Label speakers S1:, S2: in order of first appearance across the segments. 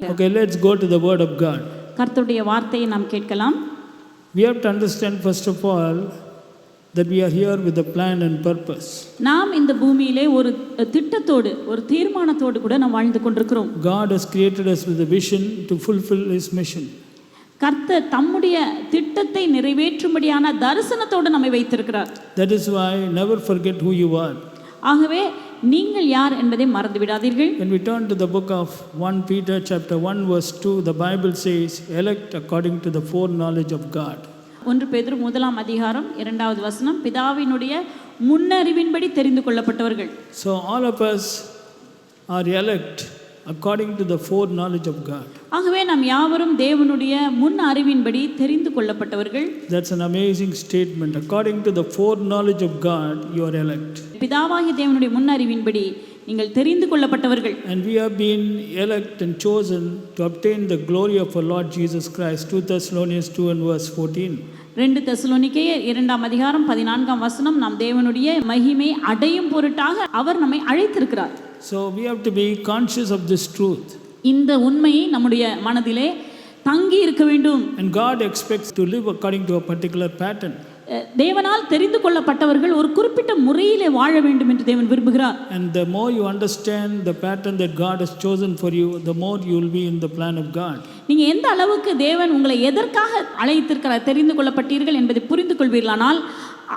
S1: Okay, let's go to the word of God.
S2: கர்த்தருடைய வார்த்தையை நாம் கேட்கலாம்.
S1: We have to understand first of all that we are here with a plan and purpose.
S2: நாம் இந்த பூமியிலே ஒரு திட்டத்தோடு ஒரு தீர்மானத்தோடு கூட நாம் வாழ்ந்து கொண்டிருக்கிறோம்.
S1: God has created us with a vision to fulfill his mission.
S2: கர்த்தர் தம்முடைய திட்டத்தை நிறைவேற்றும்படியான தரிசனத்தோடு நம்மை வைத்திருக்கிறார்.
S1: That is why never forget who you are.
S2: ஆகவே நீங்கள் யார் என்பதை மறந்து விடாதீர்கள்.
S1: When we turn to the book of 1 Peter chapter 1 verse 2, the Bible says, elect according to the foreknowledge of God.
S2: 1 பேதுரு 1 அதிகாரம் 2வது வசனம், பிதாவினுடைய முன்னறிவின்படி தெரிந்து கொள்ளப்பட்டவர்கள்.
S1: So all of us are elect according to the foreknowledge of God.
S2: ஆகவே நாம் யாவரும் தேவனுடைய முன் அறிவின்படி தெரிந்து கொள்ளப்பட்டவர்கள்.
S1: That's an amazing statement. According to the foreknowledge of God, you are elect.
S2: பிதாவாகிய தேவனுடைய முன் அறிவின்படி நீங்கள் தெரிந்து கொள்ளப்பட்டவர்கள்.
S1: And we have been elect and chosen to obtain the glory of our Lord Jesus Christ. 2 Thessalonians 2 and verse 14.
S2: 2 தெசலோனிக்கேயர் 2 அதிகாரம் 14 வசனம், நாம் தேவனுடைய மகிமை அடையும் பொருட்டாக அவர் நம்மை அழைத்திருக்கிறார்.
S1: So we have to be conscious of this truth.
S2: இந்த உண்மையை நம்முடைய மனதிலே தங்கி இருக்க வேண்டும்.
S1: And God expects to live according to a particular pattern.
S2: தேவனால் தெரிந்து கொள்ளப்பட்டவர்கள் ஒரு குறிப்பிட்ட முறையிலே வாழ வேண்டும் என்று தேவன் விரும்புகிறார்.
S1: And the more you understand the pattern that God has chosen for you, the more you will be in the plan of God.
S2: நீங்க எந்த அளவுக்கு தேவன் உங்களை எதற்காக அழைத்திருக்கிறார், தெரிந்து கொள்ளப்பட்டீர்கள் என்பதை புரிந்து கொள்வீர்களானால்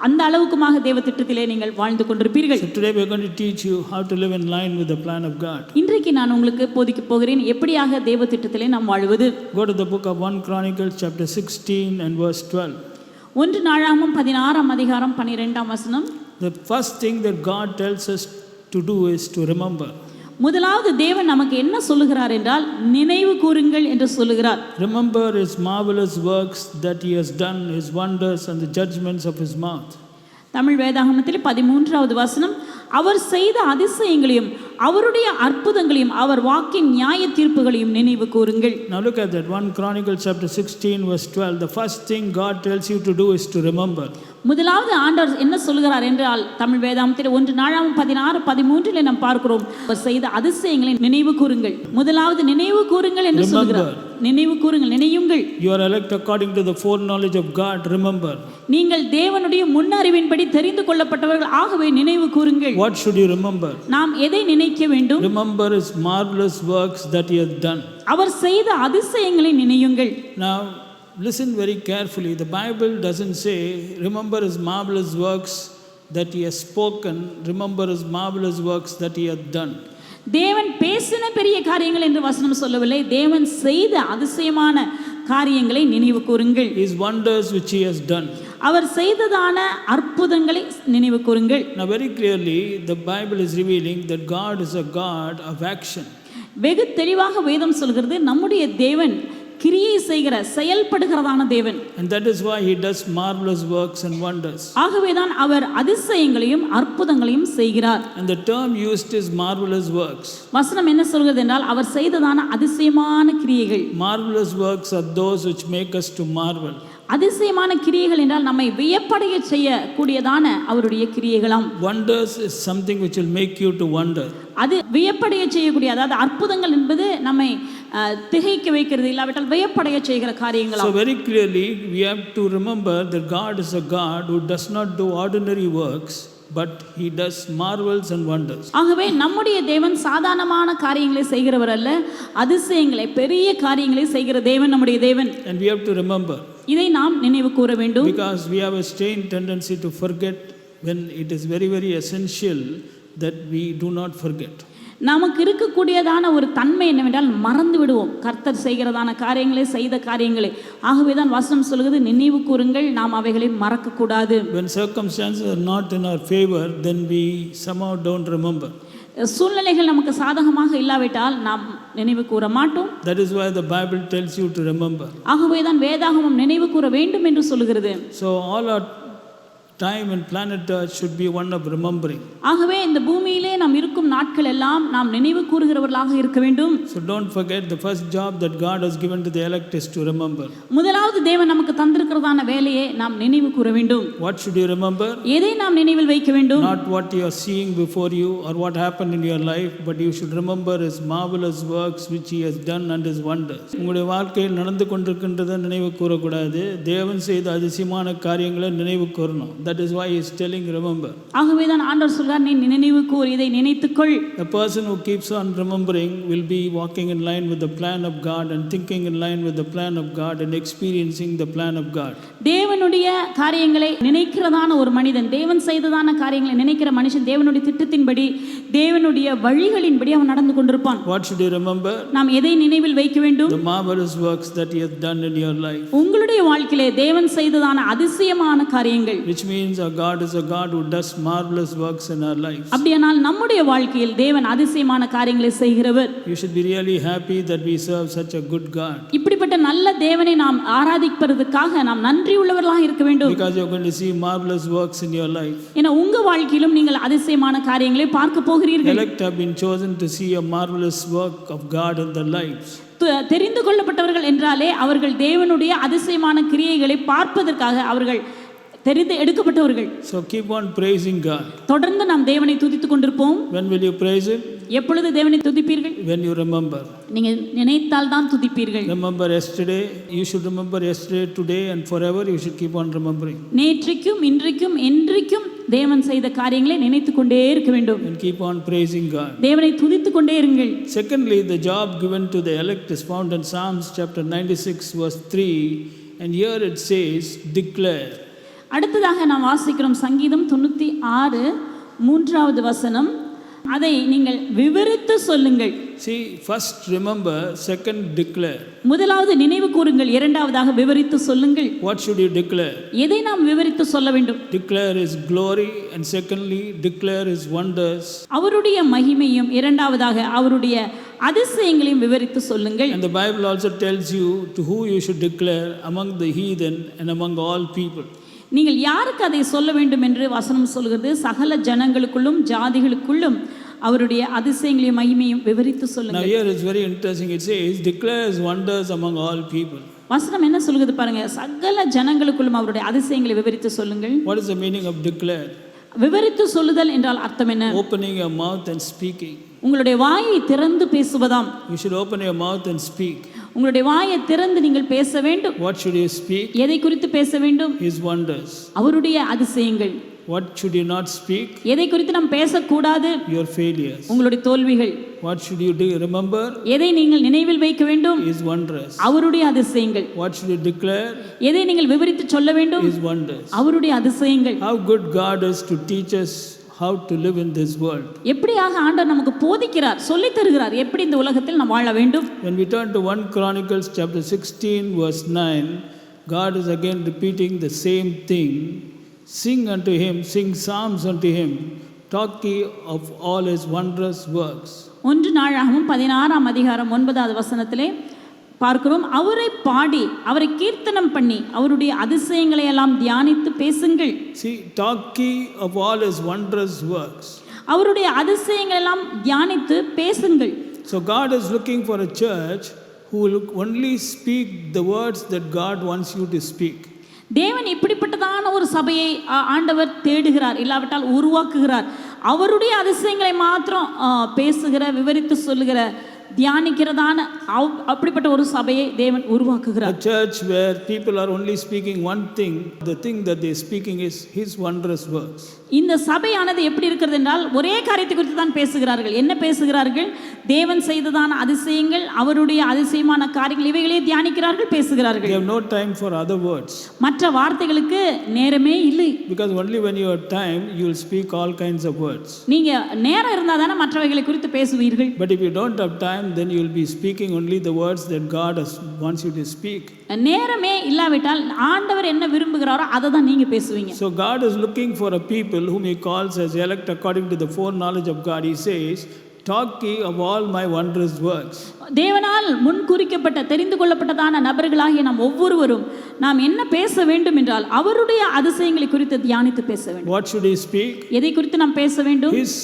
S2: அந்த அளவுக்குமாக தேவ திட்டத்திலே நீங்கள் வாழ்ந்து கொண்டிருப்பீர்கள்.
S1: So today we are going to teach you how to live in line with the plan of God.
S2: இன்றைக்கு நான் உங்களுக்கு போதிக்க போகிறேன் எப்படியாக தேவ திட்டத்திலே நாம் வாழுவது.
S1: Go to the book of 1 Chronicles chapter 16 and verse 12.
S2: 1 நாளாகமம் 16 அதிகாரம் 12 வசனம்.
S1: The first thing that God tells us to do is to remember.
S2: முதலாவது தேவன் நமக்கு என்ன சொல்லுகிறார் என்றால் நினைவு கூறுங்கள் என்று சொல்லுகிறார்.
S1: Remember his marvelous works that he has done, his wonders and the judgments of his mouth.
S2: Tamil வேதாகமத்தில் 13வது வசனம், அவர் செய்த அதிசயங்களையும் அவருடைய அற்புதங்களையும் அவர் வாக்கின் நியாய தீர்ப்புகளையும் நினைவு கூறுங்கள்.
S1: Now look at that 1 Chronicles chapter 16 verse 12. The first thing God tells you to do is to remember.
S2: முதலாவது ஆண்டவர் என்ன சொல்கிறார் என்றால் தமிழ் வேதாகமத்தில் 1 நாளாகமம் 16:13 நாம் பார்க்கிறோம், அவர் செய்த அதிசயங்களை நினைவு கூறுங்கள். முதலாவது நினைவு கூறுங்கள் என்று சொல்கிறார். நினைவு கூறுங்கள், நினையுங்கள்.
S1: You are elect according to the foreknowledge of God. Remember.
S2: நீங்கள் தேவனுடைய முன்னறிவின்படி தெரிந்து கொள்ளப்பட்டவர்கள், ஆகவே நினைவு கூறுங்கள்.
S1: What should you remember?
S2: நாம் எதை நினைக்க வேண்டும்?
S1: Remember his marvelous works that he has done.
S2: அவர் செய்த அதிசயங்களை நினையுங்கள்.
S1: Now listen very carefully. The Bible doesn't say remember his marvelous works that he has spoken, remember his marvelous works that he has done.
S2: தேவன் பேசின பெரிய காரியங்கள் என்று வசனம் சொல்லவில்லை, தேவன் செய்த அதிசயமான காரியங்களை நினைவு கூறுங்கள்.
S1: His wonders which he has done.
S2: அவர் செய்ததான அற்புதங்களை நினைவு கூறுங்கள்.
S1: Now very clearly the Bible is revealing that God is a God of action.
S2: வெகு தெளிவாக வேதம் சொல்கிறது நம்முடைய தேவன் கிரியை செய்கிற செயல்படுகிறதான தேவன்.
S1: And that is why he does marvelous works and wonders.
S2: ஆகவேதான் அவர் அதிசயங்களையும் அற்புதங்களையும் செய்கிறார்.
S1: And the term used is marvelous works.
S2: வசனம் என்ன சொல்கிறது என்றால் அவர் செய்ததான அதிசயமான கிரியைகள்.
S1: Marvelous works are those which make us to marvel.
S2: அதிசயமான கிரியைகள் என்றால் நம்மை வியப்படைய செய்யக்கூடியதான அவருடைய கிரியைகளாம்.
S1: Wonders is something which will make you to wonder.
S2: அது வியப்படைய செய்யக்கூடிய, அதாவது அற்புதங்கள் என்பது நம்மை திகைக்க வைக்கிறது, இல்லாவிட்டால் வியப்படைய செய்கிற காரியங்களாம்.
S1: So very clearly we have to remember that God is a God who does not do ordinary works, but he does marvels and wonders.
S2: ஆகவே நம்முடைய தேவன் சாதாரணமான காரியங்களை செய்கிறவர் அல்ல, அதிசயங்களை பெரிய காரியங்களை செய்கிற தேவன் நம்முடைய தேவன்.
S1: And we have to remember.
S2: இதை நாம் நினைவு கூற வேண்டும்.
S1: Because we have a strange tendency to forget when it is very very essential that we do not forget.
S2: நமக்கு இருக்கக்கூடியதான ஒரு தன்மை என்னவென்றால் மறந்து விடுவோம் கர்த்தர் செய்கிறதான காரியங்களை, செய்த காரியங்களை. ஆகவே தான் வசனம் சொல்கிறது நினைவு கூறுங்கள், நாம் அவைகளை மறக்க கூடாது.
S1: When circumstances are not in our favor, then we somehow don't remember.
S2: சூழ்நிலைகள் நமக்கு சாதகமாக இல்லாவிட்டால் நாம் நினைவு கூற மாட்டோம்.
S1: That is why the Bible tells you to remember.
S2: ஆகவே தான் வேதாகமம் நினைவு கூற வேண்டும் என்று சொல்கிறது.
S1: So all our time in planet Earth should be one of remembering.
S2: ஆகவே இந்த பூமியிலே நாம் இருக்கும் நாட்கள் எல்லாம் நாம் நினைவு கூறுகிறவர்களாக இருக்க வேண்டும்.
S1: So don't forget, the first job that God has given to the elect is to remember.
S2: முதலாவது தேவன் நமக்கு தந்திருக்கிறதான வேலையை நாம் நினைவு கூற வேண்டும்.
S1: What should you remember?
S2: எதை நாம் நினைவில் வைக்க வேண்டும்?
S1: Not what you are seeing before you or what happened in your life, but you should remember His marvelous works which He has done and His wonders. உங்களுடைய வாழ்க்கையில் நடந்து கொண்டிருக்கின்றதை நினைவு கூறக்கூடாது, தேவன் செய்த அதிசயமான காரியங்களை நினைவு கூறணும். That is why He is telling remember.
S2: ஆகவே தான் ஆண்டவர் சொல்றார், நீ நினைவு கூர், இதை நினைத்துக்கொள்.
S1: A person who keeps on remembering will be walking in line with the plan of God and thinking in line with the plan of God and experiencing the plan of God.
S2: தேவனுடைய காரியங்களை நினைக்கிறதான ஒரு மனிதன், தேவன் செய்ததான காரியங்களை நினைக்கிற மனுஷன் தேவனுடைய திட்டத்தின்படி, தேவனுடைய வழிகளின்படி அவன் நடந்து கொண்டிருப்பான்.
S1: What should you remember?
S2: நாம் எதை நினைவில் வைக்க வேண்டும்?
S1: The marvelous works that He has done in your life.
S2: உங்களுடைய வாழ்க்கையிலே தேவன் செய்ததான அதிசயமான காரியங்கள்.
S1: Which means our God is a God who does marvelous works in our lives.
S2: அப்படியானால் நம்முடைய வாழ்க்கையில் தேவன் அதிசயமான காரியங்களை செய்கிறவர்.
S1: You should be really happy that we serve such a good God.
S2: இப்படிப்பட்ட நல்ல தேவனை நாம் ஆராதிப்பதற்காக நாம் நன்றி உள்ளவர்களாக இருக்க வேண்டும்.
S1: Because you are going to see marvelous works in your life.
S2: ஏன்னா உங்க வாழ்க்கையிலும் நீங்கள் அதிசயமான காரியங்களை பார்க்க போகிறீர்கள்.
S1: Elect have been chosen to see a marvelous work of God in their lives.
S2: தெரிந்து கொள்ளப்பட்டவர்கள் என்றாலே அவர்கள் தேவனுடைய அதிசயமான கிரியைகளை பார்ப்பதற்காக அவர்கள் தெரிந்து எடுக்கப்பட்டவர்கள்.
S1: So keep on praising God.
S2: தொடர்ந்து நாம் தேவனை துதித்துக் கொண்டிருப்போம்.
S1: When will you praise Him?
S2: எப்பொழுது தேவனை துதிப்பீர்கள்?
S1: When you remember.
S2: நீங்க நினைத்தால் தான் துதிப்பீர்கள்.
S1: Remember yesterday. You should remember yesterday, today and forever. You should keep on remembering.
S2: நேற்றைக்கும் இன்றைக்கும் என்றைக்கும் தேவன் செய்த காரியங்களை நினைத்துக் கொண்டே இருக்க வேண்டும்.
S1: And keep on praising God.
S2: தேவனை துதித்துக் கொண்டே இருங்கள்.
S1: Secondly, the job given to the elect is found in Psalms chapter 96 verse 3, and here it says declare.
S2: அடுத்ததாக நாம் வாசிக்கிறோம் சங்கீதம் 96 3வது வசனம். அதை நீங்கள் விவரித்து சொல்லுங்கள்.
S1: See, first remember, second declare.
S2: முதலாவது நினைவு கூறுங்கள், இரண்டாவதாக விவரித்து சொல்லுங்கள்.
S1: What should you declare?
S2: எதை நாம் விவரித்து சொல்ல வேண்டும்?
S1: Declare His glory, and secondly declare His wonders.
S2: அவருடைய மகிமையும், இரண்டாவதாக அவருடைய அதிசயங்களையும் விவரித்து சொல்லுங்கள்.
S1: And the Bible also tells you to who you should declare among the heathen and among all people.
S2: நீங்கள் யாருக்கு அதை சொல்ல வேண்டும் என்று வசனம் சொல்கிறது? சகல ஜனங்களுக்குள்ளும் ஜாதிகளுக்குள்ளும் அவருடைய அதிசயங்களையும் மகிமையும் விவரித்து சொல்லுங்கள்.
S1: Now here it's very interesting. It says declare His wonders among all people.
S2: வசனம் என்ன சொல்கிறது பாருங்க, சகல ஜனங்களுக்குள்ளும் அவருடைய அதிசயங்களை விவரித்து சொல்லுங்கள்.
S1: What is the meaning of declare?
S2: விவரித்து சொல்லுதல் என்றால் அர்த்தம் என்ன?
S1: Opening your mouth and speaking.
S2: உங்களுடைய வாயை திறந்து பேசுவதாம்.
S1: You should open your mouth and speak.
S2: உங்களுடைய வாயை திறந்து நீங்கள் பேச வேண்டும்.
S1: What should you speak?
S2: எதை குறித்து பேச வேண்டும்?
S1: His wonders.
S2: அவருடைய அதிசயங்கள்.
S1: What should you not speak?
S2: எதை குறித்து நாம் பேசக்கூடாது?
S1: Your failures.
S2: உங்களுடைய தோல்விகள்.
S1: What should you do? Remember?
S2: எதை நீங்கள் நினைவில் வைக்க வேண்டும்?
S1: His wonders.
S2: அவருடைய அதிசயங்கள்.
S1: What should you declare?
S2: எதை நீங்கள் விவரித்து சொல்ல வேண்டும்?
S1: His wonders.
S2: அவருடைய அதிசயங்கள்.
S1: How good God is to teach us how to live in this world.
S2: எப்படியாக ஆண்டவர் நமக்கு போதிக்கிறார், சொல்லி தருகிறார் எப்படி இந்த உலகத்தில் நாம் வாழ வேண்டும்.
S1: When we turn to 1 Chronicles chapter 16 verse 9, God is again repeating the same thing. Sing unto Him, sing psalms unto Him, talk ye of all His wondrous works.
S2: 1 நாளாகமம் 16ஆம் அதிகாரம் 9வது வசனத்திலே பார்க்கிறோம், அவரை பாடி அவரை கீர்த்தனம் பண்ணி அவருடைய அதிசயங்களை எல்லாம் தியானித்து பேசுங்கள்.
S1: See, talk ye of all His wondrous works.
S2: அவருடைய அதிசயங்களை எல்லாம் தியானித்து பேசுங்கள்.
S1: So God is looking for a church who will only speak the words that God wants you to speak.
S2: தேவன் இப்படிப்பட்டதான ஒரு சபையை ஆண்டவர் தேடுகிறார், இல்லாவிட்டால் உருவாக்குகிறார். அவருடைய அதிசயங்களை மாத்திரம் பேசுகிற, விவரித்து சொல்லுகிற, தியானிக்கிறதான அப்படிப்பட்ட ஒரு சபையை தேவன் உருவாக்குகிறார்.
S1: A church where people are only speaking one thing, the thing that they are speaking is His wondrous works.
S2: இந்த சபையானது எப்படி இருக்கிறது என்றால் ஒரே காரியத்தை குறித்து தான் பேசுகிறார்கள். என்ன பேசுகிறார்கள்? தேவன் செய்ததான அதிசயங்கள், அவருடைய அதிசயமான காரியங்கள், இவைகளே தியானிக்கிறார்கள், பேசுகிறார்கள்.
S1: They have no time for other words.
S2: மற்ற வார்த்தைகளுக்கு நேரமே இல்லை.
S1: Because only when you have time you will speak all kinds of words.
S2: நீங்க நேரம் இருந்தா தானே மற்றவைகளை குறித்து பேசுவீர்கள்.
S1: But if you don't have time, then you will be speaking only the words that God wants you to speak.
S2: நேரமே இல்லாவிட்டால் ஆண்டவர் என்ன விரும்புகிறாரோ அதை தான் நீங்க பேசுவீங்க.
S1: So God is looking for a people whom He calls as elect according to the foreknowledge of God. He says, talk ye of all my wondrous works.
S2: தேவனால் முன் குறிக்கப்பட்ட தெரிந்து கொள்ளப்பட்டதான நபர்களாகிய நாம் ஒவ்வொருவரும் நாம் என்ன பேச வேண்டும் என்றால் அவருடைய அதிசயங்களை குறித்து தியானித்து பேச வேண்டும்.
S1: What should he speak?
S2: எதை குறித்து நாம் பேச வேண்டும்?
S1: His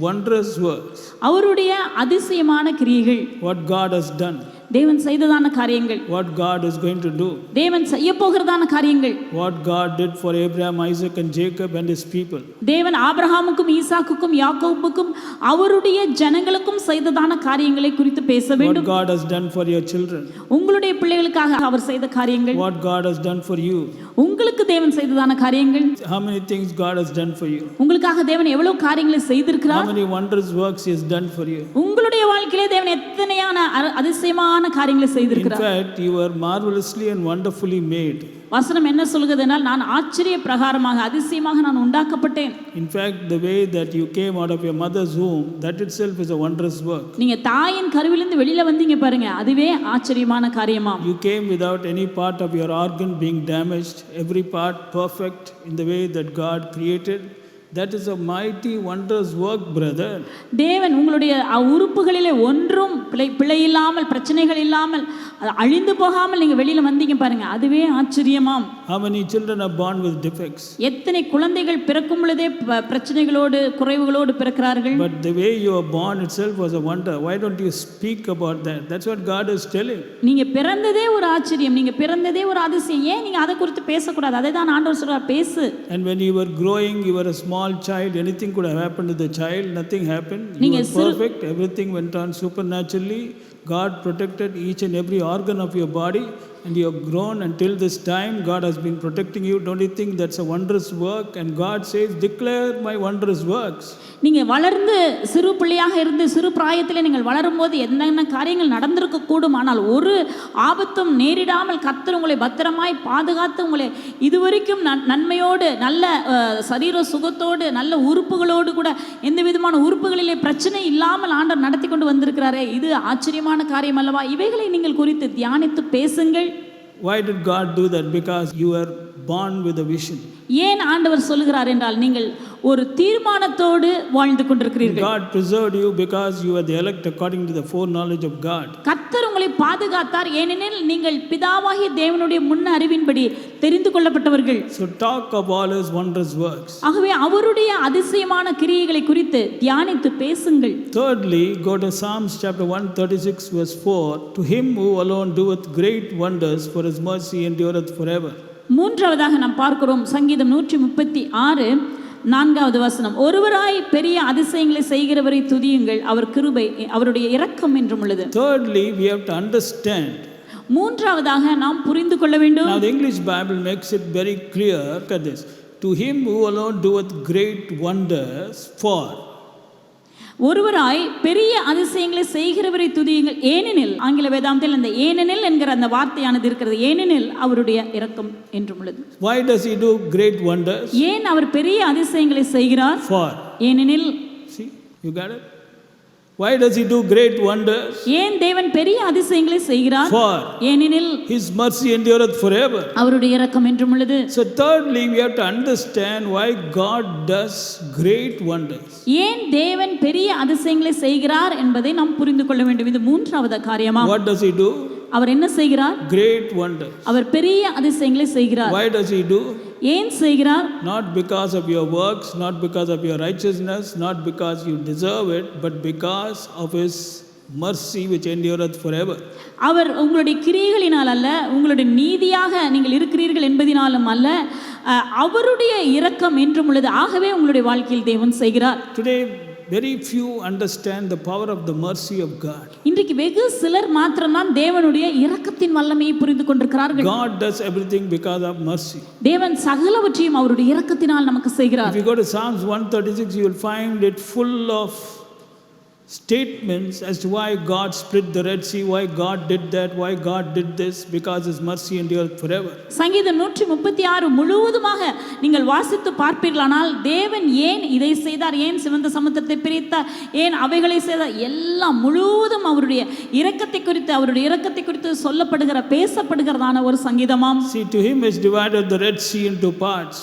S1: wondrous works.
S2: அவருடைய அதிசயமான கிரியைகள்.
S1: What God has done.
S2: தேவன் செய்ததான காரியங்கள்.
S1: What God is going to do.
S2: தேவன் செய்ய போகிறதான காரியங்கள்.
S1: What God did for Abraham, Isaac and Jacob and his people.
S2: தேவன் ஆபிரகாமுக்கும் ஈசாக்குக்கும் யாக்கோபுக்கும் அவருடைய ஜனங்களுக்கும் செய்ததான காரியங்களை குறித்து பேச வேண்டும்.
S1: What God has done for your children.
S2: உங்களுடைய பிள்ளைகளுக்காக அவர் செய்த காரியங்கள்.
S1: What God has done for you.
S2: உங்களுக்கு தேவன் செய்ததான காரியங்கள்.
S1: How many things God has done for you.
S2: உங்களுக்காக தேவன் எவ்வளவு காரியங்களை செய்திருக்கிறார்.
S1: How many wondrous works he has done for you.
S2: உங்களுடைய வாழ்க்கையிலே தேவன் எத்தனையான அதிசயமான காரியங்களை செய்திருக்கிறார்.
S1: In fact, you were marvelously and wonderfully made.
S2: வசனம் என்ன சொல்கிறதுனால் நான் ஆச்சரிய பிரகாரமாக அதிசயமாக நான் உண்டாக்கப்பட்டேன்.
S1: In fact, the way that you came out of your mother's womb, that itself is a wondrous work.
S2: நீங்க தாயின் கருவிலிருந்து வெளியில வந்தீங்க பாருங்க, அதுவே ஆச்சரியமான காரியமாம்.
S1: You came without any part of your organ being damaged, every part perfect in the way that God created. That is a mighty wondrous work, brother.
S2: தேவன் உங்களுடைய உறுப்புகளிலே ஒன்றும் பிழை இல்லாமல் பிரச்சனைகள் இல்லாமல் அழிந்து போகாமல் நீங்க வெளியில வந்தீங்க பாருங்க, அதுவே ஆச்சரியமாம்.
S1: How many children are born with defects?
S2: எத்தனை குழந்தைகள் பிறக்கும் பொழுதே பிரச்சனைகளோடு குறைவுகளோடு பிறக்கிறார்கள்.
S1: But the way you are born itself was a wonder. Why don't you speak about that? That's what God is telling.
S2: நீங்க பிறந்ததே ஒரு ஆச்சரியம், நீங்க பிறந்ததே ஒரு அதிசயம். ஏன் நீங்க அதை குறித்து பேசக்கூடாது? அதை தான் ஆண்டவர் சொல்றார், பேசு.
S1: And when you were growing, you were a small child, anything could have happened to the child, nothing happened. You were perfect, everything went on supernaturally. God protected each and every organ of your body, and you have grown until this time. God has been protecting you. Don't you think that's a wondrous work? And God says, declare my wondrous works.
S2: நீங்க வளர்ந்து சிறு பிள்ளையாக இருந்து சிறு பிராயத்திலே நீங்கள் வளரும்போது என்னென்ன காரியங்கள் நடந்திருக்க கூடும், ஆனால் ஒரு ஆபத்தும் நேரிடாமல் கர்த்தர் உங்களை பத்திரமாய் பாதுகாத்து உங்களை இதுவரைக்கும் நன்மையோடு நல்ல சரீர சுகத்தோடு நல்ல உறுப்புகளோடு கூட எந்த விதமான உறுப்புகளிலே பிரச்சனை இல்லாமல் ஆண்டவர் நடத்தி கொண்டு வந்திருக்கிறாரே, இது ஆச்சரியமான காரியம் அல்லவா? இவைகளை நீங்கள் குறித்து தியானித்து பேசுங்கள்.
S1: Why did God do that? Because you were born with a vision.
S2: ஏன் ஆண்டவர் சொல்லுகிறார் என்றால் நீங்கள் ஒரு தீர்மானத்தோடு வாழ்ந்து கொண்டிருக்கிறீர்கள்.
S1: God preserved you because you are the elect according to the foreknowledge of God.
S2: கர்த்தர் உங்களை பாதுகாத்தார், ஏனெனில் நீங்கள் பிதாவாகிய தேவனுடைய முன் அறிவின்படி தெரிந்து கொள்ளப்பட்டவர்கள்.
S1: So talk of all his wondrous works.
S2: ஆகவே அவருடைய அதிசயமான கிரியைகளை குறித்து தியானித்து பேசுங்கள்.
S1: Thirdly, go to Psalms chapter 136 verse 4. To him who alone doeth great wonders, for his mercy endureth forever.
S2: மூன்றாவதாக நாம் பார்க்கிறோம் சங்கீதம் 136 4வது வசனம். ஒருவராய் பெரிய அதிசயங்களை செய்கிறவரை துதியுங்கள், அவர் கிருபை அவருடைய இரக்கம் என்றும் உள்ளது.
S1: Thirdly, we have to understand.
S2: மூன்றாவதாக நாம் புரிந்து கொள்ள வேண்டும்.
S1: Now the English Bible makes it very clear. Look at this. To him who alone doeth great wonders, for
S2: ஒருவராய் பெரிய அதிசயங்களை செய்கிறவரை துதியுங்கள், ஏனெனில் ஆங்கில வேதாந்தத்தில் அந்த ஏனெனில் என்கிற அந்த வார்த்தையானது இருக்கிறது. ஏனெனில் அவருடைய இரக்கம் என்றும் உள்ளது.
S1: Why does he do great wonders?
S2: ஏன் அவர் பெரிய அதிசயங்களை செய்கிறார்?
S1: For.
S2: ஏனெனில்.
S1: See, you got it? Why does he do great wonders?
S2: ஏன் தேவன் பெரிய அதிசயங்களை செய்கிறார்?
S1: For.
S2: ஏனெனில்
S1: his mercy endureth forever.
S2: அவருடைய இரக்கம் என்றும் உள்ளது.
S1: So thirdly, we have to understand why God does great wonders.
S2: ஏன் தேவன் பெரிய அதிசயங்களை செய்கிறார் என்பதை நாம் புரிந்து கொள்ள வேண்டும். இது மூன்றாவது காரியமாம்.
S1: What does he do?
S2: அவர் என்ன செய்கிறார்?
S1: Great wonders.
S2: அவர் பெரிய அதிசயங்களை செய்கிறார்.
S1: Why does he do?
S2: ஏன் செய்கிறார்?
S1: Not because of your works, not because of your righteousness, not because you deserve it, but because of his mercy which endureth forever.
S2: அவர் உங்களுடைய கிரியைகளினால் அல்ல, உங்களுடைய நீதியாக நீங்கள் இருக்கிறீர்கள் என்பதினாலும் அல்ல, அவருடைய இரக்கம் என்றும் உள்ளது. ஆகவே உங்களுடைய வாழ்க்கையில் தேவன் செய்கிறார்.
S1: Today very few understand the power of the mercy of God.
S2: இன்றைக்கு வெகு சிலர் மாத்திரம்தான் தேவனுடைய இரக்கத்தின் வல்லமையை புரிந்து கொண்டிருக்கிறார்கள்.
S1: God does everything because of mercy.
S2: தேவன் சகலவற்றையும் அவருடைய இரக்கத்தினால் நமக்கு செய்கிறார்.
S1: If you go to Psalms 136, you will find it full of statements as to why God split the Red Sea, why God did that, why God did this, because his mercy endureth forever.
S2: சங்கீதம் 136 முழுவதுமாக நீங்கள் வாசித்து பார்ப்பீர்களானால் தேவன் ஏன் இதை செய்தார், ஏன் சிவந்த சமுத்திரத்தை பிரித்தார், ஏன் அவைகளை செய்தார், எல்லாம் முழுவதும் அவருடைய இரக்கத்தை குறித்து அவருடைய இரக்கத்தை குறித்து சொல்லப்படுகிற பேசப்படுகிறதான ஒரு சங்கீதமாம்.
S1: See, to him is divided the Red Sea into parts,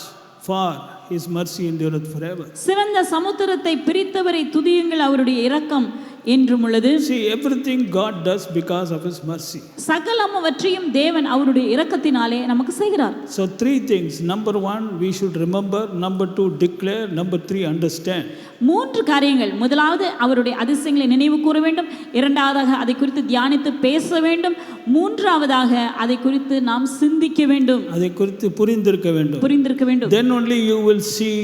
S1: for his mercy endureth forever.
S2: சிவந்த சமுத்திரத்தை பிரித்தவரை துதியுங்கள், அவருடைய இரக்கம் என்றும் உள்ளது.
S1: See, everything God does because of His mercy.
S2: சகலமவற்றையும் தேவன் அவருடைய இரக்கத்தினாலே நமக்கு செய்கிறார்.
S1: So 3 things. Number 1, we should remember. Number 2, declare. Number 3, understand.
S2: 3 காரியங்கள். முதலாவது அவருடைய அதிசயங்களை நினைவு கூற வேண்டும். இரண்டாவதாக அதை குறித்து தியானித்து பேச வேண்டும். மூன்றாவதாக அதை குறித்து நாம் சிந்திக்க வேண்டும்.
S1: அதை குறித்து புரிந்திருக்க வேண்டும். Then only you will see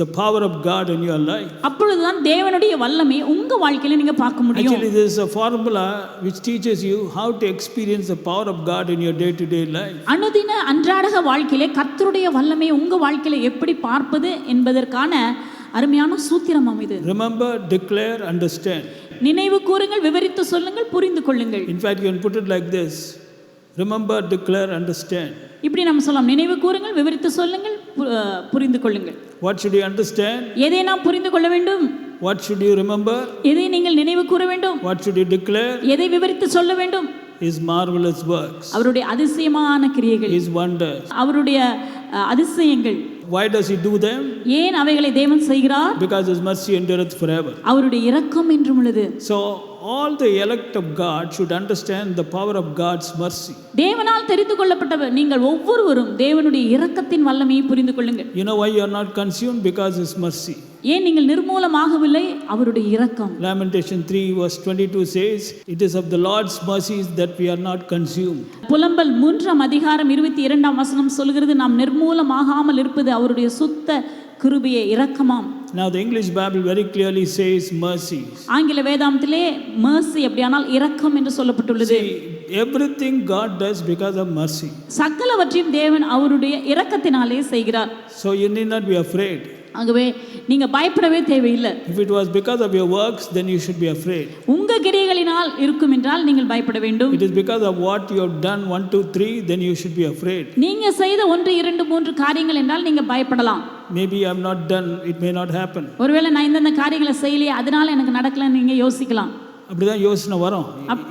S1: the power of God in your life.
S2: அப்பொழுதுதான் தேவனுடைய வல்லமை உங்க வாழ்க்கையில நீங்க பார்க்க முடியும்.
S1: Actually, there is a formula which teaches you how to experience the power of God in your day-to-day life.
S2: அனுதின அன்றாட வாழ்க்கையிலே கர்த்தருடைய வல்லமை உங்க வாழ்க்கையில எப்படி பார்ப்பது என்பதற்கான அருமையான சூத்திரம் இது.
S1: Remember, declare, understand.
S2: நினைவு கூறுங்கள், விவரித்து சொல்லுங்கள், புரிந்து கொள்ளுங்கள்.
S1: In fact, you can put it like this: remember, declare, understand.
S2: இப்படி நம்ம சொல்லலாம். நினைவு கூறுங்கள், விவரித்து சொல்லுங்கள், புரிந்து கொள்ளுங்கள்.
S1: What should you understand?
S2: எதை நாம் புரிந்து கொள்ள வேண்டும்?
S1: What should you remember?
S2: எதை நீங்கள் நினைவு கூற வேண்டும்?
S1: What should you declare?
S2: எதை விவரித்து சொல்ல வேண்டும்?
S1: His marvelous works.
S2: அவருடைய அதிசயமான கிரியைகள்.
S1: His wonders.
S2: அவருடைய அதிசயங்கள்.
S1: Why does He do them?
S2: ஏன் அவைகளை தேவன் செய்கிறார்?
S1: Because His mercy endureth forever.
S2: அவருடைய இரக்கம் என்றும் உள்ளது.
S1: So all the elect of God should understand the power of God's mercy.
S2: தேவனால் தெரிந்து கொள்ளப்பட்ட நீங்கள் ஒவ்வொருவரும் தேவனுடைய இரக்கத்தின் வல்லமையை புரிந்து கொள்ளுங்கள்.
S1: You know why you are not consumed? Because His mercy.
S2: ஏன் நீங்கள் நிர்மூலமாகவில்லை? அவருடைய இரக்கம்.
S1: Lamentation 3 verse 22 says, it is of the Lord's mercies that we are not consumed.
S2: புலம்பல் 3ஆம் அதிகாரம் 22ஆம் வசனம் சொல்கிறது, நாம் நிர்மூலமாகாமல் இருப்பது அவருடைய சுத்த கிருபையே, இரக்கமாம்.
S1: Now the English Bible very clearly says mercy.
S2: ஆங்கில வேதாந்தத்திலே mercy அப்படியானால் இரக்கம் என்று சொல்லப்பட்டுள்ளது.
S1: Everything God does because of mercy.
S2: சகலவற்றையும் தேவன் அவருடைய இரக்கத்தினாலே செய்கிறார்.
S1: So you need not be afraid.
S2: ஆகவே நீங்க பயப்படவே தேவையில்லை.
S1: If it was because of your works, then you should be afraid.
S2: உங்க கிரியைகளினால் இருக்கும் என்றால் நீங்கள் பயப்பட வேண்டும்.
S1: It is because of what you have done 1 2 3, then you should be afraid.
S2: நீங்க செய்த 1 2 3 காரியங்கள் என்றால் நீங்க பயப்படலாம்.
S1: Maybe I have not done, it may not happen.
S2: ஒருவேளை நான் இந்த காரியங்களை செய்யலையே அதனால எனக்கு நடக்கலன்னு நீங்க யோசிக்கலாம்.
S1: அப்படிதான் யோசனை வரும்.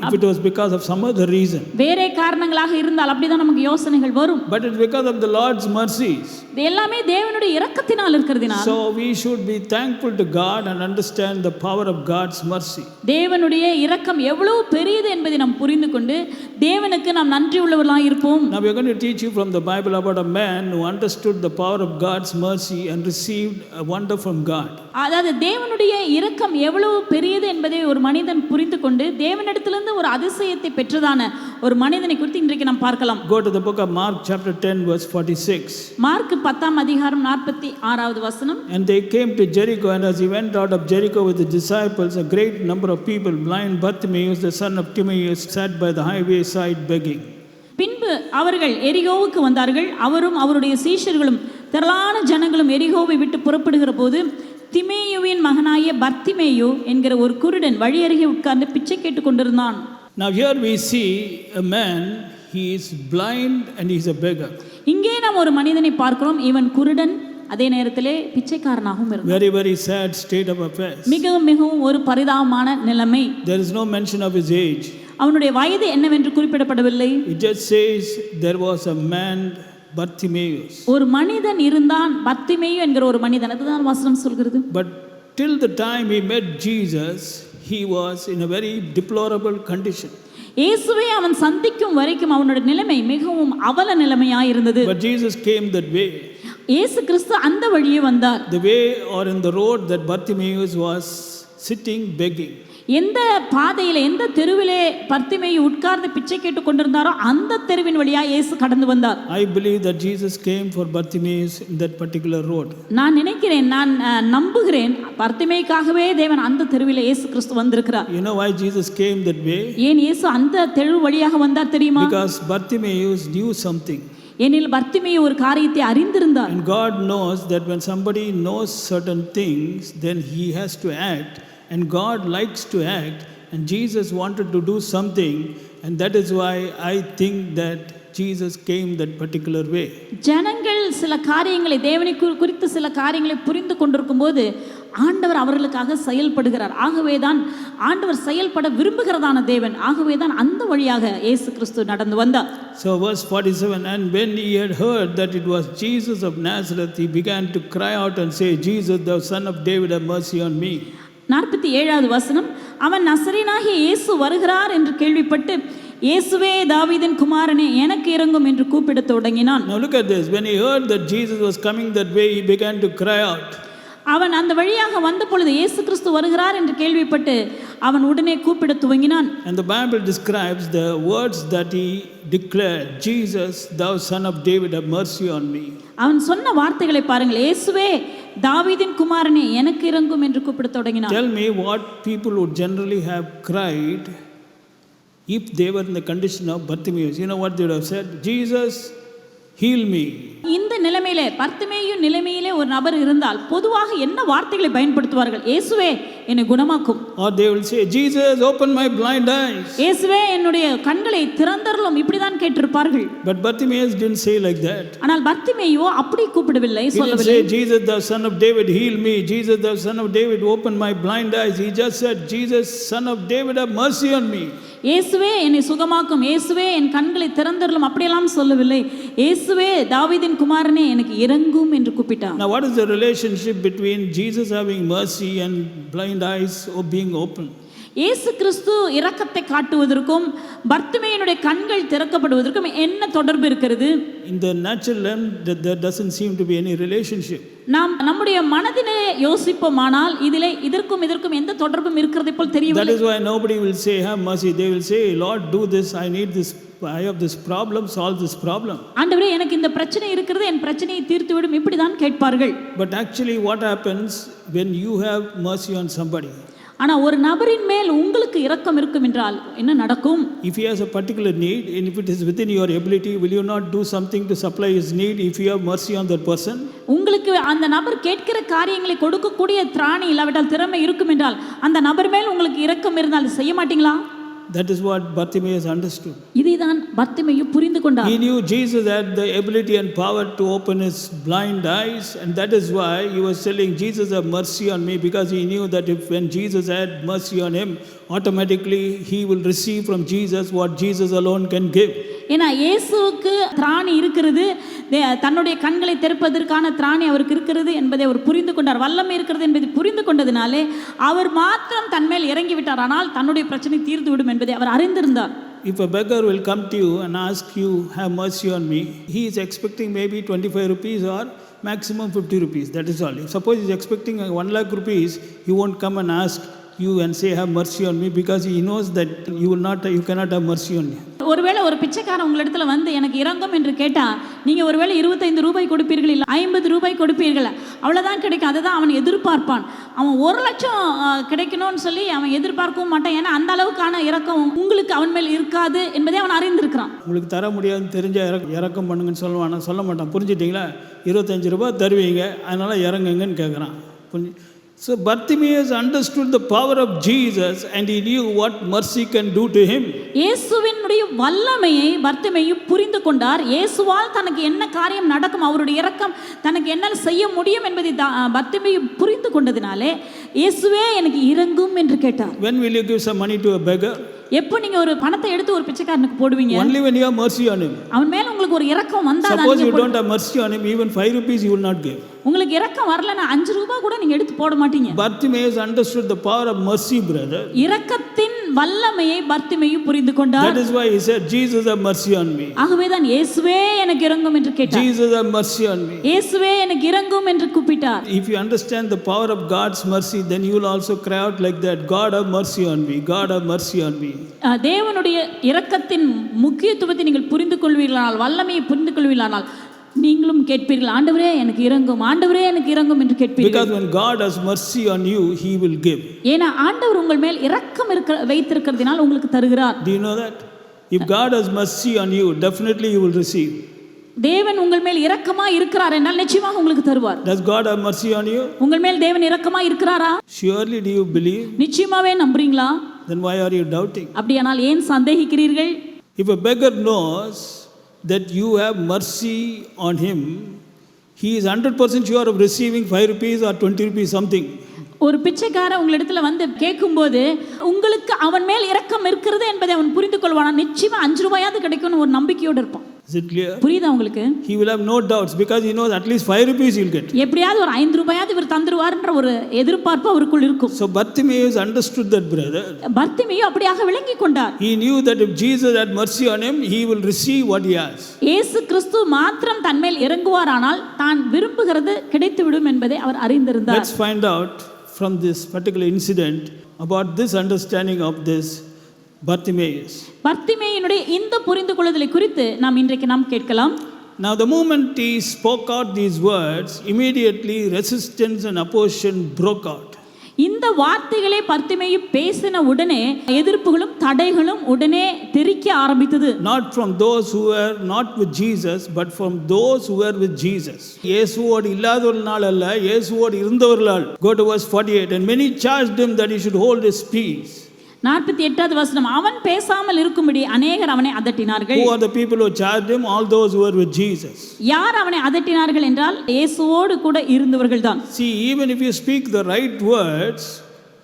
S1: If it was because of some other reason.
S2: வேறே காரணங்களாக இருந்தால் அப்படிதான் நமக்கு யோசனைகள் வரும்.
S1: But it's because of the Lord's mercies.
S2: இது எல்லாமே தேவனுடைய இரக்கத்தினால் இருக்கிறதுனால.
S1: So we should be thankful to God and understand the power of God's mercy.
S2: தேவனுடைய இரக்கம் எவ்வளவு பெரியது என்பதை நாம் புரிந்து கொண்டு தேவனுக்கு நாம் நன்றி உள்ளவர்களாக இருப்போம்.
S1: Now we are going to teach you from the Bible about a man who understood the power of God's mercy and received a wonder from God.
S2: அதாவது தேவனுடைய இரக்கம் எவ்வளவு பெரியது என்பதை ஒரு மனிதன் புரிந்து கொண்டு தேவனிடத்திலிருந்து ஒரு அதிசயத்தை பெற்றதான ஒரு மனிதனை குறித்து இன்றைக்கு நாம் பார்க்கலாம்.
S1: Go to the book of Mark chapter 10 verse 46.
S2: Mark 10ஆம் அதிகாரம் 46வது வசனம்.
S1: And they came to Jericho, and as he went out of Jericho with the disciples, a great number of people, blind Bartimaeus the son of Timaeus sat by the highway side begging.
S2: பின்பு அவர்கள் எரிகோவுக்கு வந்தார்கள். அவரும் அவருடைய சீஷர்களும் திரளான ஜனங்களும் எரிகோவை விட்டு புறப்படுகிற போது திமேயுவின் மகனாகிய பர்த்திமேயு என்கிற ஒரு குருடன் வழியருகே உட்கார்ந்து பிச்சை கேட்டுக் கொண்டிருந்தான்.
S1: Now here we see a man, he is blind and he is a beggar.
S2: இங்கே நாம் ஒரு மனிதனை பார்க்கிறோம். இவன் குருடன், அதே நேரத்திலே பிச்சைக்காரனாகவும் இருந்தான்.
S1: Very very sad state of affairs.
S2: மிகவும் ஒரு பரிதாபமான நிலைமை.
S1: There is no mention of his age.
S2: அவனுடைய வயது என்னவென்று குறிப்பிடப்படவில்லை.
S1: It just says there was a man Bartimaeus.
S2: ஒரு மனிதன் இருந்தான், பர்த்திமேயு என்கிற ஒரு மனிதன். அதுதான் வசனம் சொல்கிறது.
S1: But till the time he met Jesus, he was in a very deplorable condition.
S2: இயேசுவை அவன் சந்திக்கும் வரைக்கும் அவனுடைய நிலைமை மிகவும் அவல நிலைமையாய் இருந்தது.
S1: But Jesus came that way.
S2: இயேசு கிறிஸ்து அந்த வழியே வந்தார்.
S1: The way or in the road that Bartimaeus was sitting begging.
S2: எந்த பாதையில எந்த தெருவிலே பர்த்திமேயு உட்கார்ந்து பிச்சை கேட்டுக் கொண்டிருந்தாரோ அந்த தெருவின் வழியா இயேசு கடந்து வந்தார்.
S1: I believe that Jesus came for Bartimaeus in that particular road.
S2: நான் நினைக்கிறேன், நான் நம்புகிறேன் பர்த்திமேயுக்காகவே தேவன் அந்த தெருவிலே இயேசு கிறிஸ்து வந்திருக்கிறார்.
S1: You know why Jesus came that way?
S2: ஏன் இயேசு அந்த தெரு வழியாக வந்தார் தெரியுமா?
S1: Because Bartimaeus knew something.
S2: ஏனில் Bartimaeus ஒரு காரியத்தை அறிந்திருந்தார்.
S1: And God knows that when somebody knows certain things, then he has to act. And God likes to act, and Jesus wanted to do something, and that is why I think that Jesus came that particular way.
S2: ஜனங்கள் சில காரியங்களை தேவனை குறித்து சில காரியங்களை புரிந்து கொண்டிருக்கும் போது ஆண்டவர் அவர்களுக்காக செயல்படுகிறார். ஆகவேதான் ஆண்டவர் செயல்பட விரும்புகிறதான தேவன். ஆகவேதான் அந்த வழியாக இயேசு கிறிஸ்து நடந்து வந்தார்.
S1: So verse 47, and when he had heard that it was Jesus of Nazareth, he began to cry out and say, Jesus, thou son of David, have mercy on me.
S2: 47வது வசனம். அவன் நசரேயனாகிய இயேசு வருகிறார் என்று கேள்விப்பட்டு, இயேசுவே தாவீதின் குமாரனே எனக்கு இரங்கும் என்று கூப்பிடத் தொடங்கினான்.
S1: Now look at this. When he heard that Jesus was coming that way, he began to cry out.
S2: அவன் அந்த வழியாக வந்த பொழுது இயேசு கிறிஸ்து வருகிறார் என்று கேள்விப்பட்டு அவன் உடனே கூப்பிட துவங்கினான்.
S1: And the Bible describes the words that he declared, Jesus, thou son of David, have mercy on me.
S2: அவன் சொன்ன வார்த்தைகளை பாருங்கள். இயேசுவே தாவீதின் குமாரனே எனக்கு இரங்கும் என்று கூப்பிட தொடங்கினான்.
S1: Tell me what people would generally have cried if they were in the condition of Bartimaeus. You know what they would have said? Jesus, heal me.
S2: இந்த நிலைமையிலே பர்த்திமேயு நிலைமையிலே ஒரு நபர் இருந்தால் பொதுவாக என்ன வார்த்தைகளை பயன்படுத்துவார்கள்? இயேசுவே என்னை குணமாக்கும்.
S1: Or they will say, Jesus, open my blind eyes.
S2: இயேசுவே என்னுடைய கண்களை திறந்தருளும். இப்படிதான் கேட்டிருப்பார்கள்.
S1: But Bartimaeus didn't say like that.
S2: ஆனால் பர்த்திமேயு அப்படி கூப்பிடவில்லை,
S1: He didn't
S2: சொல்லவில்லை.
S1: say, Jesus, thou son of David, heal me. Jesus, thou son of David, open my blind eyes. He just said, Jesus, son of David, have mercy on me.
S2: இயேசுவே என்னை சுகமாக்கும், இயேசுவே என் கண்களை திறந்தருளும் அப்படியெல்லாம் சொல்லவில்லை. இயேசுவே தாவீதின் குமாரனே எனக்கு இரங்கும் என்று கூப்பிட்டார்.
S1: Now what is the relationship between Jesus having mercy and blind eyes or being open?
S2: இயேசு கிறிஸ்து இரக்கத்தை காட்டுவதற்கும் பர்த்திமேயுனுடைய கண்கள் திறக்கப்படுவதற்கும் என்ன தொடர்பு இருக்கிறது?
S1: In the natural realm, there doesn't seem to be any relationship.
S2: நாம் நம்முடைய மனதிலே யோசிப்போமானால் இதற்கும் எந்த தொடர்பும் இருக்கிறதை போல்
S1: That
S2: தெரியவில்லை.
S1: is why nobody will say, have mercy. They will say, Lord, do this. I need this. I have this problem. Solve this problem.
S2: ஆண்டவரே எனக்கு இந்த பிரச்சனை இருக்கிறது, என் பிரச்சனையை தீர்த்து விடும், இப்படிதான் கேட்பார்கள்.
S1: But actually what happens when you have mercy on somebody?
S2: ஆனா ஒரு நபரின் மேல் உங்களுக்கு இரக்கம் இருக்கும் என்றால் என்ன நடக்கும்?
S1: If he has a particular need and if it is within your ability, will you not do something to supply his need if you have mercy on that person?
S2: உங்களுக்கு அந்த நபர் கேட்கிற காரியங்களை கொடுக்கக்கூடிய திராணி இல்லாவிட்டால் திறமை இருக்கும் என்றால் அந்த நபர் மேல் உங்களுக்கு இரக்கம் இருந்தால் செய்ய மாட்டீங்களா?
S1: That is what Bartimaeus understood.
S2: இதைதான் பர்த்திமேயு புரிந்து கொண்டார்.
S1: He knew Jesus had the ability and power to open his blind eyes, and that is why he was telling Jesus, have mercy on me, because he knew that when Jesus had mercy on him, automatically he will receive from Jesus what Jesus alone can give.
S2: ஏன்னா இயேசுவுக்கு திராணி இருக்கிறது, தன்னுடைய கண்களை திறப்பதற்கான திராணி அவருக்கு இருக்கிறது என்பதை அவர் புரிந்து கொண்டார். வல்லமை இருக்கிறது என்பதை புரிந்து கொண்டதினாலே அவர் மாத்திரம் தன்மேல் இறங்கி விட்டார். ஆனால் தன்னுடைய பிரச்சனை தீர்ந்து விடும் என்பதை அவர் அறிந்திருந்தார்.
S1: If a beggar will come to you and ask you, have mercy on me, he is expecting maybe 25 rupees or maximum 50 rupees. That is all. Suppose he is expecting 1 lakh rupees, he won't come and ask you and say, have mercy on me, because he knows that you cannot have mercy on me.
S2: ஒருவேளை ஒரு பிச்சைக்காரன் உங்களிடத்துல வந்து எனக்கு இரங்கம் என்று கேட்டா நீங்க ஒருவேளை 25 ரூபாய் கொடுப்பீர்கள், இல்லை 50 ரூபாய் கொடுப்பீர்கள், அவ்வளவுதான் கிடைக்கும். அதுதான் அவன் எதிர்பார்ப்பான். அவன் 1 லட்சம் கிடைக்கணும்னு சொல்லி அவன் எதிர்பார்க்கவும் மாட்டான். ஏன்னா அந்த அளவுக்கான இரக்கம் உங்களுக்கு அவன் மேல் இருக்காது என்பதை அவன் அறிந்திருக்கிறான்.
S1: உங்களுக்கு தர முடியாதுன்னு தெரிஞ்ச இறக்கம் பண்ணுங்கன்னு சொல்லுவான், சொல்ல மாட்டான். புரிஞ்சுட்டீங்களா? 25 ரூபாய் தருவீங்க, அதனால இறங்குங்கன்னு கேட்குறான். So Bartimaeus understood the power of Jesus and he knew what mercy can do to him.
S2: இயேசுவினுடைய வல்லமையை பர்த்திமேயு புரிந்து கொண்டார். இயேசுவால் தனக்கு என்ன காரியம் நடக்கும், அவருடைய இரக்கம் தனக்கு என்ன செய்ய முடியும் என்பதை பர்த்திமேயு புரிந்து கொண்டதினாலே இயேசுவே எனக்கு இரங்கும் என்று கேட்டார்.
S1: When will you give some money to a beggar?
S2: எப்போ நீங்க ஒரு பணத்தை எடுத்து ஒரு பிச்சைக்காரனுக்கு போடுவீங்க?
S1: Only when you have mercy on him.
S2: அவன் மேல உங்களுக்கு ஒரு இரக்கம் வந்தா தான்.
S1: Suppose you don't have mercy on him, even 5 rupees you will not give.
S2: உங்களுக்கு இரக்கம் வரலனா 5 ரூபாய் கூட நீங்க எடுத்து போட மாட்டீங்க.
S1: Bartimaeus understood the power of mercy, brother.
S2: இரக்கத்தின் வல்லமையை பர்த்திமேயு புரிந்து கொண்டார்.
S1: That is why he said, Jesus, have mercy on me.
S2: ஆகவே தான் இயேசுவே எனக்கு இரங்கும் என்று கேட்டார்.
S1: Jesus, have mercy on me.
S2: இயேசுவே எனக்கு இரங்கும் என்று கூப்பிட்டார்.
S1: If you understand the power of God's mercy, then you will also cry out like that, God, have mercy on me. God, have mercy on me.
S2: தேவனுடைய இரக்கத்தின் முக்கியத்துவத்தை நீங்கள் புரிந்து கொள்வீர்களானால், வல்லமையை புரிந்து கொள்வீர்களானால் நீங்களும் கேட்பீர்கள், ஆண்டவரே எனக்கு இரங்கும், ஆண்டவரே எனக்கு இரங்கும் என்று கேட்பீர்கள்.
S1: Because when God has mercy on you, he will give.
S2: ஏனா ஆண்டவர் உங்கள் மேல் இரக்கம் வைத்திருக்கிறதினால் உங்களுக்கு தருகிறார்.
S1: Do you know that? If God has mercy on you, definitely you will receive.
S2: தேவன் உங்கள் மேல் இரக்கமா இருக்கிறார் என்றால் நிச்சயமாக உங்களுக்கு தருவார்.
S1: Does God have mercy on you?
S2: உங்கள் மேல் தேவன் இரக்கமா இருக்கிறாரா?
S1: Surely do you believe?
S2: நிச்சயமாவே நம்புறீங்களா?
S1: Then why are you doubting?
S2: அப்படியானால் ஏன் சந்தேகிக்கிறீர்கள்?
S1: If a beggar knows that you have mercy on him, he is 100% sure of receiving 5 rupees or 20 rupees something.
S2: ஒரு பிச்சைக்காரன் உங்களிடத்துல வந்து கேட்கும்போது உங்களுக்கு அவன் மேல் இரக்கம் இருக்கிறது என்பதை அவன் புரிந்து கொள்வானா? நிச்சயமா 5 ரூபாயாவது கிடைக்கும்னு ஒரு நம்பிக்கையோடு இருப்பான்.
S1: Is it clear?
S2: புரியுதா உங்களுக்கு?
S1: He will have no doubts because he knows at least 5 rupees he'll get.
S2: எப்படியாவது ஒரு 5 ரூபாயாவது இவர் தந்துருவார்ன்ற ஒரு எதிர்பார்ப்பு அவருக்குள் இருக்கும்.
S1: So Bartimaeus understood that, brother.
S2: Bartimaeus அப்படியாக விளங்கிக் கொண்டார்.
S1: He knew that if Jesus had mercy on him, he will receive what he has.
S2: இயேசு கிறிஸ்து மாத்திரம் தன்மேல் இறங்குவாரானால் தான் விரும்புகிறது கிடைத்துவிடும் என்பதை அவர் அறிந்திருந்தார்.
S1: Let's find out from this particular incident about this understanding of this Bartimaeus.
S2: பர்த்திமேயுனுடைய இந்த புரிந்து கொள்ளுதலை குறித்து இன்றைக்கு நாம் கேட்கலாம்.
S1: Now the moment he spoke out these words, immediately resistance and opposition broke out.
S2: இந்த வார்த்தைகளை பர்த்திமேயு பேசின உடனே எதிர்ப்புகளும் தடைகளும் உடனே தெரிக்க ஆரம்பித்தது.
S1: Not from those who were not with Jesus, but from those who were with Jesus. இயேசுவோடு இல்லாதவர்களால் அல்ல, இயேசுவோடு இருந்தவர்களால். Go to verse 48. And many charged him that he should hold his peace.
S2: 48வது வசனம். அவன் பேசாமல் இருக்கும்படி அநேகர் அவனை அதட்டினார்கள்.
S1: Who are the people who charged him? All those who were with Jesus.
S2: யார் அவனை அதட்டினார்கள் என்றால் இயேசுவோடு கூட இருந்தவர்கள் தான்.
S1: See, even if you speak the right words,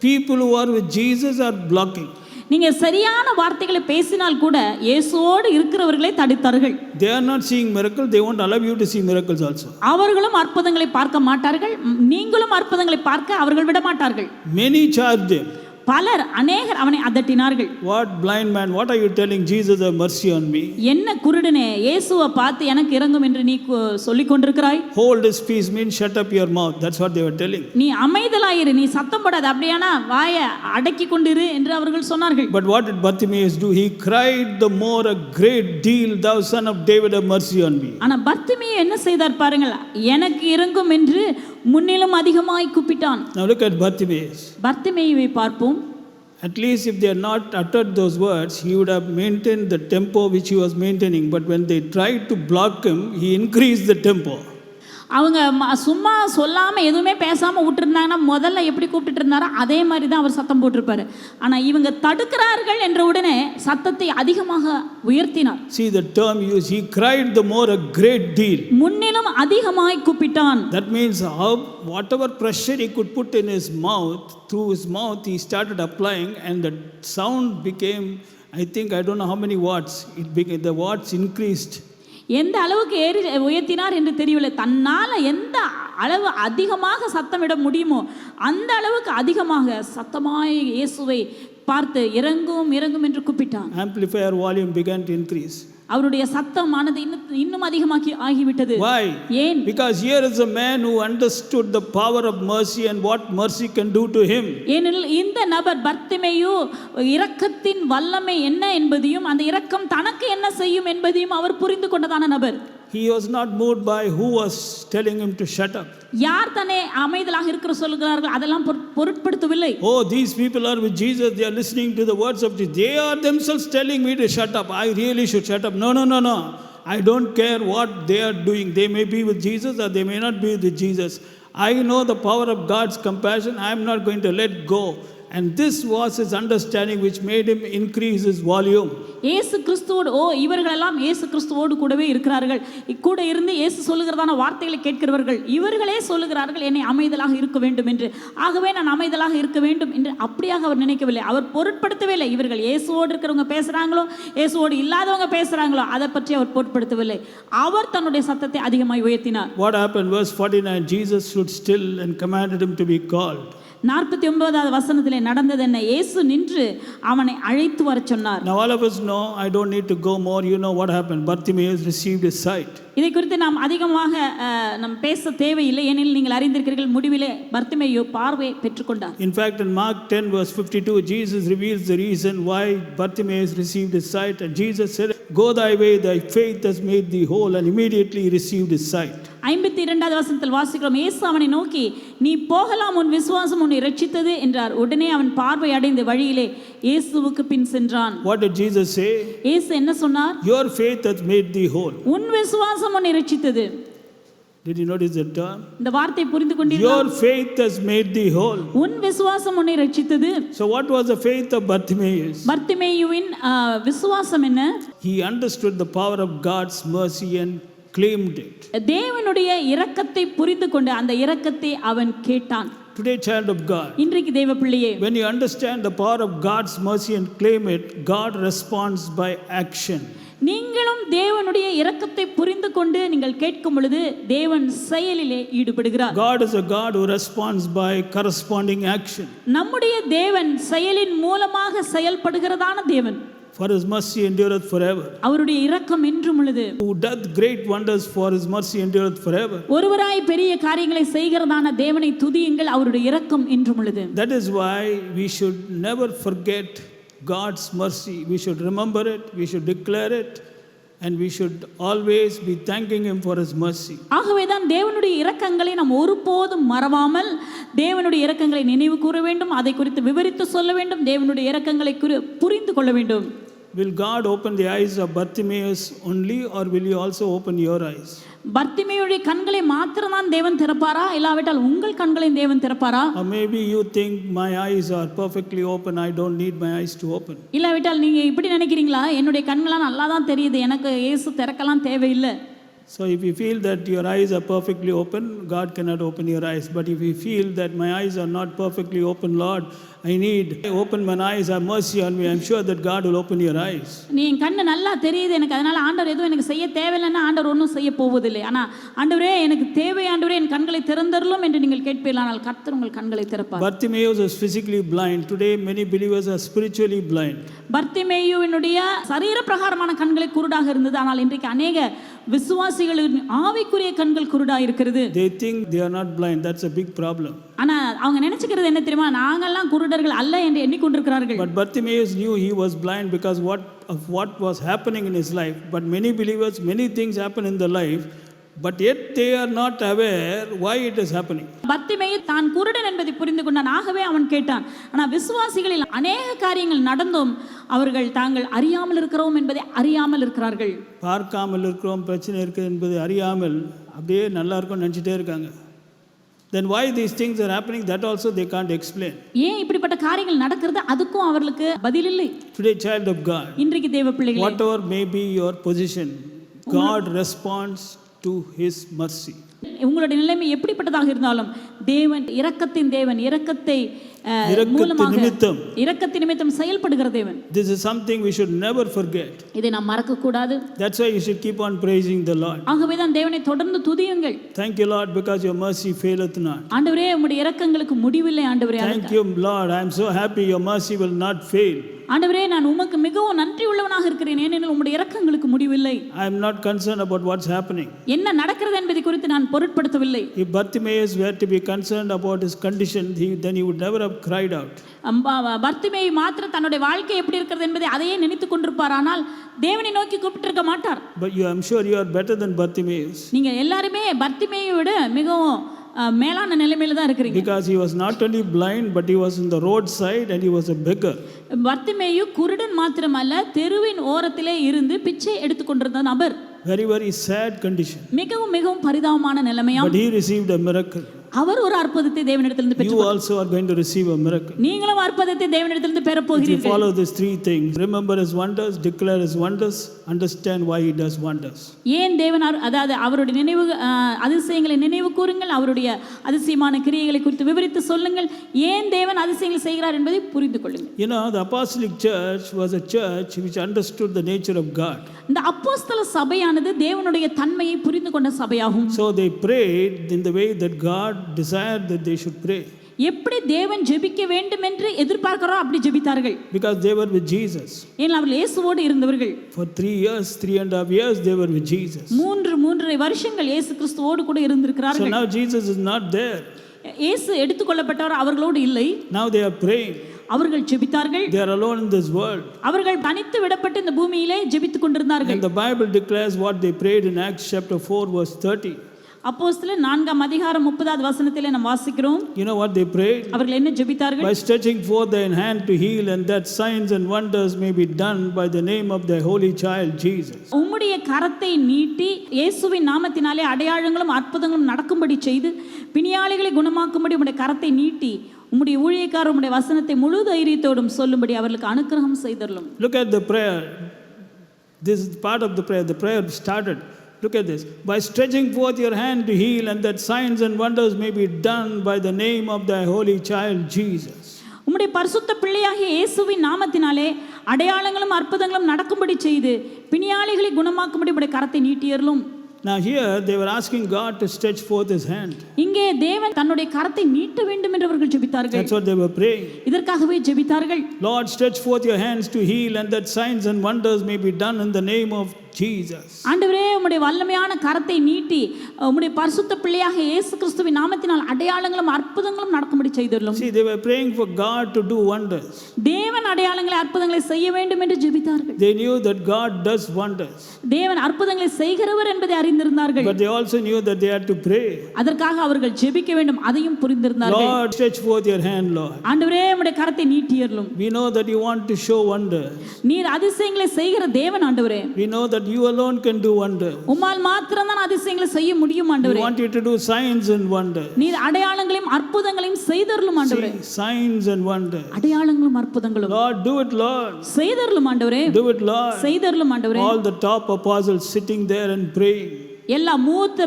S1: people who are with Jesus are blocking.
S2: நீங்க சரியான வார்த்தைகளை பேசினால் கூட இயேசுவோடு இருக்கிறவர்களை தடுத்தார்கள்.
S1: They are not seeing miracles, they won't allow you to see miracles also.
S2: அவர்களும் அற்புதங்களை பார்க்க மாட்டார்கள், நீங்களும் அற்புதங்களை பார்க்க அவர்கள் விட மாட்டார்கள்.
S1: Many charged him.
S2: பலர் அநேகர் அவனை அதட்டினார்கள்.
S1: What blind man, what are you telling Jesus have mercy on me?
S2: என்ன குருடனே, இயேசுவை பார்த்து எனக்கு இரங்கும் என்று நீ சொல்லிக் கொண்டிருக்கிறாய்.
S1: Hold his peace means shut up your mouth. That's what they were telling.
S2: நீ அமைதலாயிரு, நீ சத்தம் போடாத, அப்படியானா வாயை அடக்கி கொண்டிரு என்று அவர்கள் சொன்னார்கள்.
S1: But what did Bartimaeus do? He cried the more a great deal, thou son of David, have mercy on me.
S2: ஆனா பர்த்திமேயு என்ன செய்தார் பாருங்கள், எனக்கு இரங்கும் என்று முன்னிலும் அதிகமாய் கூப்பிட்டான்.
S1: Now look at Bartimaeus.
S2: பர்த்திமேயுவை பார்ப்போம்.
S1: At least if they had not uttered those words, he would have maintained the tempo which he was maintaining. But when they tried to block him, he increased the tempo.
S2: அவங்க சும்மா சொல்லாமல் எதுவுமே பேசாமல் விட்டுருந்தாங்கன்னா முதல்ல எப்படி கூப்பிட்டு இருந்தாரோ அதே மாதிரி தான் அவர் சத்தம் போட்டிருப்பாரு. ஆனால் இவங்க தடுக்கிறார்கள் என்ற உடனே சத்தத்தை அதிகமாக உயர்த்தினார்.
S1: See the term used, he cried the more a great deal.
S2: முன்னிலும் அதிகமாய் கூப்பிட்டான்.
S1: That means whatever pressure he could put in his mouth, through his mouth he started applying, and the sound became, I think, I don't know how many watts, the watts increased.
S2: எந்த அளவுக்கு உயர்த்தினார் என்று தெரியவில்லை. தன்னால் எந்த அளவு அதிகமாக சத்தமிட முடியுமோ அந்த அளவுக்கு அதிகமாக சத்தமாய் இயேசுவை பார்த்து இறங்கும் இறங்கும் என்று கூப்பிட்டான்.
S1: Amplifier volume began to increase.
S2: அவருடைய சத்தமானது இன்னும் அதிகமாகி ஆகிவிட்டது.
S1: Why?
S2: ஏன்?
S1: Because here is a man who understood the power of mercy and what mercy can do to him.
S2: ஏனெனில் இந்த நபர் பர்த்திமேயு இரக்கத்தின் வல்லமை என்ன என்பதையும் அந்த இரக்கம் தனக்கு என்ன செய்யும் என்பதையும் அவர் புரிந்து கொண்டதான நபர்.
S1: He was not moved by who was telling him to shut up.
S2: யார் தன்னை அமைதலாக இருக்க சொல்கிறார்கள் அதெல்லாம் பொருட்படுத்தவில்லை.
S1: Oh, these people are with Jesus, they are listening to the words of Jesus, they are themselves telling me to shut up, I really should shut up. No, I don't care what they are doing. They may be with Jesus or they may not be with Jesus. I know the power of God's compassion. I am not going to let go. And this was his understanding which made him increase his volume.
S2: இயேசு கிறிஸ்துவோடு இவர்களெல்லாம் இயேசு கிறிஸ்துவோடு கூடவே இருக்கிறார்கள். கூட இருந்து இயேசு சொல்லுகிறதான வார்த்தைகளை கேட்கிறவர்கள் இவர்களே சொல்லுகிறார்கள் என்னை அமைதலாக இருக்க வேண்டும் என்று. ஆகவே நான் அமைதலாக இருக்க வேண்டும் என்று அப்படியாக அவர் நினைக்கவில்லை. அவர் பொருட்படுத்தவில்லை. இவர்கள் இயேசுவோடு இருக்கிறவங்க பேசுகிறாங்களோ இயேசுவோடு இல்லாதவங்க பேசுகிறாங்களோ அதை பற்றி அவர் பொருட்படுத்தவில்லை. அவர் தன்னுடைய சத்தத்தை அதிகமாக உயர்த்தினார்.
S1: What happened? Verse 49, Jesus stood still and commanded him to be called.
S2: 49வது வசனத்திலே நடந்தது என்ன? இயேசு நின்று அவனை அழைத்து வரச் சொன்னார்.
S1: Now all of us know, I don't need to go more. You know what happened. Bartimaeus received his sight.
S2: இதை குறித்து நாம் அதிகமாக பேச தேவையில்லை. ஏனெனில் நீங்கள் அறிந்திருக்கிறீர்கள் முடிவிலே பர்த்திமேயு பார்வை பெற்றுக்கொண்டார்.
S1: In fact, in Mark 10 verse 52, Jesus reveals the reason why Bartimaeus received his sight, and Jesus said, "Go thy way, thy faith has made thee whole," and immediately he received his sight. 52வது
S2: வசனத்தில் வாசிக்கிறோம், இயேசு அவனை நோக்கி நீ போகலாம், உன் விசுவாசம் உன்னை இரட்சித்தது என்றார். உடனே அவன் பார்வை அடைந்து வழியிலே இயேசுவுக்கு பின் சென்றான்.
S1: What did Jesus say?
S2: இயேசு என்ன சொன்னார்?
S1: Your faith has made thee whole.
S2: உன் விசுவாசம் உன்னை இரட்சித்தது.
S1: Did you notice that term?
S2: இந்த வார்த்தை புரிந்து கொண்டீர்களா?
S1: Your faith has made thee whole.
S2: உன் விசுவாசம் உன்னை இரட்சித்தது.
S1: So what was the faith of Bartimaeus?
S2: பர்த்திமேயுவின் விசுவாசம் என்ன?
S1: He understood the power of God's mercy and claimed it.
S2: தேவனுடைய இரக்கத்தை புரிந்து கொண்டு அந்த இரக்கத்தை அவன் கேட்டான்.
S1: Today, child of God,
S2: இன்றைக்கு தேவ பிள்ளையே,
S1: when you understand the power of God's mercy and claim it, God responds by action.
S2: நீங்களும் தேவனுடைய இரக்கத்தை புரிந்து கொண்டு நீங்கள் கேட்கும் பொழுது தேவன் செயலிலே ஈடுபடுகிறார்.
S1: God is a God who responds by corresponding action.
S2: நம்முடைய தேவன் செயலின் மூலமாக செயல்படுகிறதான தேவன்.
S1: For his mercy endureth forever.
S2: அவருடைய இரக்கம் என்றும் உள்ளது.
S1: Who doth great wonders, for his mercy endureth forever.
S2: ஒருவராய் பெரிய காரியங்களை செய்கிறதான தேவனை துதியுங்கள், அவருடைய இரக்கம் என்றும் உள்ளது.
S1: That is why we should never forget God's mercy. We should remember it, we should declare it, and we should always be thanking him for his mercy.
S2: ஆகவேதான் தேவனுடைய இரக்கங்களை நாம் ஒருபோதும் மறவாமல் தேவனுடைய இரக்கங்களை நினைவு கூற வேண்டும், அதை குறித்து விவரித்து சொல்ல வேண்டும், தேவனுடைய இரக்கங்களை புரிந்து கொள்ள வேண்டும்.
S1: Will God open the eyes of Bartimaeus only, or will he also open your eyes?
S2: பர்த்திமேயுடைய கண்களை மாத்திரம்தான் தேவன் திறப்பாரா, இல்லாவிட்டால் உங்கள் கண்களையும் தேவன் திறப்பாரா?
S1: Or maybe you think my eyes are perfectly open, I don't need my eyes to open.
S2: இல்லாவிட்டால் நீங்க இப்படி நினைக்கிறீங்களா, என்னுடைய கண்களாம் நல்லா தான் தெரியுது, எனக்கு இயேசு திறக்கலாம் தேவையில்லை.
S1: So if you feel that your eyes are perfectly open, God cannot open your eyes. But if you feel that my eyes are not perfectly open, Lord, I need open my eyes, have mercy on me, I'm sure that God will open your eyes.
S2: நீ என் கண்ணு நல்லா தெரியுது எனக்கு, அதனால ஆண்டவர் எதுவும் எனக்கு செய்ய தேவையில்லைன்னா ஆண்டவர் ஒன்றும் செய்ய போவதில்லை. ஆனால் ஆண்டவரே எனக்கு தேவை, ஆண்டவரே என் கண்களை திறந்தருளும் என்று நீங்கள் கேட்பீர்களானால் கர்த்தர் உங்கள் கண்களை திறப்பார்.
S1: Bartimaeus was physically blind. Today many believers are spiritually blind.
S2: பர்த்திமேயுவினுடைய சரீர பிரகாரமான கண்களை குருடாக இருந்தது, ஆனால் இன்றைக்கு அநேக விசுவாசிகளின் ஆவிக்குரிய கண்கள் குருடாக இருக்கிறது.
S1: They think they are not blind. That's a big problem.
S2: ஆனால் அவங்க நினைச்சுக்கிறது என்ன தெரியுமா, நாங்கெல்லாம் குருடர்கள் அல்ல என்று எண்ணிக்கொண்டிருக்கிறார்கள்.
S1: But Bartimaeus knew he was blind because of what was happening in his life. But many believers, many things happen in their life, but yet they are not aware why it is happening.
S2: Bartimaeus தான் குருடன் என்பதை புரிந்து கொண்டான், ஆகவே அவன் கேட்டான். ஆனால் விசுவாசிகளில் அநேக காரியங்கள் நடந்தும் அவர்கள் தாங்கள் அறியாமல் இருக்கிறோம் என்பதை அறியாமல் இருக்கிறார்கள்.
S1: பார்க்காமல் இருக்கிறோம், பிரச்சனை இருக்குது என்பதை அறியாமல் அப்படியே நல்லா இருக்கும் நினச்சிட்டே இருக்காங்க. Then why these things are happening, that also they can't explain.
S2: ஏன் இப்படிப்பட்ட காரியங்கள் நடக்கிறது, அதுக்கும் அவர்களுக்கு பதில் இல்லை.
S1: Today, child of God,
S2: இன்றைக்கு தேவ பிள்ளைகளே,
S1: whatever may be your position, God responds to his mercy.
S2: உங்களுடைய நிலைமை எப்படிப்பட்டதாக இருந்தாலும் தேவன் இரக்கத்தின் தேவன், இரக்கத்தை மூலமாக இரக்கத்தின் நிமித்தம் செயல்படுகிற தேவன்.
S1: This is something we should never forget.
S2: இதை நாம் மறக்க கூடாது.
S1: That's why you should keep on praising the Lord.
S2: ஆகவே தான் தேவனை தொடர்ந்து துதியுங்கள்.
S1: Thank you Lord because your mercy faileth not.
S2: ஆண்டவரே உம்முடைய இரக்கங்களுக்கு முடிவில்லை ஆண்டவரே.
S1: Thank you Lord, I am so happy your mercy will not fail.
S2: ஆண்டவரே நான் உமக்கு மிகவும் நன்றி உள்ளவனாக இருக்கிறேன், ஏனெனில் உம்முடைய இரக்கங்களுக்கு முடிவில்லை.
S1: I am not concerned about what's happening.
S2: என்ன நடக்கிறது என்பதை குறித்து நான் பொருட்படுத்தவில்லை.
S1: If Bartimaeus were to be concerned about his condition, then he would never have cried out.
S2: Bartimaeus மாத்திரம் தன்னுடைய வாழ்க்கை எப்படி இருக்கிறது என்பதை அதையே நினைத்துக் கொண்டிருப்பார், ஆனால் தேவனை நோக்கி கூப்பிட்டிருக்க மாட்டார்.
S1: But I'm sure you are better than Bartimaeus.
S2: நீங்க எல்லாருமே பர்த்திமேயை விட மிகவும் மேலான நிலைமையில தான் இருக்கிறீங்க.
S1: Because he was not only blind but he was in the roadside and he was a beggar.
S2: Bartimaeus குருடன் மாத்திரமல்ல, தெருவின் ஓரத்திலே இருந்து பிச்சை எடுத்துக்கொண்டிருந்த நபர்.
S1: Very very sad condition.
S2: மிகவும் மிகவும் பரிதாபமான நிலைமையாம்.
S1: But he received a miracle.
S2: அவர் ஒரு அற்புதத்தை தேவனிடத்திலிருந்து பெற்றார்.
S1: You also are going to receive a miracle.
S2: நீங்களும் அற்புதத்தை தேவனிடத்திலிருந்து பெற
S1: If
S2: போகிறீர்கள்.
S1: you follow these three things, remember his wonders, declare his wonders, understand why he does wonders.
S2: ஏன் தேவன் அதாவது அவருடைய நினைவு அதிசயங்களை நினைவு கூறுங்கள், அவருடைய அதிசயமான கிரியைகளை குறித்து விவரித்து சொல்லுங்கள், ஏன் தேவன் அதிசயங்களை செய்கிறார் என்பதை புரிந்து கொள்ளுங்கள்.
S1: You know, the apostolic church was a church which understood the nature of God.
S2: இந்த அப்போஸ்தல சபையானது தேவனுடைய தன்மையை புரிந்து கொண்ட சபையாகும்.
S1: So they prayed in the way that God desired that they should pray.
S2: எப்படி தேவன் ஜெபிக்க வேண்டும் என்று எதிர்பார்க்கிறாரோ அப்படி ஜெபித்தார்கள்.
S1: Because they were with Jesus.
S2: ஏன் அவர்கள் இயேசுவோடு இருந்தவர்கள்.
S1: For 3 years, 3.5 years they were with Jesus.
S2: 3.5 வருஷங்கள் இயேசு கிறிஸ்துவோடு கூட இருந்திருக்கிறார்கள்.
S1: So now Jesus is not there.
S2: இயேசு எடுத்துக்கொள்ளப்பட்டவர் அவர்களோடு இல்லை.
S1: Now they are praying.
S2: அவர்கள் ஜெபித்தார்கள்.
S1: They are alone in this world.
S2: அவர்கள் தனித்து விடப்பட்டு இந்த பூமியிலே ஜெபித்துக் கொண்டிருந்தார்கள்.
S1: And the Bible declares what they prayed in Acts chapter 4 verse 30.
S2: அப்போஸ்தலர் 4 அதிகாரம் 30வது வசனத்திலே நாம் வாசிக்கிறோம்.
S1: You know what they prayed?
S2: அவர்கள் என்ன ஜெபித்தார்கள்?
S1: By stretching forth thine hand to heal, and that signs and wonders may be done by the name of thy holy child Jesus.
S2: உம்முடைய கரத்தை நீட்டி இயேசுவின் நாமத்தினாலே அடையாளங்களும் அற்புதங்களும் நடக்கும்படி செய்து பிணியாளிகளை குணமாக்கும்படி உம்முடைய கரத்தை நீட்டி உம்முடைய ஊழியக்காரர் உம்முடைய வசனத்தை முழு தைரியத்தோடும் சொல்லும்படி அவர்களுக்கு அனுக்கிரகம் செய்தருளும்.
S1: Look at the prayer. This is part of the prayer. The prayer started. Look at this. By stretching forth your hand to heal, and that signs and wonders may be done by the name of thy holy child Jesus.
S2: உம்முடைய பரிசுத்த பிள்ளையாகிய இயேசுவின் நாமத்தினாலே அடையாளங்களும் அற்புதங்களும் நடக்கும்படி செய்து பிணியாளிகளை குணமாக்கும்படி உம்முடைய கரத்தை நீட்டியருளும்.
S1: Now here they were asking God to stretch forth his hand.
S2: இங்கே தேவன் தன்னுடைய கரத்தை நீட்ட வேண்டும் என்று அவர்கள் ஜெபித்தார்கள்.
S1: That's what they were praying.
S2: இதற்காகவே ஜெபித்தார்கள்.
S1: Lord, stretch forth your hands to heal, and that signs and wonders may be done in the name of Jesus.
S2: ஆண்டவரே, உம்முடைய வல்லமையான கரத்தை நீட்டி உம்முடைய பரிசுத்த பிள்ளையாக இயேசு கிறிஸ்துவின் நாமத்தினால் அடையாளங்களும் அற்புதங்களும் நடக்கும்படி செய்தருளும்.
S1: See, they were praying for God to do wonders.
S2: தேவன் அடையாளங்களை அற்புதங்களை செய்ய வேண்டும் என்று ஜெபித்தார்கள்.
S1: They knew that God does wonders.
S2: தேவன் அற்புதங்களை செய்கிறவர் என்பதை அறிந்திருந்தார்கள்.
S1: But they also knew that they had to pray.
S2: அதற்காக அவர்கள் ஜெபிக்க வேண்டும், அதையும் புரிந்திருந்தார்கள்.
S1: Lord, stretch forth your hand, Lord.
S2: ஆண்டவரே, உம்முடைய கரத்தை நீட்டியருளும்.
S1: We know that you want to show wonders.
S2: நீர் அதிசயங்களை செய்கிற தேவன் ஆண்டவரே.
S1: We know that you alone can do wonders.
S2: உம்மால் மாத்திரம்தான் அதிசயங்களை செய்ய முடியும்
S1: We
S2: ஆண்டவரே.
S1: want you to do signs and wonders.
S2: நீர் அடையாளங்களையும் அற்புதங்களையும் செய்தருளும் ஆண்டவரே.
S1: See, signs and wonders.
S2: அடையாளங்களும் அற்புதங்களும்
S1: Lord, do it, Lord.
S2: செய்தருளும் ஆண்டவரே.
S1: Do it, Lord.
S2: செய்தருளும் ஆண்டவரே.
S1: All the top apostles sitting there and praying.
S2: எல்லா மூத்த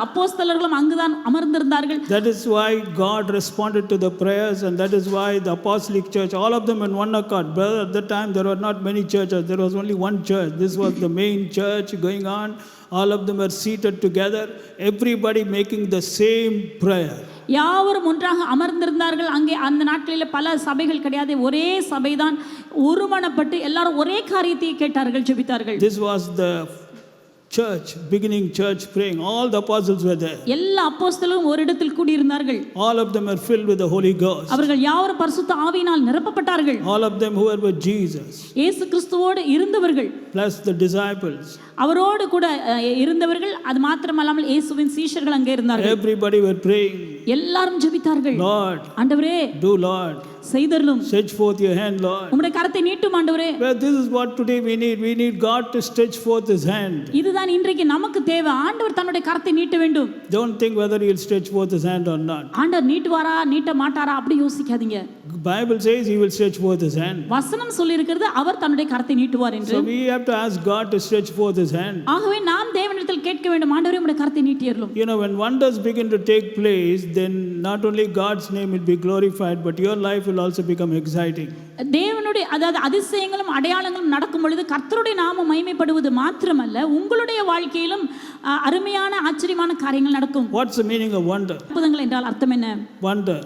S2: அப்போஸ்தலர்களும் அங்குதான் அமர்ந்திருந்தார்கள்.
S1: That is why God responded to the prayers, and that is why the apostolic church, all of them in one accord. Brother, at that time there were not many churches, there was only one church. This was the main church going on. All of them were seated together, everybody making the same prayer.
S2: யாவரும் ஒன்றாக அமர்ந்திருந்தார்கள். அங்கே அந்த நாட்களில் பல சபைகள் கிடையாது, ஒரே சபைதான். ஒருமனப்பட்டு எல்லாரும் ஒரே காரியத்தை கேட்டார்கள், ஜெபித்தார்கள்.
S1: This was the church, beginning church praying. All the apostles were there.
S2: எல்லா அப்போஸ்தலரும் ஒரு இடத்தில் கூடியிருந்தார்கள்.
S1: All of them were filled with the Holy Ghost.
S2: அவர்கள் யாவரும் பரிசுத்த ஆவியினால் நிரப்பப்பட்டார்கள்.
S1: All of them who were with Jesus.
S2: இயேசு கிறிஸ்துவோடு இருந்தவர்கள்.
S1: Plus the disciples.
S2: அவரோடு கூட இருந்தவர்கள். அது மாத்திரமல்லாமல் இயேசுவின் சீஷர்கள் அங்கே இருந்தார்கள்.
S1: Everybody were praying.
S2: எல்லாரும் ஜெபித்தார்கள்.
S1: Lord,
S2: ஆண்டவரே,
S1: do Lord.
S2: செய்தருளும்.
S1: Stretch forth your hand, Lord.
S2: உம்முடைய கரத்தை நீட்டும் ஆண்டவரே.
S1: Well, this is what today we need. We need God to stretch forth his hand.
S2: இதுதான் இன்றைக்கு நமக்கு தேவை. ஆண்டவர் தன்னுடைய கரத்தை நீட்ட வேண்டும்.
S1: Don't think whether he'll stretch forth his hand or not.
S2: ஆண்டவர் நீட்டுவாரா நீட்ட மாட்டாரா அப்படி யோசிக்காதீங்க.
S1: Bible says he will stretch forth his hand.
S2: வசனம் சொல்லி இருக்கிறது அவர் தன்னுடைய கரத்தை நீட்டுவார் என்று.
S1: So we have to ask God to stretch forth his hand.
S2: ஆகவே நாம் தேவனிடத்தில் கேட்க வேண்டும், ஆண்டவரே உம்முடைய கரத்தை நீட்டியருளும்.
S1: You know, when wonders begin to take place, then not only God's name will be glorified, but your life will also become exciting.
S2: தேவனுடைய அதாவது அதிசயங்களும் அடையாளங்களும் நடக்கும் பொழுது கர்த்தருடைய நாமம் மகிமைப்படுவது மாத்திரமல்ல, உங்களுடைய வாழ்க்கையிலும் அருமையான ஆச்சரியமான காரியங்கள் நடக்கும்.
S1: What's the meaning of wonder?
S2: அற்புதங்கள் என்றால் அர்த்தம் என்ன?
S1: Wonder.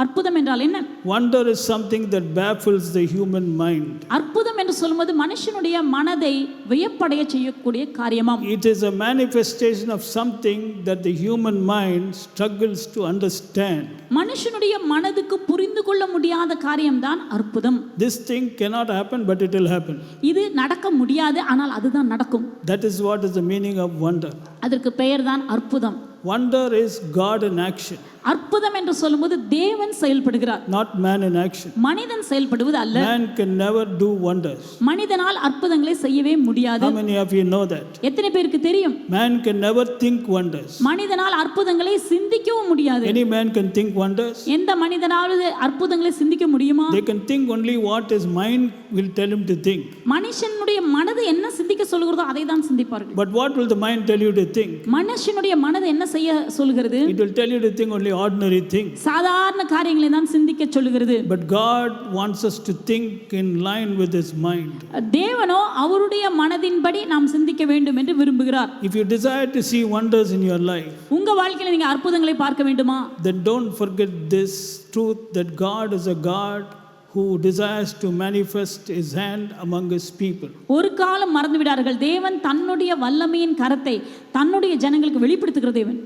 S2: அற்புதம் என்றால் என்ன?
S1: Wonder is something that baffles the human mind.
S2: அற்புதம் என்று சொல்லும்போது மனுஷனுடைய மனதை வியப்படைய செய்யக்கூடிய காரியமாம்.
S1: It is a manifestation of something that the human mind struggles to understand.
S2: மனுஷனுடைய மனதுக்கு புரிந்து கொள்ள முடியாத காரியம்தான் அற்புதம்.
S1: This thing cannot happen, but it will happen.
S2: இது நடக்க முடியாது, ஆனால் அதுதான் நடக்கும்.
S1: That is what is the meaning of wonder.
S2: அதற்கு பெயர்தான் அற்புதம்.
S1: Wonder is God in action.
S2: அற்புதம் என்று சொல்லும்போது தேவன் செயல்படுகிறார்,
S1: not man in action.
S2: மனிதன் செயல்படுவது அல்ல.
S1: Man can never do wonders.
S2: மனிதனால் அற்புதங்களை செய்யவே முடியாது.
S1: How many of you know that?
S2: எத்தனை பேருக்கு தெரியும்?
S1: Man can never think wonders.
S2: மனிதனால் அற்புதங்களை சிந்திக்கவும் முடியாது.
S1: Any man can think wonders.
S2: எந்த மனிதனாவது அற்புதங்களை சிந்திக்க முடியுமா?
S1: They can think only what his mind will tell him to think.
S2: மனுஷனுடைய மனது என்ன சிந்திக்க சொல்கிறதோ அதை தான் சிந்திப்பார்கள்.
S1: But what will the mind tell you to think?
S2: மனுஷனுடைய மனது என்ன செய்ய சொல்கிறது?
S1: It will tell you to think only ordinary things.
S2: சாதாரண காரியங்களை தான் சிந்திக்க சொல்கிறது.
S1: But God wants us to think in line with his mind.
S2: தேவனோ அவருடைய மனதின்படி நாம் சிந்திக்க வேண்டும் என்று விரும்புகிறார்.
S1: If you desire to see wonders in your life,
S2: உங்க வாழ்க்கையில நீங்க அற்புதங்களை பார்க்க வேண்டுமா?
S1: then don't forget this truth that God is a God who desires to manifest his hand among his people.
S2: ஒரு காலம் மறந்து விடார்கள், தேவன் தன்னுடைய வல்லமையின் கரத்தை தன்னுடைய ஜனங்களுக்கு வெளிப்படுத்துகிற தேவன்.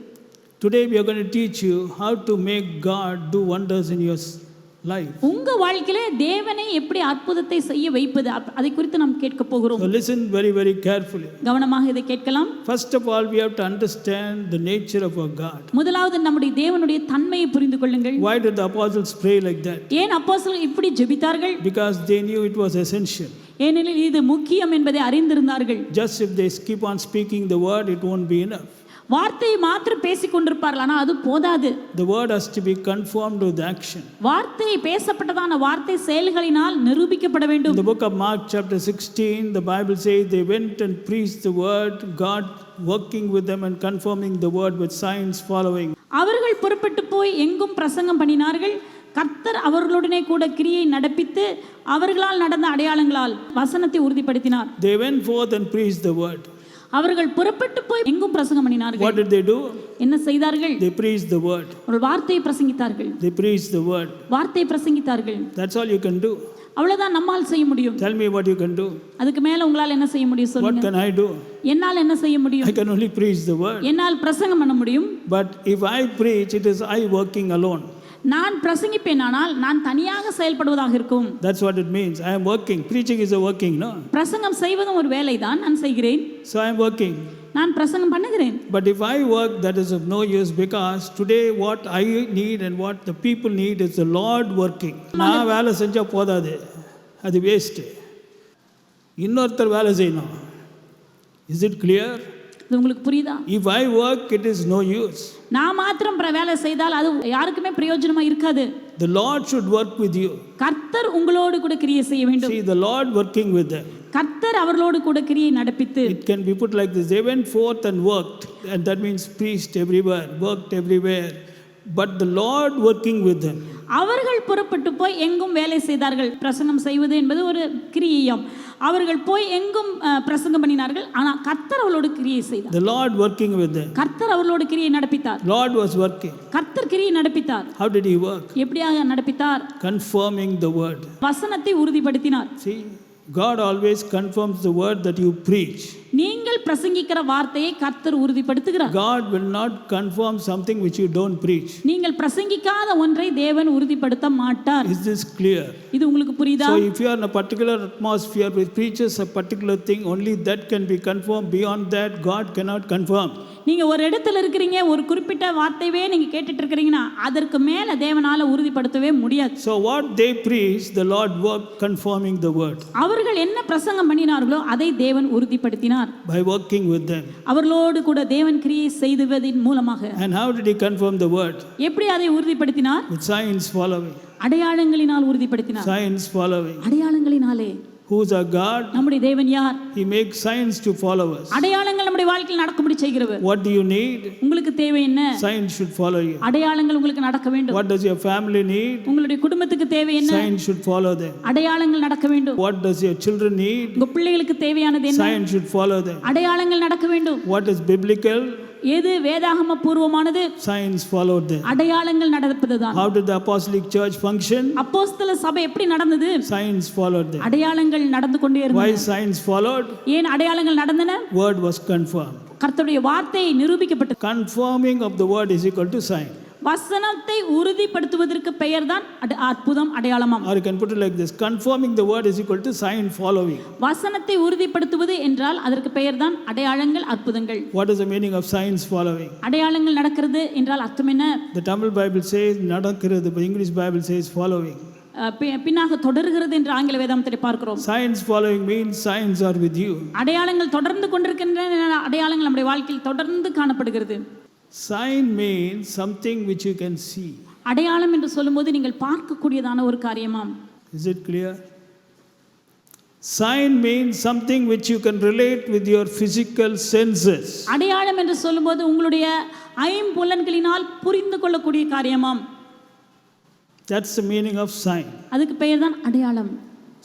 S1: Today we are going to teach you how to make God do wonders in your life.
S2: உங்க வாழ்க்கையில தேவனை எப்படி அற்புதத்தை செய்ய வைப்பது அதை குறித்து நாம் கேட்க போகிறோம்.
S1: So listen very very carefully.
S2: கவனமாக இதை கேட்கலாம்.
S1: First of all, we have to understand the nature of our God.
S2: முதலாவது நம்முடைய தேவனுடைய தன்மையை புரிந்து கொள்ளுங்கள்.
S1: Why did the apostles pray like that?
S2: ஏன் அப்போஸ்தலர்கள் இப்படி ஜெபித்தார்கள்?
S1: Because they knew it was essential.
S2: ஏனெனில் இது முக்கியம் என்பதை அறிந்திருந்தார்கள்.
S1: Just if they keep on speaking the word, it won't be enough.
S2: வார்த்தையை மாத்திரம் பேசிக் கொண்டிருப்பார்கள், ஆனால் அது போதாது.
S1: The word has to be conformed with action.
S2: வார்த்தை பேசப்பட்டதான வார்த்தை செயல்களினால் நிரூபிக்கப்பட வேண்டும்.
S1: In the book of Mark chapter 16, the Bible says they went and preached the word, God working with them and confirming the word with signs following.
S2: அவர்கள் புறப்பட்டு போய் எங்கும் பிரசங்கம் பண்ணினார்கள், கர்த்தர் அவர்களுடனே கூட கிரியை நடப்பித்து அவர்களால் நடந்த அடையாளங்களால் வசனத்தை உறுதிப்படுத்தினார்.
S1: They went forth and preached the word.
S2: அவர்கள் புறப்பட்டு போய் எங்கும் பிரசங்கம் பண்ணினார்கள்.
S1: What did they do?
S2: என்ன செய்தார்கள்?
S1: They preached the word.
S2: ஒரு வார்த்தையை பிரசங்கித்தார்கள்.
S1: They preached the word.
S2: வார்த்தையை பிரசங்கித்தார்கள்.
S1: That's all you can do.
S2: அவ்வளவுதான் நம்மால் செய்ய முடியும்.
S1: Tell me what you can do.
S2: அதுக்கு மேல உங்களால் என்ன செய்ய முடியும்
S1: What
S2: சொல்லுங்க.
S1: can I do?
S2: என்னால் என்ன செய்ய முடியும்?
S1: I can only preach the word.
S2: என்னால் பிரசங்கம் பண்ண முடியும்.
S1: But if I preach, it is I working alone.
S2: நான் பிரசங்கிப்பேனானால் நான் தனியாக செயல்படுவதாக இருக்கும்.
S1: That's what it means. I am working. Preaching is a working, no?
S2: பிரசங்கம் செய்வதும் ஒரு வேலைதான், நான் செய்கிறேன்.
S1: So I am working.
S2: நான் பிரசங்கம் பண்ணுகிறேன்.
S1: But if I work, that is of no use, because today what I need and what the people need is the Lord working. நான் வேலை செஞ்சா போதாது, அது வேஸ்ட். இன்னொருத்தர் வேலை செய்யணும். Is it clear?
S2: இது உங்களுக்கு புரியுதா?
S1: If I work, it is no use.
S2: நான் மாத்திரம் வேலை செய்தால் அது யாருக்குமே பிரயோஜனமா இருக்காது.
S1: The Lord should work with you.
S2: கர்த்தர் உங்களோடு கூட கிரியை செய்ய வேண்டும்.
S1: See, the Lord working with them.
S2: கர்த்தர் அவர்களோடு கூட கிரியை நடப்பித்து.
S1: It can be put like this. They went forth and worked, and that means preached everywhere, worked everywhere. But the Lord working with them.
S2: அவர்கள் புறப்பட்டு போய் எங்கும் வேலை செய்தார்கள். பிரசங்கம் செய்வது என்பது ஒரு கிரியையாம். அவர்கள் போய் எங்கும் பிரசங்கம் பண்ணினார்கள். ஆனால் கர்த்தர் அவர்களோடு கிரியை செய்தார்.
S1: The Lord working with them.
S2: கர்த்தர் அவர்களோடு கிரியை நடப்பித்தார்.
S1: Lord was working.
S2: கர்த்தர் கிரியை நடப்பித்தார்.
S1: How did he work?
S2: எப்படியாக நடப்பித்தார்?
S1: Confirming the word.
S2: வசனத்தை உறுதிப்படுத்தினார்.
S1: See, God always confirms the word that you preach.
S2: நீங்கள் பிரசங்கிக்கிற வார்த்தையை கர்த்தர் உறுதிப்படுத்துகிறார்.
S1: God will not confirm something which you don't preach.
S2: நீங்கள் பிரசங்கிக்காத ஒன்றை தேவன் உறுதிப்படுத்த மாட்டார்.
S1: Is this clear?
S2: இது உங்களுக்கு புரியுதா?
S1: So if you are in a particular atmosphere which preaches a particular thing, only that can be confirmed. Beyond that, God cannot confirm.
S2: நீங்க ஒரு இடத்துல இருக்கிறீங்க, ஒரு குறிப்பிட்ட வார்த்தையவே நீங்க கேட்டுட்டு இருக்கிறீங்கன்னா அதற்கு மேல தேவனால உறுதிப்படுத்தவே முடியாது.
S1: So what they preach, the Lord worked confirming the word.
S2: அவர்கள் என்ன பிரசங்கம் பண்ணினார்களோ அதை தேவன் உறுதிப்படுத்தினார்.
S1: By working with them.
S2: அவர்களோடு கூட தேவன் கிரியை செய்துவதின் மூலமாக.
S1: And how did he confirm the word?
S2: எப்படி அதை உறுதிப்படுத்தினார்?
S1: With signs following.
S2: அடையாளங்களினால் உறுதிப்படுத்தினார்.
S1: Signs following.
S2: அடையாளங்களினாலே.
S1: Who is our God?
S2: நம்முடைய தேவன் யார்?
S1: He makes signs to follow us.
S2: அடையாளங்கள் நம்முடைய வாழ்க்கையில் நடக்கும்படி செய்கிறவர்.
S1: What do you need?
S2: உங்களுக்கு தேவை என்ன?
S1: Signs should follow you.
S2: அடையாளங்கள் உங்களுக்கு நடக்க வேண்டும்.
S1: What does your family need?
S2: உங்களுடைய குடும்பத்துக்கு தேவை என்ன?
S1: Signs should follow them.
S2: அடையாளங்கள் நடக்க வேண்டும்.
S1: What does your children need?
S2: உங்க பிள்ளைகளுக்கு தேவையானது என்ன?
S1: Signs should follow them.
S2: அடையாளங்கள் நடக்க வேண்டும்.
S1: What is biblical?
S2: எது வேதாகம பூர்வமானது?
S1: Signs followed them.
S2: அடையாளங்கள் நடப்பதுதான்.
S1: How did the apostolic church function?
S2: அப்போஸ்தல சபை எப்படி நடந்தது?
S1: Signs followed them.
S2: அடையாளங்கள் நடந்து கொண்டே இருந்தன.
S1: Why signs followed?
S2: ஏன் அடையாளங்கள் நடந்தன?
S1: Word was confirmed.
S2: கர்த்தருடைய வார்த்தை நிரூபிக்கப்பட்டது.
S1: Confirming of the word is equal to sign.
S2: வசனத்தை உறுதிப்படுத்துவதற்கு பெயர்தான் அற்புதம், அடையாளமாம்.
S1: Or you can put it like this: confirming the word is equal to sign following.
S2: வசனத்தை உறுதிப்படுத்துவது என்றால் அதற்கு பெயர்தான் அடையாளங்கள், அற்புதங்கள்.
S1: What is the meaning of signs following?
S2: அடையாளங்கள் நடக்கிறது என்றால் அர்த்தம் என்ன?
S1: The Tamil Bible says நடக்கிறது, but English Bible says following.
S2: பின்னாக தொடர்கிறது என்று ஆங்கில வேதாகமத்தை பார்க்கிறோம்.
S1: Signs following means signs are with you.
S2: அடையாளங்கள் தொடர்ந்து கொண்டிருக்கின்றன. அடையாளங்கள் நம்முடைய வாழ்க்கையில் தொடர்ந்து காணப்படுகிறது.
S1: Sign means something which you can see.
S2: அடையாளம் என்று சொல்லும்போது நீங்கள் பார்க்கக்கூடியதான ஒரு காரியமாம்.
S1: Is it clear? Sign means something which you can relate with your physical senses.
S2: அடையாளம் என்று சொல்லும்போது உங்களுடைய ஐம்புலன்களினால் புரிந்து கொள்ளக்கூடிய காரியமாம்.
S1: That's the meaning of sign.
S2: அதுக்கு பெயர்தான் அடையாளம்.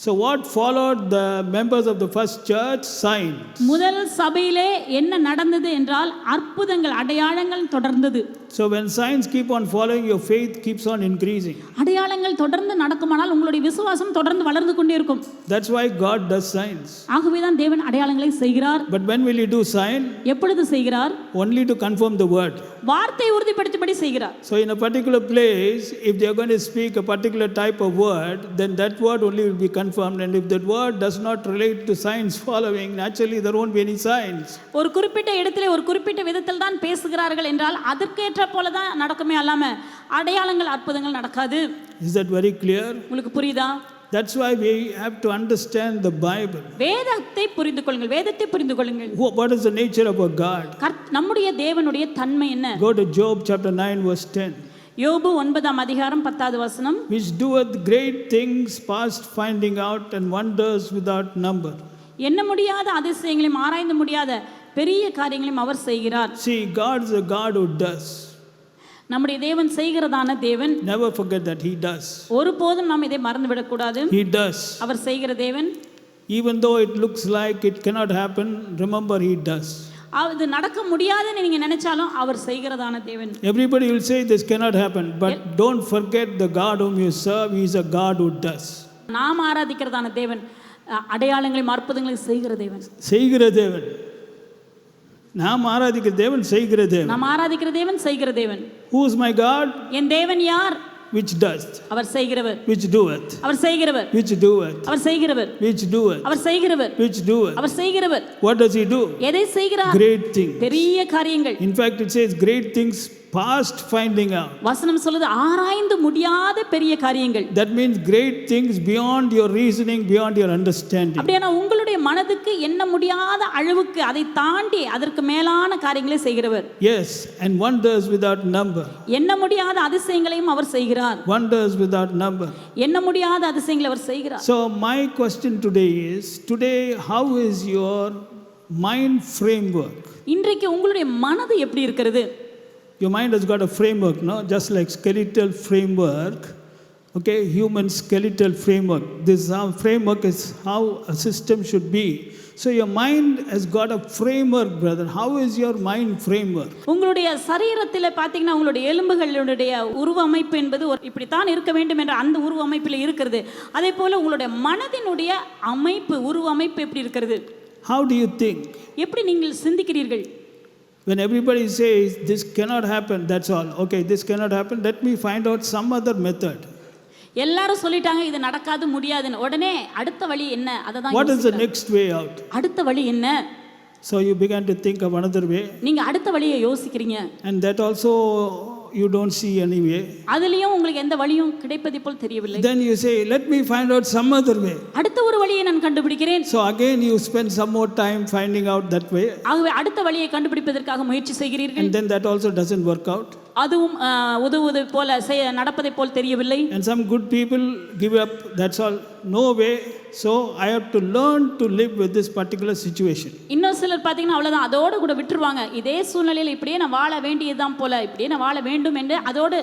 S1: So what followed the members of the first church? Signs.
S2: முதல் சபையிலே என்ன நடந்தது என்றால் அற்புதங்கள், அடையாளங்கள் தொடர்ந்தது.
S1: So when signs keep on following, your faith keeps on increasing.
S2: அடையாளங்கள் தொடர்ந்து நடக்குமானால் உங்களுடைய விசுவாசம் தொடர்ந்து வளர்ந்து கொண்டே இருக்கும்.
S1: That's why God does signs.
S2: ஆகவே தான் தேவன் அடையாளங்களை செய்கிறார்.
S1: But when will he do sign?
S2: எப்பொழுது செய்கிறார்?
S1: Only to confirm the word.
S2: வார்த்தை உறுதிப்படுத்தும்படி செய்கிறார்.
S1: So in a particular place, if they are going to speak a particular type of word, then that word only will be confirmed. And if that word does not relate to signs following, naturally there won't be any signs.
S2: ஒரு குறிப்பிட்ட இடத்திலே ஒரு குறிப்பிட்ட விதத்தில் தான் பேசுகிறார்கள் என்றால் அதற்கேற்ற போல தான் நடக்குமே அல்லாம அடையாளங்கள், அற்புதங்கள் நடக்காது.
S1: Is that very clear?
S2: உங்களுக்கு புரியுதா?
S1: That's why we have to understand the Bible.
S2: வேதத்தை புரிந்து கொள்ளுங்கள், வேதத்தை புரிந்து கொள்ளுங்கள்.
S1: What is the nature of our God?
S2: நம்முடைய தேவனுடைய தன்மை என்ன?
S1: Go to Job chapter 9 verse 10.
S2: யோபு 9ஆம் அதிகாரம் 10வது வசனம்.
S1: Which doeth great things past finding out, and wonders without number.
S2: எண்ண முடியாத அதிசயங்களையும் ஆராய்ந்து முடியாத பெரிய காரியங்களையும் அவர் செய்கிறார்.
S1: See, God is a God who does.
S2: நம்முடைய தேவன் செய்கிறதான தேவன்.
S1: Never forget that he does.
S2: ஒருபோதும் நாம் இதை மறந்து விடக்கூடாது.
S1: He does.
S2: அவர் செய்கிற தேவன்.
S1: Even though it looks like it cannot happen, remember he does.
S2: அது நடக்க முடியாதுன்னு நீங்க நினைச்சாலும் அவர் செய்கிறதான தேவன்.
S1: Everybody will say this cannot happen, but don't forget the God whom you serve. He is a God who does.
S2: நாம் ஆராதிக்கிறதான தேவன் அடையாளங்களையும் அற்புதங்களையும் செய்கிற தேவன்.
S1: செய்கிற தேவன். நாம் ஆராதிக்கிற தேவன் செய்கிற தேவன்.
S2: நாம் ஆராதிக்கிற தேவன் செய்கிற தேவன்.
S1: Who is my God?
S2: என் தேவன் யார்?
S1: Which does.
S2: அவர் செய்கிறவர்.
S1: Which doeth.
S2: அவர் செய்கிறவர்.
S1: Which doeth.
S2: அவர் செய்கிறவர்.
S1: Which doeth.
S2: அவர் செய்கிறவர்.
S1: Which doeth.
S2: அவர் செய்கிறவர்.
S1: What does he do?
S2: எதை செய்கிறார்?
S1: Great things.
S2: பெரிய காரியங்கள்.
S1: In fact, it says great things past finding out.
S2: வசனம் சொல்லுது ஆராய்ந்து முடியாத பெரிய காரியங்கள்.
S1: That means great things beyond your reasoning, beyond your understanding.
S2: அப்படினா உங்களுடைய மனதுக்கு எண்ண முடியாத அளவுக்கு அதை தாண்டி அதற்கு மேலான காரியங்களை செய்கிறவர்.
S1: Yes, and wonders without number.
S2: எண்ண முடியாத அதிசயங்களையும் அவர் செய்கிறார்.
S1: Wonders without number.
S2: எண்ண முடியாத அதிசயங்களை அவர் செய்கிறார்.
S1: So my question today is, today how is your mind framework?
S2: இன்றைக்கு உங்களுடைய மனது எப்படி இருக்கிறது?
S1: Your mind has got a framework, no? Just like skeletal framework, okay, human skeletal framework. This framework is how a system should be. So your mind has got a framework, brother. How is your mind framework?
S2: உங்களுடைய சரீரத்தில் பார்த்தீங்கன்னா உங்களுடைய எலும்புகளுடைய உருவ அமைப்பு என்பது இப்படித்தான் இருக்க வேண்டும் என்ற அந்த உருவ அமைப்பில் இருக்கிறது. அதே போல உங்களுடைய மனதினுடைய அமைப்பு உருவ அமைப்பு எப்படி இருக்கிறது?
S1: How do you think?
S2: எப்படி நீங்கள் சிந்திக்கிறீர்கள்?
S1: When everybody says this cannot happen, that's all. Okay, this cannot happen. Let me find out some other method.
S2: எல்லாரும் சொல்லிட்டாங்க இது நடக்காது முடியாதுன்னு. உடனே அடுத்த வழி என்ன? அததான்
S1: What is the next way out?
S2: அடுத்த வழி என்ன?
S1: So you began to think of another way.
S2: நீங்க அடுத்த வழியை யோசிக்கிறீங்க.
S1: And that also you don't see any way.
S2: அதுலயும் உங்களுக்கு எந்த வழியும் கிடைப்பதை போல் தெரியவில்லை.
S1: Then you say, let me find out some other way.
S2: அடுத்த ஒரு வழியை நான் கண்டுபிடிக்கிறேன்.
S1: So again you spend some more time finding out that way.
S2: ஆகவே அடுத்த வழியை கண்டுபிடிப்பதற்காக முயற்சி செய்கிறீர்கள்.
S1: And then that also doesn't work out.
S2: அதுவும் உதவுவது போல நடப்பதை போல் தெரியவில்லை.
S1: And some good people give up. That's all. No way. So I have to learn to live with this particular situation.
S2: இன்னும் சிலர் பார்த்தீங்கன்னா அவ்வளவுதான் அதோட கூட விட்டுருவாங்க. இதே சூழ்நிலையில் இப்படியே நான் வாழ வேண்டியதுதான் போல இப்படியே நான் வாழ வேண்டும் என்று அதோடு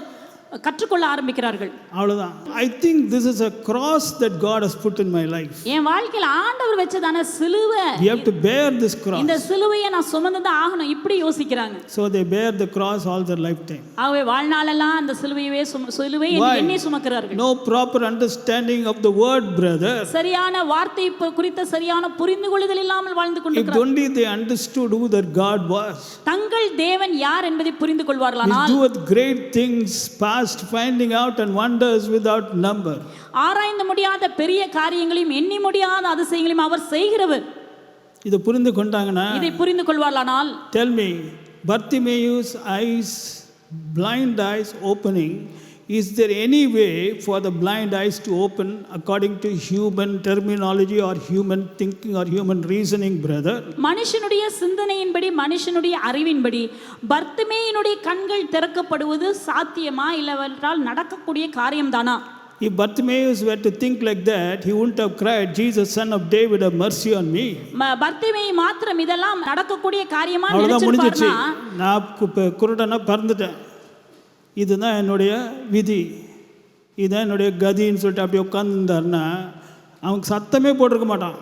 S2: கற்றுக்கொள்ள ஆரம்பிக்கிறார்கள்.
S1: அவ்வளவுதான். I think this is a cross that God has put in my life.
S2: என் வாழ்க்கையில் ஆண்டவர் வச்சதான சிலுவை.
S1: We have to bear this cross.
S2: இந்த சிலுவையை நான் சுமந்துதான் ஆகணும் இப்படி யோசிக்கிறாங்க.
S1: So they bear the cross all their lifetime.
S2: ஆகவே வாழ்நாளெல்லாம் அந்த சிலுவையை எண்ணி சுமக்கிறார்கள்.
S1: No proper understanding of the word, brother.
S2: சரியான வார்த்தை குறித்த சரியான புரிந்து கொள்ளுதல் இல்லாமல் வாழ்ந்து
S1: If
S2: கொண்டிருக்கிறார்கள்.
S1: only they understood who their God was.
S2: தங்கள் தேவன் யார் என்பதை புரிந்து கொள்வார்களானால்
S1: He doeth great things past finding out and wonders without number.
S2: ஆராய்ந்து முடியாத பெரிய காரியங்களையும் எண்ணி முடியாத அதிசயங்களையும் அவர் செய்கிறவர்.
S1: இதை புரிந்து கொண்டாங்கன்னா
S2: இதை புரிந்து கொள்வார்களானால்
S1: tell me, Bartimaeus eyes, blind eyes opening, is there any way for the blind eyes to open according to human terminology or human thinking or human reasoning, brother?
S2: மனுஷனுடைய சிந்தனையின்படி மனுஷனுடைய அறிவின்படி பர்த்திமேயினுடைய கண்கள் திறக்கப்படுவது சாத்தியமா இல்லவென்றால் நடக்கக்கூடிய காரியம்தானா?
S1: If Bartimaeus were to think like that, he wouldn't have cried, Jesus, son of David, have mercy on me.
S2: பர்த்திமேய் மாத்திரம் இதெல்லாம் நடக்கக்கூடிய காரியமா
S1: அவ்வளவுதான் முடிஞ்சிச்சு.
S2: நினைச்சிருப்பார்னா
S1: நான் குருடனா பறந்துட்டேன், இதுதான் என்னுடைய விதி, இதுதான் என்னுடைய கதின்னு சொல்லிட்டு அப்படியே உட்காந்துருந்தாருன்னா அவனுக்கு சத்தமே போட்டிருக்க மாட்டான்.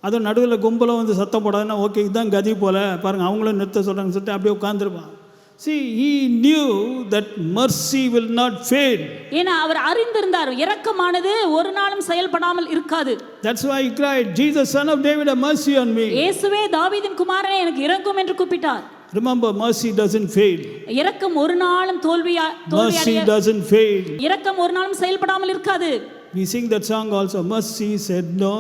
S1: அதுவும் நடுவில் கும்பலம் வந்து சத்தம் போடாதுன்னா ஓகே இதுதான் கதி போல் பாருங்கள் அவங்களும் நிறுத்த சொல்கிறாங்கன்னு சொல்லிட்டு அப்படியே உட்காந்துருப்பான். See, he knew that mercy will not fail.
S2: ஏனா அவர் அறிந்திருந்தார் இரக்கமானது ஒரு நாளும் செயல்படாமல் இருக்காது.
S1: That's why he cried, Jesus, son of David, have mercy on me.
S2: இயேசுவே தாவீதின் குமாரனே எனக்கு இரக்கம் என்று கூப்பிட்டார்.
S1: Remember, mercy doesn't fail.
S2: இரக்கம் ஒரு நாளும்
S1: Mercy doesn't fail.
S2: இரக்கம் ஒரு நாளும் செயல்படாமல் இருக்காது.
S1: We sing that song also, mercy said no.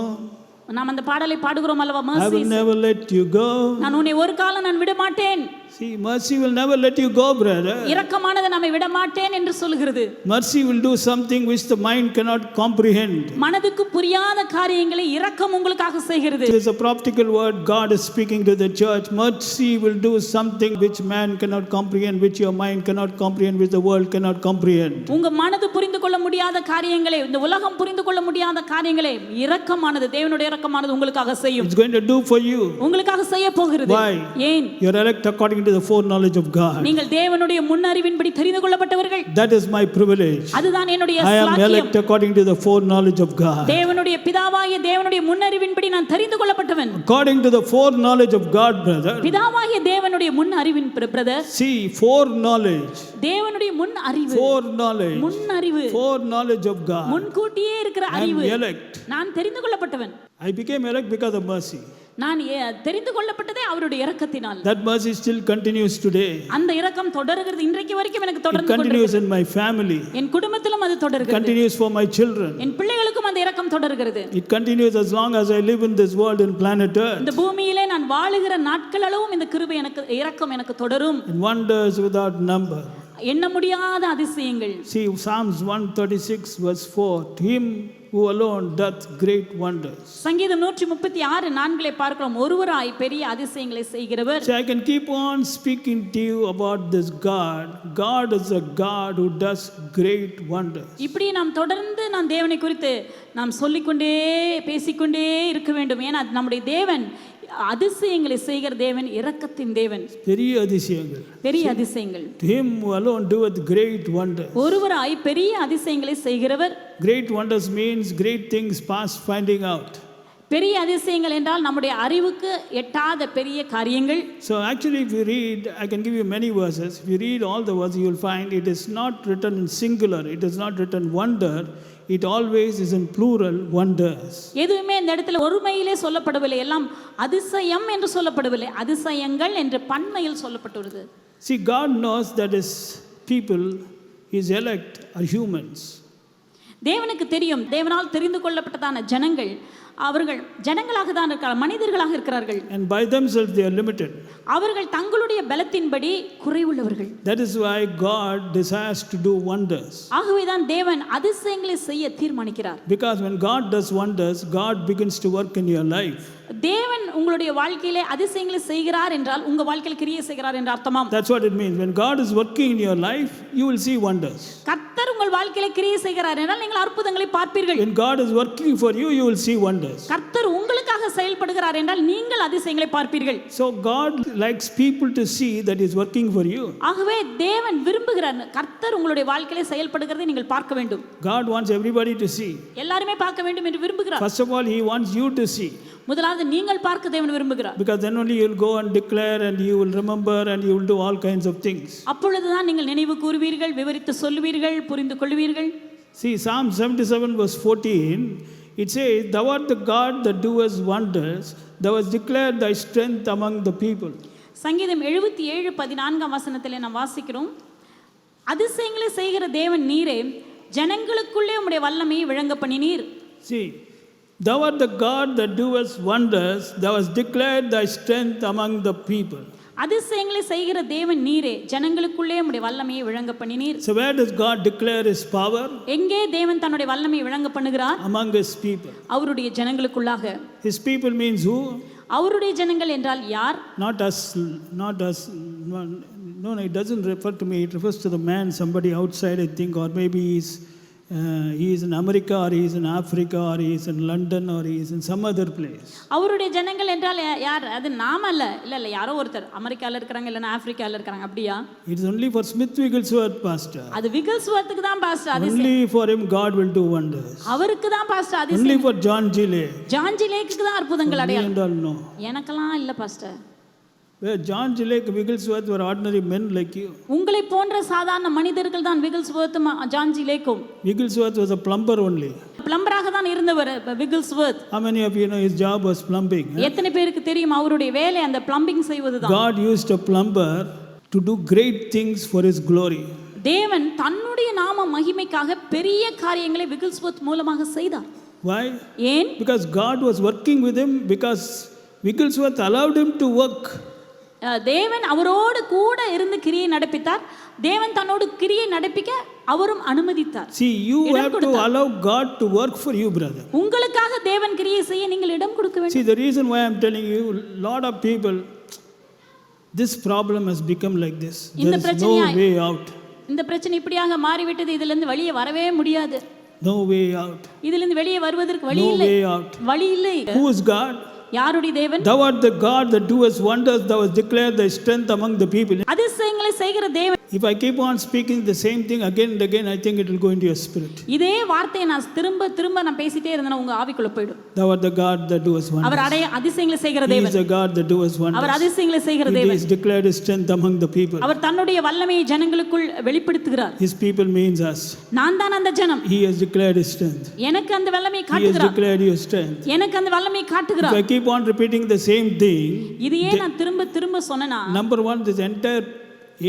S2: நாம் அந்த பாடலை பாடுகிறோம் அல்லவா?
S1: I will never let you go.
S2: நான் உன்னை ஒரு காலம் நான் விட மாட்டேன்.
S1: See, mercy will never let you go, brother.
S2: இரக்கமானது நம்மை விட மாட்டேன் என்று சொல்கிறது.
S1: Mercy will do something which the mind cannot comprehend.
S2: மனதுக்கு புரியாத காரியங்களை இரக்கம் உங்களுக்காக செய்கிறது.
S1: It is a practical word God is speaking to the church. Mercy will do something which man cannot comprehend, which your mind cannot comprehend, which the world cannot comprehend.
S2: உங்க மனது புரிந்து கொள்ள முடியாத காரியங்களை, இந்த உலகம் புரிந்து கொள்ள முடியாத காரியங்களை இரக்கமானது, தேவனுடைய இரக்கமானது உங்களுக்காக செய்யும்.
S1: It's going to do for you.
S2: உங்களுக்காக செய்ய போகிறது.
S1: Why?
S2: ஏன்?
S1: You're elect according according to the foreknowledge of God.
S2: நீங்கள் தேவனுடைய முன்னறிவின்படி தெரிந்து கொள்ளப்பட்டவர்கள்.
S1: That is my privilege.
S2: அதுதான் என்னுடைய
S1: I am
S2: ஸ்லாக்கியம்.
S1: elect according to the foreknowledge of God.
S2: தேவனுடைய பிதாவாகிய தேவனுடைய முன்னறிவின்படி நான் தெரிந்து கொள்ளப்பட்டவன்.
S1: According to the foreknowledge of God, brother.
S2: பிதாவாகிய தேவனுடைய முன்னறிவின் பிரதர்.
S1: See, foreknowledge.
S2: தேவனுடைய முன்னறிவு.
S1: Foreknowledge.
S2: முன்னறிவு.
S1: Foreknowledge of God.
S2: முன்கூட்டியே இருக்கிற
S1: I am
S2: அறிவு.
S1: elect.
S2: நான் தெரிந்து கொள்ளப்பட்டவன்.
S1: I became elect because of mercy.
S2: நான் தெரிந்து கொள்ளப்பட்டதே அவருடைய இரக்கத்தினால்.
S1: That mercy still continues today.
S2: அந்த இரக்கம் தொடர்கிறது இன்றைக்கு வரைக்கும் எனக்கு
S1: It
S2: தொடர்ந்து
S1: continues in my family.
S2: என் குடும்பத்திலும் அது
S1: It
S2: தொடர்கிறது.
S1: continues for my children.
S2: என் பிள்ளைகளுக்கும் அந்த இரக்கம் தொடர்கிறது.
S1: It continues as long as I live in this world in planet Earth.
S2: இந்த பூமியிலே நான் வாழுகிற நாட்கள் அளவும் இந்த கிருபை எனக்கு இரக்கம் எனக்கு தொடரும்.
S1: And wonders without number.
S2: எண்ண முடியாத அதிசயங்கள்.
S1: See, Psalms 136 verse 4. To him who alone doth great wonders.
S2: சங்கீதம் 136:4 பார்க்கிறோம். ஒருவராய் பெரிய அதிசயங்களை செய்கிறவர்.
S1: So I can keep on speaking to you about this God. God is a God who does great wonders.
S2: இப்படி நாம் தொடர்ந்து நாம் தேவனை குறித்து நாம் சொல்லிக்கொண்டே பேசிக்கொண்டே இருக்க வேண்டும். ஏன்னா நம்முடைய தேவன் அதிசயங்களை செய்கிற தேவன், இரக்கத்தின் தேவன்.
S1: பெரிய அதிசயங்கள்.
S2: பெரிய அதிசயங்கள்.
S1: To him who alone doeth great wonders.
S2: ஒருவராய் பெரிய அதிசயங்களை செய்கிறவர்.
S1: Great wonders means great things past finding out.
S2: பெரிய அதிசயங்கள் என்றால் நம்முடைய அறிவுக்கு எட்டாத பெரிய காரியங்கள்.
S1: So actually if you read, I can give you many verses. If you read all the verses, you will find it is not written in singular. It is not written wonder. It always is in plural, wonders.
S2: எதுவுமே இந்த இடத்துல ஒருமையிலே சொல்லப்படவில்லை, எல்லாம் அதிசயம் என்று சொல்லப்படவில்லை, அதிசயங்கள் என்று பன்மையில் சொல்லப்பட்டுள்ளது.
S1: See, God knows that his people, his elect, are humans.
S2: தேவனுக்கு தெரியும், தேவனால் தெரிந்து கொள்ளப்பட்டதான ஜனங்கள் அவர்கள் ஜனங்களாக தான் இருக்கிறார்கள், மனிதர்களாக இருக்கிறார்கள்.
S1: And by themselves they are limited.
S2: அவர்கள் தங்களுடைய பலத்தின்படி குறைவுள்ளவர்கள்.
S1: That is why God desires to do wonders.
S2: ஆகவே தான் தேவன் அதிசயங்களை செய்ய தீர்மானிக்கிறார்.
S1: Because when God does wonders, God begins to work in your life.
S2: தேவன் உங்களுடைய வாழ்க்கையிலே அதிசயங்களை செய்கிறார் என்றால் உங்க வாழ்க்கையில் கிரியை செய்கிறார் என்ற அர்த்தமாம்.
S1: That's what it means. When God is working in your life, you will see wonders.
S2: கர்த்தர் உங்கள் வாழ்க்கையிலே கிரியை செய்கிறார் என்றால் நீங்கள் அற்புதங்களை பார்ப்பீர்கள்.
S1: When God is working for you, you will see wonders.
S2: கர்த்தர் உங்களுக்காக செயல்படுகிறார் என்றால் நீங்கள் அதிசயங்களை பார்ப்பீர்கள்.
S1: So God likes people to see that he is working for you.
S2: ஆகவே தேவன் விரும்புகிறார் கர்த்தர் உங்களுடைய வாழ்க்கையிலே செயல்படுகிறதை நீங்கள் பார்க்க வேண்டும்.
S1: God wants everybody to see.
S2: எல்லாரும் பார்க்க வேண்டும் என்று விரும்புகிறார்.
S1: First of all, he wants you to see.
S2: முதலாவது நீங்கள் பார்க்க தேவன் விரும்புகிறார்.
S1: Because then only you will go and declare and you will remember and you will do all kinds of things.
S2: அப்பொழுதுதான் நீங்கள் நினைவு கூறுவீர்கள், விவரித்து சொல்லுவீர்கள், புரிந்து கொள்வீர்கள்.
S1: See, Psalm 77 verse 14, it says, "Thou art the God that doest wonders, thou hast declared thy strength among the people."
S2: சங்கீதம் 77:14 நாம் வாசிக்கிறோம், அதிசயங்களை செய்கிற தேவன் நீரே, ஜனங்களுக்குள்ளே உம்முடைய வல்லமையை விளங்க பண்ணினீர்.
S1: See, thou art the God that doest wonders, thou hast declared thy strength among the people.
S2: அதிசயங்களை செய்கிற தேவன் நீரே, ஜனங்களுக்குள்ளே உம்முடைய வல்லமையை விளங்க பண்ணினீர்.
S1: So where does God declare his power?
S2: எங்கே தேவன் தன்னுடைய வல்லமையை விளங்க பண்ணுகிறார்?
S1: Among his people.
S2: அவருடைய ஜனங்களுக்குள்ளாக.
S1: His people means who?
S2: அவருடைய ஜனங்கள் என்றால் யார்?
S1: Not us. No, it doesn't refer to me. It refers to the man, somebody outside, I think, or maybe he is in America, or he is in Africa, or he is in London, or he is in some other place.
S2: அவருடைய ஜனங்கள் என்றால் யார்? அது நாம அல்ல, இல்ல யாரோ ஒருத்தர் அமெரிக்கால இருக்காங்க, இல்லனா ஆப்பிரிக்கால இருக்காங்க, அப்படியா?
S1: It is only for Smith Wigglesworth, pastor.
S2: அது விகில்ஸ்வர்த்துக்கு தான் பாஸ்டர் அதிசயம்.
S1: Only for him God will do wonders.
S2: அவருக்கு தான் பாஸ்டர் அதிசயம்.
S1: Only for John G. Lake.
S2: John G லேக்குக்கு தான் அற்புதங்கள் அடையாளம்.
S1: No.
S2: எனக்கெல்லாம் இல்ல pastor.
S1: Where John G. Lake, Wigglesworth were ordinary men like you.
S2: உங்களை போன்ற சாதாரண மனிதர்கள் தான் விகில்ஸ்வர்த்தும் ஜான் ஜி லேக்கும்.
S1: Wigglesworth was a plumber only.
S2: பிளம்பராக தான் இருந்தவர் விகில்ஸ்வர்த்.
S1: How many of you know his job was plumbing?
S2: எத்தனை பேருக்கு தெரியும் அவருடைய வேலை அந்த பிளம்பிங் செய்வதுதான்.
S1: God used a plumber to do great things for his glory.
S2: தேவன் தன்னுடைய நாம மகிமைக்காக பெரிய காரியங்களை விகில்ஸ்வர்த் மூலமாக செய்தார்.
S1: Why?
S2: ஏன்?
S1: Because God was working with him, because Wigglesworth allowed him to work.
S2: தேவன் அவரோடு கூட இருந்து கிரியை நடப்பித்தார். தேவன் தன்னோடு கிரியை நடப்பிக்க அவரும் அனுமதித்தார்.
S1: See, you have to allow God to work for you, brother.
S2: உங்களுக்காக தேவன் கிரியை செய்ய நீங்கள் இடம் கொடுக்க வேண்டும்.
S1: See, the reason why I am telling you, lot of people, this problem has become like this. There is no way out.
S2: இந்த பிரச்சனை இப்படியாக மாறிவிட்டது, இதுல இருந்து வெளியே வரவே முடியாது.
S1: No way out.
S2: இதுல இருந்து வெளியே வருவதற்கு வழி இல்லை.
S1: No way out.
S2: வழி இல்லை.
S1: Who is God?
S2: யாருடைய தேவன்?
S1: Thou art the God that doest wonders, thou hast declared thy strength among the people.
S2: அதிசயங்களை செய்கிற தேவன்.
S1: If I keep on speaking the same thing again and again, I think it will go into your spirit.
S2: இதே வார்த்தையை நான் திரும்ப திரும்ப நான் பேசிட்டே இருந்தேனா உங்க ஆவிக்குள்ள போய்டும்.
S1: Thou art the God that doest wonders.
S2: அவர் அதிசயங்களை செய்கிற
S1: He
S2: தேவன்.
S1: is the God that doest wonders.
S2: அவர் அதிசயங்களை செய்கிற தேவன்.
S1: He has declared his strength among the people.
S2: அவர் தன்னுடைய வல்லமையை ஜனங்களுக்குள் வெளிப்படுத்துகிறார்.
S1: His people means us.
S2: நான் தான் அந்த ஜனம்.
S1: He has declared his strength.
S2: எனக்கு அந்த வல்லமையை
S1: He has
S2: காட்டுகிறார்.
S1: declared your strength.
S2: எனக்கு அந்த வல்லமையை காட்டுகிறார்.
S1: If I keep on repeating the same thing,
S2: இதையே நான் திரும்ப திரும்ப சொன்னேனா,
S1: number one, this entire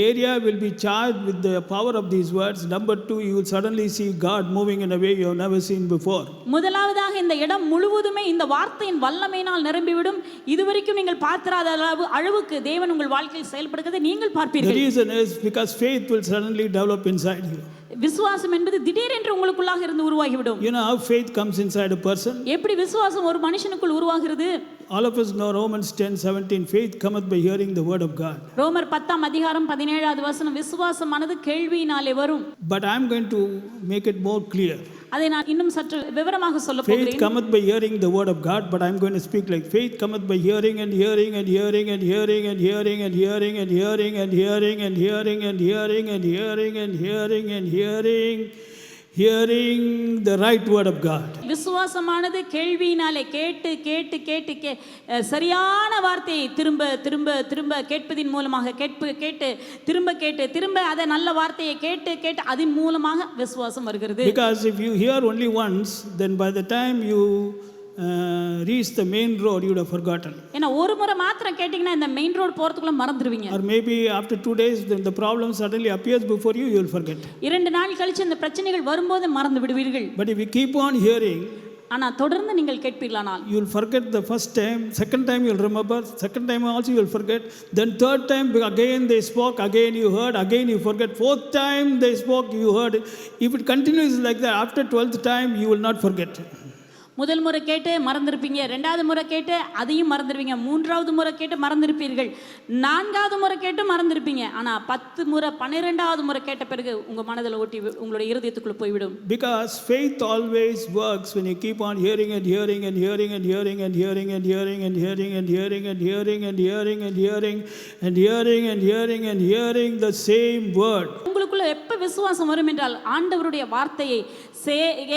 S1: area will be charged with the power of these words. Number two, you will suddenly see God moving in a way you have never seen before.
S2: முதலாவதாக இந்த இடம் முழுவதுமே இந்த வார்த்தையின் வல்லமையினால் நிரம்பிவிடும். இதுவரைக்கும் நீங்கள் பார்த்திராத அளவுக்கு தேவன் உங்கள் வாழ்க்கையில் செயல்படுகிறதை நீங்கள் பார்ப்பீர்கள்.
S1: The reason is because faith will suddenly develop inside you.
S2: விசுவாசம் என்பது திடீரென்று உங்களுக்குள்ளாக இருந்து உருவாகிவிடும்.
S1: You know how faith comes inside a person?
S2: எப்படி விசுவாசம் ஒரு மனுஷனுக்குள் உருவாகிறது?
S1: All of us know Romans 10:17, faith cometh by hearing the word of God.
S2: ரோமர் 10 அதிகாரம் 17வது வசனம், விசுவாசமானது கேள்வியினாலே வரும்.
S1: But I am going to make it more clear.
S2: அதை நான் இன்னும் சற்று விவரமாக சொல்ல போகிறேன்.
S1: Faith cometh by hearing the word of God, but I am going to speak like faith cometh by hearing and hearing and hearing and hearing and hearing and hearing and hearing and hearing and hearing and hearing and hearing and hearing and hearing the right word of God.
S2: விசுவாசமானது கேள்வியினாலே கேட்டு கேட்டு கேட்டு சரியான வார்த்தையை திரும்ப திரும்ப திரும்ப கேட்பதின் மூலமாக கேட்டு திரும்ப அதை நல்ல வார்த்தையை கேட்டு கேட்டு அதன் மூலமாக விசுவாசம் வருகிறது.
S1: Because if you hear only once, then by the time you reach the main road, you would have forgotten.
S2: ஏன்னா ஒரு முறை மாத்திரம் கேட்டிங்கன்னா இந்த மெயின் ரோட் போறதுக்குள்ள மறந்துடுவீங்க.
S1: Or maybe after 2 days, then the problem suddenly appears before you, you will forget.
S2: 2 நாள் கழிச்சு இந்த பிரச்சனைகள் வரும்போது மறந்து விடுவீர்கள்.
S1: But if you keep on hearing,
S2: ஆனா தொடர்ந்து நீங்கள் கேட்பீர்களானால்,
S1: you will forget the first time, second time you will remember, second time also you will forget, then third time again they spoke, again you heard, again you forget, fourth time they spoke, you heard. If it continues like that, after 12th time you will not forget.
S2: முதல் முறை கேட்டு மறந்துருப்பீங்க, 2வது முறை கேட்டு அதையும் மறந்துடுவீங்க, 3வது முறை கேட்டு மறந்துருப்பீர்கள், 4வது முறை கேட்டு மறந்துருப்பீங்க. ஆனா 10 முறை 12வது முறை கேட்ட பிறகு உங்க மனதில் ஒட்டி உங்களுடைய இருதயத்துக்குள்ள போய்விடும்.
S1: Because faith always works when you keep on hearing and hearing and hearing and hearing and hearing and hearing and hearing and hearing and hearing and hearing and hearing and hearing and hearing and hearing the same word.
S2: உங்களுக்குள்ள எப்ப விசுவாசம் வரும் என்றால் ஆண்டவருடைய வார்த்தையை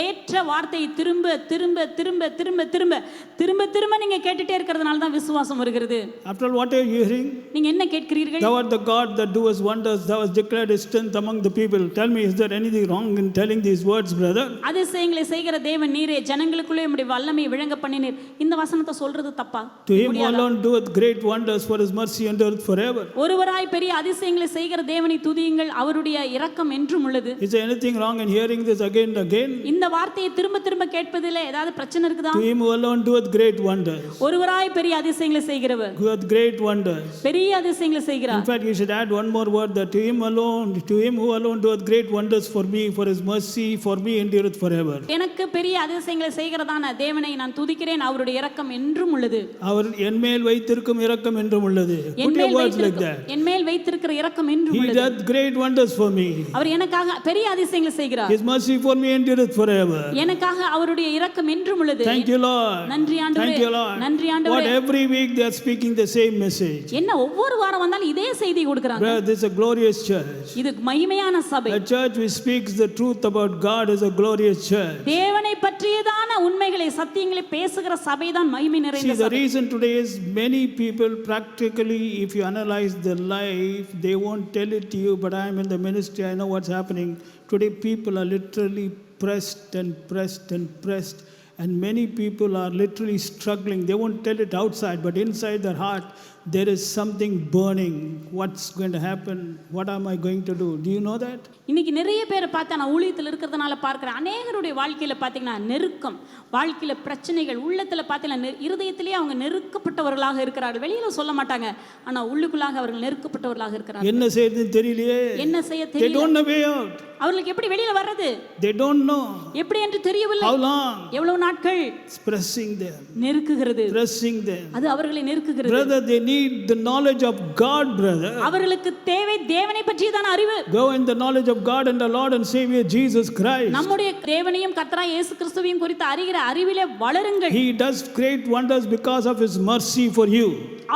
S2: ஏற்ற வார்த்தையை திரும்ப திரும்ப திரும்ப திரும்ப திரும்ப திரும்ப திரும்ப நீங்க கேட்டுட்டே இருக்கிறதுனால தான் விசுவாசம் வருகிறது.
S1: After all, what are you hearing?
S2: நீங்க என்ன கேட்கிறீர்கள்?
S1: Thou art the God that doest wonders, thou hast declared his strength among the people. Tell me, is there anything wrong in telling these words, brother?
S2: அதிசயங்களை செய்கிற தேவன் நீரே, ஜனங்களுக்குள்ளே உம்முடைய வல்லமையை விளங்க பண்ணினீர். இந்த வசனத்தை சொல்றது தப்பா?
S1: To him alone doeth great wonders, for his mercy endureth forever.
S2: ஒருவராய் பெரிய அதிசயங்களை செய்கிற தேவனை துதியுங்கள், அவருடைய இரக்கம் என்றும் உள்ளது.
S1: Is there anything wrong in hearing this again and again?
S2: இந்த வார்த்தையை திரும்ப திரும்ப கேட்பதிலே ஏதாவது பிரச்சனை இருக்குதா?
S1: To him alone doeth great wonders.
S2: ஒருவராய் பெரிய அதிசயங்களை செய்கிறவர்.
S1: Doeth great wonders.
S2: பெரிய அதிசயங்களை செய்கிறார்.
S1: In fact, you should add one more word, that to him who alone doeth great wonders for me, for his mercy for me endureth forever.
S2: எனக்கு பெரிய அதிசயங்களை செய்கிறதான தேவனை நான் துதிக்கிறேன், அவருடைய இரக்கம் என்றும் உள்ளது.
S1: அவர் என்மேல் வைத்திருக்கும் இரக்கம் என்றும் உள்ளது. Put your words like that.
S2: என்மேல் வைத்திருக்கிற இரக்கம் என்றும்
S1: He
S2: உள்ளது.
S1: doth great wonders for me.
S2: அவர் எனக்காக பெரிய அதிசயங்களை செய்கிறார்.
S1: His mercy for me endureth forever.
S2: எனக்காக அவருடைய இரக்கம் என்றும் உள்ளது.
S1: Thank you, Lord.
S2: நன்றி ஆண்டவரே.
S1: Thank you, Lord.
S2: நன்றி ஆண்டவரே.
S1: What every week they are speaking the same message.
S2: என்ன ஒவ்வொரு வாரம் வந்தாலும் இதே செய்தி கொடுக்கறாங்க.
S1: Brother, this is a glorious church.
S2: இது மகிமையான சபை.
S1: A church which speaks the truth about God is a glorious church.
S2: தேவனை பற்றியதான உண்மைகளை சத்தியங்களை பேசுகிற சபைதான் மகிமை நிறைந்த
S1: சபை. See, the reason today is many people practically, if you analyze their life, they won't tell it to you, but I am in the ministry, I know what's happening. Today people are literally pressed and pressed and pressed, and many people are literally struggling. They won't tell it outside, but inside their heart there is something burning. What's going to happen? What am I going to do? Do you know that?
S2: இன்னைக்கு நிறைய பேரை பார்த்தா நான் ஊழியத்தில் இருக்கிறதுனால பார்க்கிறேன், அநேகருடைய வாழ்க்கையில் பார்த்தீங்கன்னா நெருக்கம், வாழ்க்கையில் பிரச்சனைகள், உள்ளத்தில் பார்த்தீங்கன்னா இருதயத்திலேயே அவங்க நெருக்கப்பட்டவர்களாக இருக்கிறார்கள். வெளியில் சொல்ல மாட்டாங்க, ஆனால் உள்ளுக்குள்ளாக அவர்கள் நெருக்கப்பட்டவர்களாக இருக்கிறார்கள்.
S1: என்ன செய்யறதுன்னு தெரியலையே,
S2: என்ன செய்ய
S1: தெரியல. They don't know way out.
S2: அவர்களுக்கு எப்படி வெளியில வர்றது?
S1: They don't know.
S2: எப்படி என்று தெரியவில்லை.
S1: How long?
S2: எவ்வளவு நாட்கள்?
S1: It's pressing them.
S2: நெருக்குகிறது.
S1: Pressing them.
S2: அது அவர்களை நெருக்குகிறது.
S1: Brother, they need the knowledge of God, brother.
S2: அவர்களுக்கு தேவை தேவனை பற்றியதான அறிவு.
S1: Go in the knowledge of God and the Lord and Savior Jesus Christ.
S2: நம்முடைய தேவனையும் கர்த்தராகிய இயேசு கிறிஸ்துவையும் குறித்து அறிகிற அறிவிலே வளருங்கள்.
S1: He does great wonders because of his mercy for you.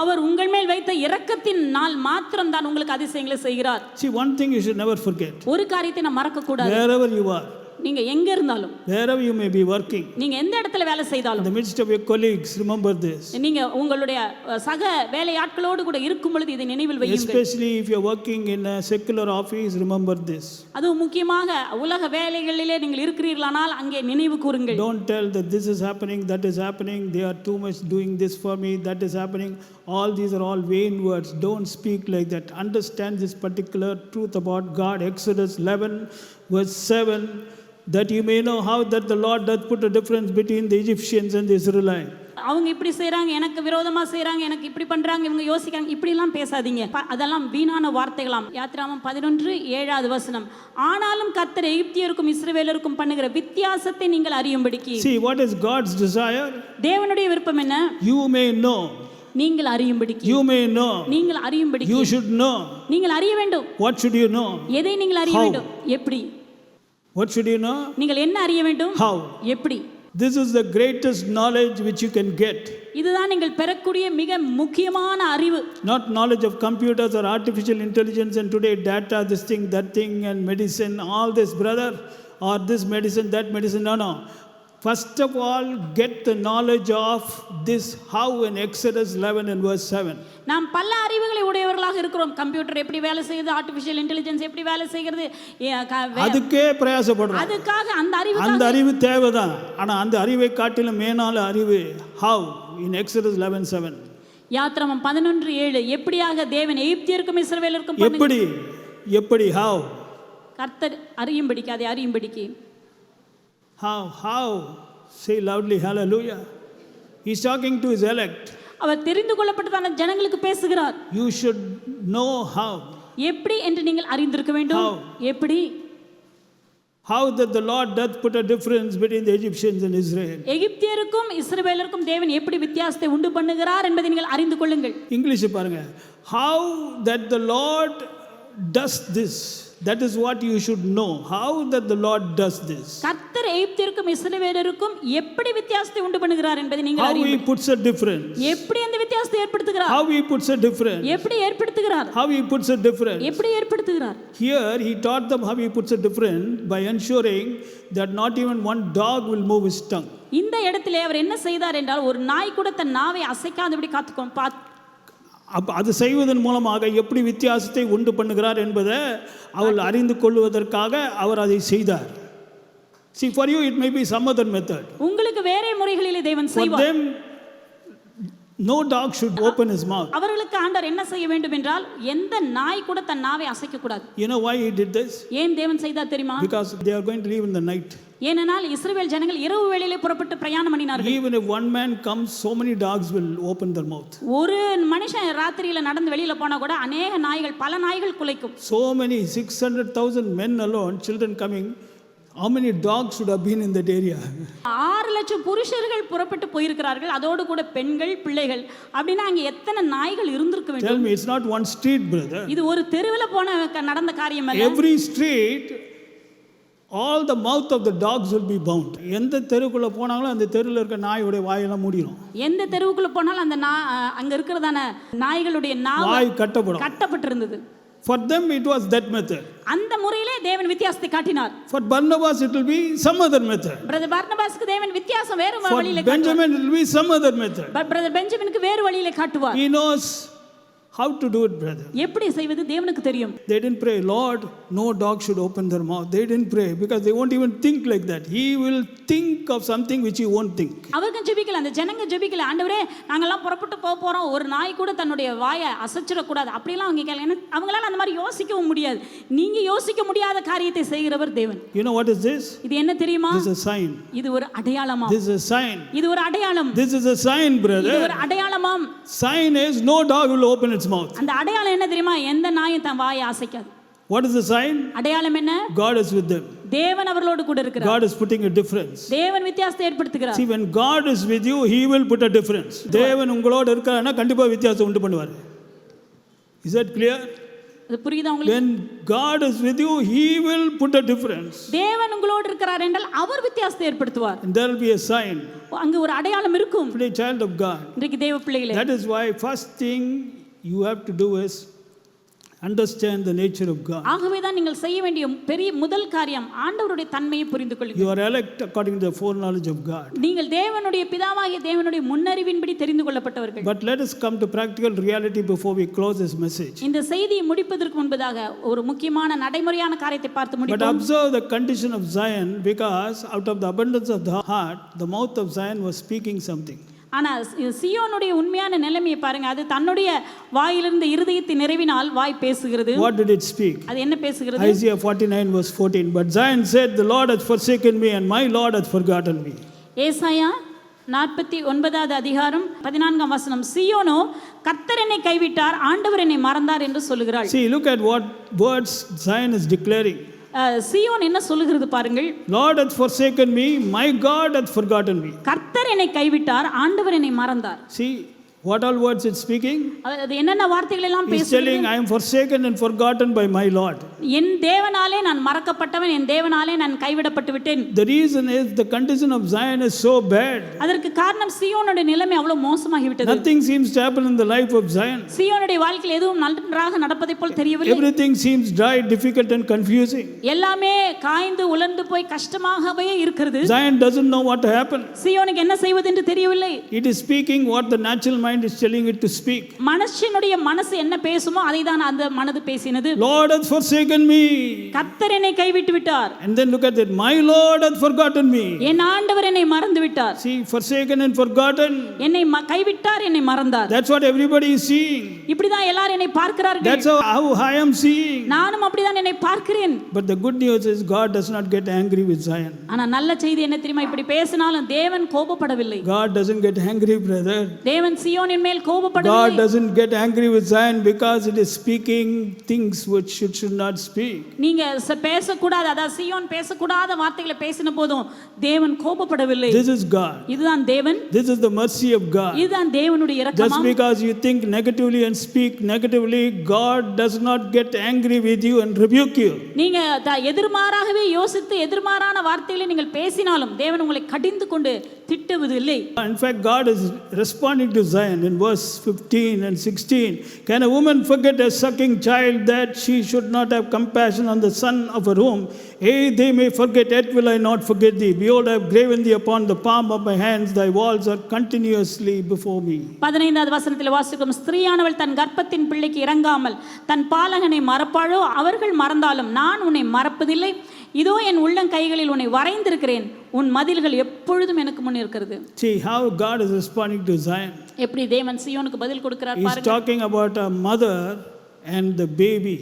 S2: அவர் உங்கள் மேல் வைத்த இரக்கத்தினால் மாத்திரம் தான் உங்களுக்கு அதிசயங்களை செய்கிறார்.
S1: See, one thing you should never forget.
S2: ஒரு காரியத்தை நாம் மறக்க கூடாது.
S1: Wherever you are,
S2: நீங்க எங்க இருந்தாலும்,
S1: wherever you may be working,
S2: நீங்க எந்த இடத்துல வேலை
S1: in
S2: செய்தாலும்,
S1: the midst of your colleagues, remember this.
S2: நீங்க உங்களுடைய சக வேலையாட்களோடு கூட இருக்கும் பொழுது இதை நினைவில் வையுங்கள்.
S1: Especially if you are working in a secular office, remember this.
S2: அது முக்கியமாக உலக வேலைகளிலே நீங்கள் இருக்கிறீர்களானால் அங்கே நினைவு கூறுங்கள்.
S1: Don't tell that this is happening, that is happening, they are too much doing this for me, that is happening. All these are all vain words. Don't speak like that. Understand this particular truth about God. Exodus 11 verse 7, that you may know how that the Lord doth put a difference between the Egyptians and the Israelites.
S2: அவங்க இப்படி செய்றாங்க, எனக்கு விரோதமா செய்றாங்க, எனக்கு இப்படி பண்றாங்க, இவங்க யோசிக்கிறாங்க, இப்படி எல்லாம் பேசாதீங்க. அதெல்லாம் வீணான வார்த்தைகளாம். யாத்திராகமம் 11:7 வசனம். ஆனாலும் கர்த்தர் எகிப்தியருக்கும் இஸ்ரவேலருக்கும் பண்ணுகிற வித்தியாசத்தை நீங்கள் அறியும்படிக்கு.
S1: See, what is God's desire?
S2: தேவனுடைய விருப்பம் என்ன?
S1: You may know.
S2: நீங்கள் அறியும்படிக்கு.
S1: You may know.
S2: நீங்கள் அறியும்படிக்கு.
S1: You should know.
S2: நீங்கள் அறிய வேண்டும்.
S1: What should you know?
S2: எதை நீங்கள் அறிய வேண்டும்? எப்படி?
S1: What should you know?
S2: நீங்கள் என்ன அறிய வேண்டும்?
S1: How?
S2: எப்படி?
S1: This is the greatest knowledge which you can get.
S2: இதுதான் நீங்கள் பெறக்கூடிய மிக முக்கியமான அறிவு.
S1: Not knowledge of computers or artificial intelligence and today data, this thing, that thing, and medicine, all this, brother, or this medicine, that medicine. No. First of all, get the knowledge of this how in Exodus 11 and verse 7.
S2: நாம் பல அறிவுகளை உடையவர்களாக இருக்கிறோம். Computer எப்படி வேலை செய்யுது, artificial intelligence எப்படி வேலை செய்கிறது,
S1: அதுக்கே பிரயாசப்படுறோம்.
S2: அதுக்காக அந்த
S1: அறிவு தேவைதான். ஆனா அந்த அறிவை காட்டிலும் மேலான அறிவு how in Exodus 11:7.
S2: யாத்திராகமம் 11:7 எப்படியாக தேவன் எகிப்தியருக்கும் இஸ்ரவேலருக்கும்
S1: எப்படி how
S2: கர்த்தர் அறியும்படிக்கு, அதை அறியும்படிக்கு.
S1: How? Say loudly, hallelujah. He's talking to his elect.
S2: அவர் தெரிந்து கொள்ளப்பட்டதான ஜனங்களுக்கு பேசுகிறார்.
S1: You should know how.
S2: எப்படி என்று நீங்கள் அறிந்திருக்க வேண்டும். எப்படி?
S1: How that the Lord doth put a difference between the Egyptians and Israel.
S2: எகிப்தியருக்கும் இஸ்ரவேலருக்கும் தேவன் எப்படி வித்தியாசத்தை உண்டு பண்ணுகிறார் என்பதை நீங்கள் அறிந்து கொள்ளுங்கள்.
S1: இங்கிலீஷ் பாருங்க. How that the Lord does this. That is what you should know. How that the Lord does this.
S2: கர்த்தர் எகிப்தியருக்கும் இஸ்ரவேலருக்கும் எப்படி வித்தியாசத்தை உண்டு பண்ணுகிறார் என்பதை நீங்கள் அறிய வேண்டும்.
S1: How he puts a difference.
S2: எப்படி அந்த வித்தியாசத்தை ஏற்படுத்துகிறார்?
S1: How he puts a difference.
S2: எப்படி ஏற்படுத்துகிறார்?
S1: How he puts a difference.
S2: எப்படி ஏற்படுத்துகிறார்?
S1: Here he taught them how he puts a difference by ensuring that not even one dog will move his tongue.
S2: இந்த இடத்திலே அவர் என்ன செய்தார் என்றால், ஒரு நாய் கூட தன் நாவை அசைக்காதபடி காத்துக்கொண்டார்.
S1: அது செய்வதன் மூலமாக எப்படி வித்தியாசத்தை உண்டு பண்ணுகிறார் என்பதை அவள் அறிந்து கொள்வதற்காக அவர் அதை செய்தார். See, for you it may be some other method.
S2: உங்களுக்கு வேறே முறைகளிலே தேவன் செய்வார்.
S1: For them no dog should open his mouth.
S2: அவர்களுக்கு ஆண்டவர் என்ன செய்ய வேண்டும் என்றால், எந்த நாய் கூட தன் நாவை அசைக்க கூடாது.
S1: You know why he did this?
S2: ஏன் தேவன் செய்தார் தெரியுமா?
S1: Because they are going to leave in the night.
S2: ஏனென்றால் இஸ்ரவேல் ஜனங்கள் இரவு வேளையிலே புறப்பட்டு பிரயாணம் பண்ணினார்கள்.
S1: Even if one man comes, so many dogs will open their mouth.
S2: ஒரு மனுஷன் ராத்திரியில நடந்து வெளியில போனா கூட அநேக நாய்கள், பல நாய்கள் குலைக்கும்.
S1: So many 600,000 men alone, children coming. How many dogs should have been in that area?
S2: 6 லட்சம் புருஷர்கள் புறப்பட்டு போயிருக்கிறார்கள், அதோடு கூட பெண்கள், பிள்ளைகள். அப்படினா அங்க எத்தனை நாய்கள் இருந்திருக்க வேண்டும்?
S1: Tell me, it's not one street, brother.
S2: இது ஒரு தெருவுல போன நடந்த காரியம் அல்ல.
S1: Every street, all the mouth of the dogs will be bound. எந்த தெருக்குள்ள போனாலும் அந்த தெருவுல இருக்க நாயோட வாயெல்லாம் மூடிரும்.
S2: எந்த தெருவுக்குள்ள போனாலும் அந்த அங்க இருக்கிறதான நாய்களுடைய
S1: வாய்
S2: கட்டப்பட்டிருந்தது.
S1: For them it was that method.
S2: அந்த முறையிலே தேவன் வித்தியாசத்தை காட்டினார்.
S1: For Barnabas it will be some other method.
S2: Brother Barnabasக்கு தேவன் வித்தியாசம் வேறு வழியிலே காட்டுவார்.
S1: For Benjamin it will be some other method.
S2: Brother Benjaminக்கு வேறு வழியிலே காட்டுவார்.
S1: He knows how to do it, brother.
S2: எப்படி செய்வது தேவனுக்கு தெரியும்.
S1: They didn't pray, Lord, no dog should open their mouth. They didn't pray because they won't even think like that. He will think of something which he won't think.
S2: அவர்கள் ஜெபிக்கல, அந்த ஜனங்க ஜெபிக்கல. ஆண்டவரே, நாங்கெல்லாம் புறப்பட்டு போறோம், ஒரு நாய் கூட தன்னுடைய வாயை அசைச்சிர கூடாது. அப்படிலாம் அவங்க கேட்கல. அவங்களால அந்த மாதிரி யோசிக்கவும் முடியாது. நீங்க யோசிக்க முடியாத காரியத்தை செய்கிறவர் தேவன்.
S1: You know what is this?
S2: இது என்ன தெரியுமா?
S1: This is a sign.
S2: இது ஒரு அடையாளமா?
S1: This is a sign.
S2: இது ஒரு அடையாளம்.
S1: This is a sign, brother.
S2: இது ஒரு அடையாளமாம்.
S1: Sign is no dog will open its mouth.
S2: அந்த அடையாளம் என்ன தெரியுமா? எந்த நாயும் தன் வாயை அசைக்காது.
S1: What is the sign?
S2: அடையாளம் என்ன?
S1: God is with them.
S2: தேவன் அவர்களோடு கூட இருக்கிறார்.
S1: God is putting a difference.
S2: தேவன் வித்தியாசத்தை ஏற்படுத்துகிறார்.
S1: See, when God is with you, he will put a difference. தேவன் உங்களோடு இருக்காருன்னா கண்டிப்பா வித்தியாசம் உண்டு பண்ணுவார். Is that clear?
S2: அது புரியுதா உங்களுக்கு?
S1: When God is with you, he will put a difference.
S2: தேவன் உங்களோடு இருக்கிறார் என்றால் அவர் வித்தியாசத்தை ஏற்படுத்துவார்.
S1: And there will be a sign.
S2: அங்க ஒரு அடையாளம் இருக்கும்.
S1: For a child of God.
S2: இன்றைக்கு தேவ பிள்ளைகளே,
S1: That is why first thing you have to do is understand the nature of God.
S2: ஆகவே தான் நீங்கள் செய்ய வேண்டிய பெரிய முதல் காரியம் ஆண்டவருடைய தன்மையை புரிந்து கொள்ளுங்கள்.
S1: You are elect according to the foreknowledge of God.
S2: நீங்கள் தேவனுடைய பிதாவாகிய தேவனுடைய முன்னறிவின்படி தெரிந்து கொள்ளப்பட்டவர்கள்.
S1: But let us come to practical reality before we close this message.
S2: இந்த செய்தியை முடிப்பதற்கு முன்பதாக ஒரு முக்கியமான நடைமுறையான காரியத்தை பார்த்து
S1: But
S2: முடிப்போம்.
S1: observe the condition of Zion, because out of the abundance of the heart, the mouth of Zion was speaking something.
S2: ஆனால் சியோனுடைய உண்மையான நிலைமையை பாருங்க. அது தன்னுடைய வாயிலிருந்து இருதயத்தின் நிறைவினால் வாய் பேசுகிறது.
S1: What did it speak?
S2: அது என்ன பேசுகிறது?
S1: Isaiah 49 verse 14. But Zion said, the Lord has forsaken me and my Lord has forgotten me.
S2: ஏசாயா 49வது அதிகாரம் 14ஆம் வசனம், சீயோனோ கர்த்தர் என்னை கைவிட்டார், ஆண்டவர் என்னை மறந்தார் என்று சொல்லுகிறாள்.
S1: See, look at what words Zion is declaring.
S2: சீயோன் என்ன சொல்லுகிறது பாருங்கள்.
S1: Lord has forsaken me, my God has forgotten me.
S2: கர்த்தர் என்னை கைவிட்டார், ஆண்டவர் என்னை மறந்தார்.
S1: See what all words it's speaking?
S2: அது என்னென்ன வார்த்தைகள் எல்லாம்
S1: He's
S2: பேசுகிறது?
S1: telling, I am forsaken and forgotten by my Lord.
S2: என் தேவனாலே நான் மறக்கப்பட்டவன், என் தேவனாலே நான் கைவிடப்பட்டு விட்டேன்.
S1: The reason is the condition of Zion is so bad.
S2: அதற்கு காரணம் சீயோனுடைய நிலைமை அவ்வளவு மோசமாகி விட்டது.
S1: Nothing seems to happen in the life of Zion.
S2: சீயோனுடைய வாழ்க்கையில் எதுவும் நன்றாக நடப்பதை போல் தெரியவில்லை.
S1: Everything seems dry, difficult and confusing.
S2: எல்லாமே காய்ந்து உலர்ந்து போய் கஷ்டமாகவே இருக்கிறது.
S1: Zion doesn't know what to happen.
S2: சீயோனுக்கு என்ன செய்வது என்று தெரியவில்லை.
S1: It is speaking what the natural mind is telling it to speak.
S2: மனுஷனுடைய மனசு என்ன பேசுமோ அதை தான் அந்த மனது பேசினது.
S1: Lord has forsaken me.
S2: கர்த்தர் என்னை கைவிட்டு விட்டார்.
S1: And then look at it, my Lord has forgotten me.
S2: என் ஆண்டவர் என்னை மறந்து விட்டார்.
S1: See, forsaken and forgotten.
S2: என்னை கைவிட்டார், என்னை மறந்தார்.
S1: That's what everybody is seeing.
S2: இப்படிதான் எல்லாரும் என்னை பார்க்கிறார்கள்.
S1: That's how I am seeing.
S2: நானும் அப்படிதான் என்னை பார்க்கிறேன்.
S1: But the good news is God does not get angry with Zion.
S2: ஆனா நல்ல செய்தி என்ன தெரியுமா? இப்படி பேசினாலும் தேவன் கோபப்படவில்லை.
S1: God doesn't get angry, brother.
S2: தேவன் சீயோனின் மேல்
S1: God
S2: கோபப்படவில்லை.
S1: doesn't get angry with Zion because it is speaking things which it should not speak.
S2: நீங்க பேசக்கூடாது, அதாவது சீயோன் பேசக்கூடாத வார்த்தைகளை பேசின போதும் தேவன் கோபப்படவில்லை.
S1: This is God.
S2: இதுதான் தேவன்.
S1: This is the mercy of God.
S2: இதுதான் தேவனுடைய இரக்கம்.
S1: Just because you think negatively and speak negatively, God does not get angry with you and rebuke you.
S2: நீங்க எதிர்மாறாகவே யோசித்து எதிர்மாறான வார்த்தைகளை நீங்கள் பேசினாலும் தேவன் உங்களை கடிந்து கொண்டு திட்டுவதில்லை.
S1: In fact, God is responding to Zion in verse 15 and 16. Can a woman forget a sucking child, that she should not have compassion on the son of her womb? They may forget, yet will I not forget thee. Behold, I have graven thee upon the palm of my hands. Thy walls are continuously before me.
S2: 15வது வசனத்தில் வாசிக்கும், ஸ்திரீயானவள் தன் கர்ப்பத்தின் பிள்ளைக்கு இறங்காமல் தன் பாலகனை மறப்பாளோ? அவர்கள் மறந்தாலும் நான் உன்னை மறப்பதில்லை. இதோ என் உள்ளங்கைகளில் உன்னை வரைந்திருக்கிறேன், உன் மதில்கள் எப்பொழுதும் எனக்கு முன் இருக்கிறது.
S1: See how God is responding to Zion.
S2: எப்படி தேவன் சீயோனுக்கு பதில் கொடுக்கிறார்
S1: He's
S2: பாருங்க.
S1: talking about a mother and the baby.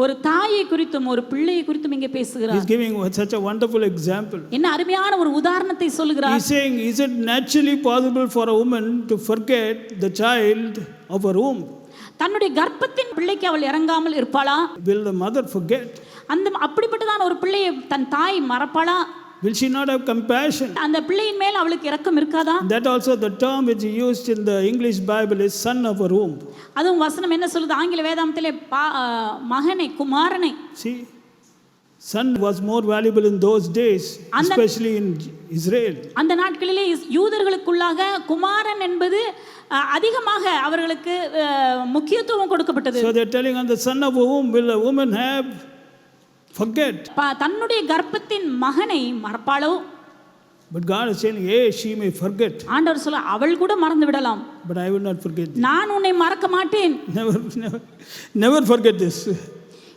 S2: ஒரு தாயை குறித்தும் ஒரு பிள்ளையை குறித்தும் இங்கே பேசுகிறார்.
S1: He's giving such a wonderful example.
S2: என்ன அருமையான ஒரு உதாரணத்தை சொல்லுகிறார்.
S1: He's saying, is it naturally possible for a woman to forget the child of her womb?
S2: தன்னுடைய கர்ப்பத்தின் பிள்ளைக்கு அவள் இறங்காமல் இருப்பாளா?
S1: Will the mother forget?
S2: அந்த அப்படிப்பட்டதான ஒரு பிள்ளையை தன் தாய் மறப்பாளா?
S1: Will she not have compassion?
S2: அந்த பிள்ளையின் மேல் அவளுக்கு இரக்கம் இருக்காதா?
S1: That also the term which is used in the English Bible is son of her womb.
S2: அதுவும் வசனம் என்ன சொல்லுது? ஆங்கில வேதாகமத்திலே மகனை, குமாரனை.
S1: See, son was more valuable in those days, especially in Israel.
S2: அந்த நாட்களிலே யூதர்களுக்குள்ளாக குமாரன் என்பது அதிகமாக அவர்களுக்கு முக்கியத்துவம் கொடுக்கப்பட்டது.
S1: So they are telling, on the son of a womb will a woman have forget?
S2: தன்னுடைய கர்ப்பத்தின் மகனை மறப்பாளோ?
S1: But God is saying, hey, she may forget.
S2: ஆண்டவர் சொல்ல, அவள் கூட மறந்து விடலாம்.
S1: But I will not forget thee.
S2: நான் உன்னை மறக்க மாட்டேன்.
S1: Never forget this.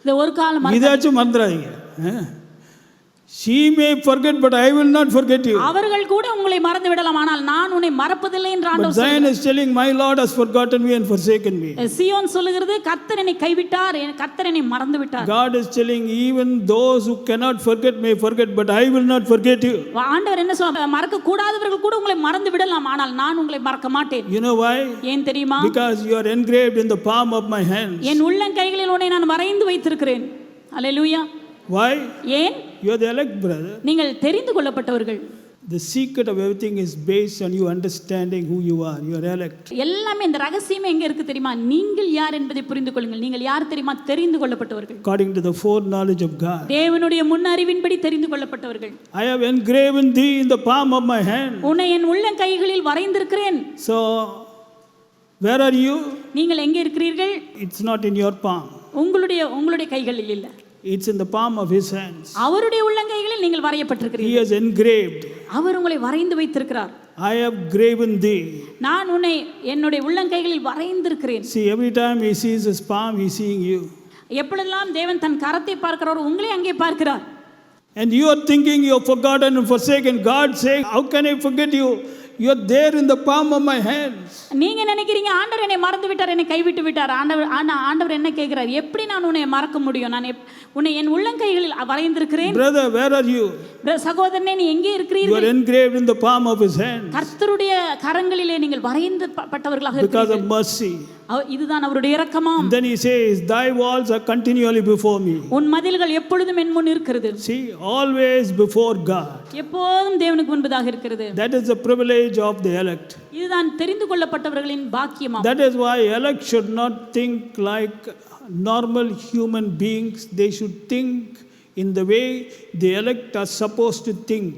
S2: இந்த ஒரு காலம்
S1: இதாச்சும் மறந்துடாதீங்க. She may forget, but I will not forget you.
S2: அவர்கள் கூட உங்களை மறந்து விடலாம், ஆனால் நான் உன்னை மறப்பதில்லை என்று ஆண்டவர்
S1: சொல்கிறார். But Zion is telling, my Lord has forgotten me and forsaken me.
S2: சீயோன் சொல்லுகிறது, கர்த்தர் என்னை கைவிட்டார், கர்த்தர் என்னை மறந்து விட்டார்.
S1: God is telling, even those who cannot forget may forget, but I will not forget you.
S2: ஆண்டவர் என்ன சொல்றார்? மறக்க கூடாதவர்கள் கூட உங்களை மறந்து விடலாம், ஆனால் நான் உங்களை மறக்க மாட்டேன்.
S1: You know why?
S2: ஏன் தெரியுமா?
S1: Because you are engraved in the palm of my hands.
S2: என் உள்ளங்கைகளில் உன்னை நான் வரைந்து வைத்திருக்கிறேன். அல்லேலூயா.
S1: Why?
S2: ஏன்?
S1: You are the elect, brother.
S2: நீங்கள் தெரிந்து கொள்ளப்பட்டவர்கள்.
S1: The secret of everything is based on you understanding who you are. You are elect.
S2: எல்லாமே இந்த ரகசியமே எங்க இருக்கு தெரியுமா? நீங்கள் யார் என்பதை புரிந்து கொள்ளுங்கள். நீங்கள் யார் தெரியுமா? தெரிந்து கொள்ளப்பட்டவர்கள்.
S1: According to the foreknowledge of God.
S2: தேவனுடைய முன் அறிவின்படி தெரிந்து கொள்ளப்பட்டவர்கள்.
S1: I have engraven thee in the palm of my hand.
S2: உன்னை என் உள்ளங்கைகளில் வரைந்திருக்கிறேன்.
S1: So, where are you?
S2: நீங்கள் எங்கே இருக்கிறீர்கள்?
S1: It's not in your palm.
S2: உங்களுடைய கைகளில் இல்ல.
S1: It's in the palm of his hands.
S2: அவருடைய உள்ளங்கைகளில் நீங்கள்
S1: He
S2: வரையப்பட்டிருக்கிறீர்கள்.
S1: has engraved.
S2: அவர் உங்களை வரைந்து வைத்திருக்கிறார்.
S1: I have graven thee.
S2: நான் உன்னை என்னுடைய உள்ளங்கைகளில் வரைந்திருக்கிறேன்.
S1: See, every time he sees his palm, he is seeing you.
S2: எப்பொழுதெல்லாம் தேவன் தன் கரத்தை பார்க்கிறாரோ உங்களை அங்கே பார்க்கிறார்.
S1: And you are thinking you have forgotten and forsaken. God saying, how can I forget you? You are there in the palm of my hands.
S2: நீங்க நினைக்கிறீங்க ஆண்டவர் என்னை மறந்து விட்டார், என்னை கைவிட்டு விட்டார். ஆண்டவர் என்ன கேட்கிறார்? எப்படி நான் உன்னை மறக்க முடியும்? நான் உன்னை என் உள்ளங்கைகளில் வரைந்திருக்கிறேன்.
S1: Brother, where are you?
S2: சகோதரனே, நீ எங்கே
S1: You
S2: இருக்கிறீர்கள்?
S1: are engraved in the palm of his hands.
S2: கர்த்தருடைய கரங்களிலே நீங்கள் வரைந்தப்பட்டவர்களாக
S1: Because
S2: இருக்கிறீர்கள்.
S1: of mercy.
S2: இதுதான் அவருடைய இரக்கமாம்.
S1: And then he says, thy walls are continually before me.
S2: உன் மதில்கள் எப்பொழுதும் என் முன் இருக்கிறது.
S1: See, always before God.
S2: எப்போதும் தேவனுக்கு முன்பதாக இருக்கிறது.
S1: That is the privilege of the elect.
S2: இதுதான் தெரிந்து கொள்ளப்பட்டவர்களின் பாக்கியமாம்.
S1: That is why elect should not think like normal human beings. They should think in the way the elect are supposed to think.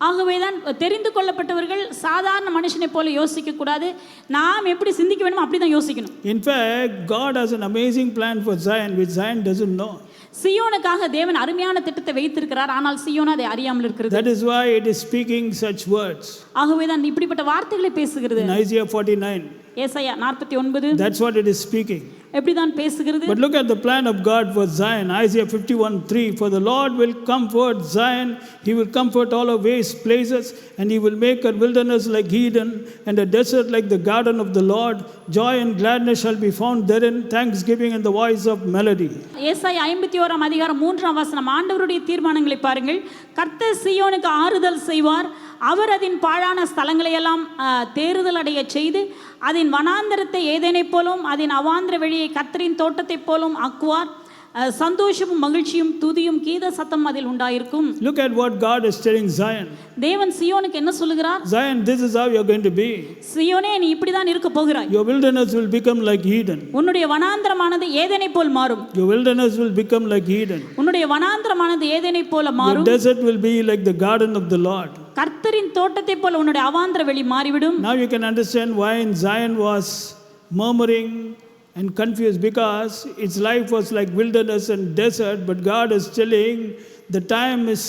S2: ஆகவேதான் தெரிந்து கொள்ளப்பட்டவர்கள் சாதாரண மனுஷனை போல யோசிக்க கூடாது. நாம் எப்படி சிந்திக்க வேணுமோ அப்படிதான் யோசிக்கணும்.
S1: In fact, God has an amazing plan for Zion, which Zion doesn't know.
S2: சியோனுக்காக தேவன் அருமையான திட்டத்தை வைத்திருக்கிறார். ஆனால் சியோன் அதை அறியாமல் இருக்கிறது.
S1: That is why it is speaking such words.
S2: ஆகவேதான் இப்படிப்பட்ட வார்த்தைகளை பேசுகிறது.
S1: In Isaiah 49.
S2: ஏசாயா 49.
S1: That's what it is speaking.
S2: எப்படிதான் பேசுகிறது?
S1: But look at the plan of God for Zion. Isaiah 51:3. For the Lord will comfort Zion. He will comfort all her waste places, and he will make her wilderness like Eden, and a desert like the garden of the Lord. Joy and gladness shall be found therein, thanksgiving and the voice of melody.
S2: ஏசாயா 51 அதிகாரம் 3 வசனம். ஆண்டவருடைய தீர்மானங்களை பாருங்கள். கர்த்தர் சீயோனுக்கு ஆறுதல் செய்வார். அவர் அதன் பாழான ஸ்தலங்களை எல்லாம் தேறுதல் அடைய செய்து அதன் வனாந்தரத்தை ஏதேனைப் போலும் அதன் அவாந்திர வெளியை கர்த்தரின் தோட்டத்தைப் போலும் ஆக்குவார். சந்தோஷமும் மகிழ்ச்சியும் துதியும் கீத சத்தம் அதில் உண்டாயிருக்கும்.
S1: Look at what God is telling Zion.
S2: தேவன் சீயோனுக்கு என்ன சொல்லுகிறார்?
S1: Zion, this is how you are going to be.
S2: சீயோனே, நீ இப்படிதான் இருக்க போகிறாய்.
S1: Your wilderness will become like Eden.
S2: உன்னுடைய வனாந்தரமானது ஏதேனைப் போல் மாறும்.
S1: Your wilderness will become like Eden.
S2: உன்னுடைய வனாந்தரமானது ஏதேனைப் போல மாறும்.
S1: Your desert will be like the garden of the Lord.
S2: கர்த்தரின் தோட்டத்தைப் போல உன்னுடைய அவாந்திர வெளி மாறிவிடும்.
S1: Now you can understand why Zion was murmuring and confused, because its life was like wilderness and desert. But God is telling the time is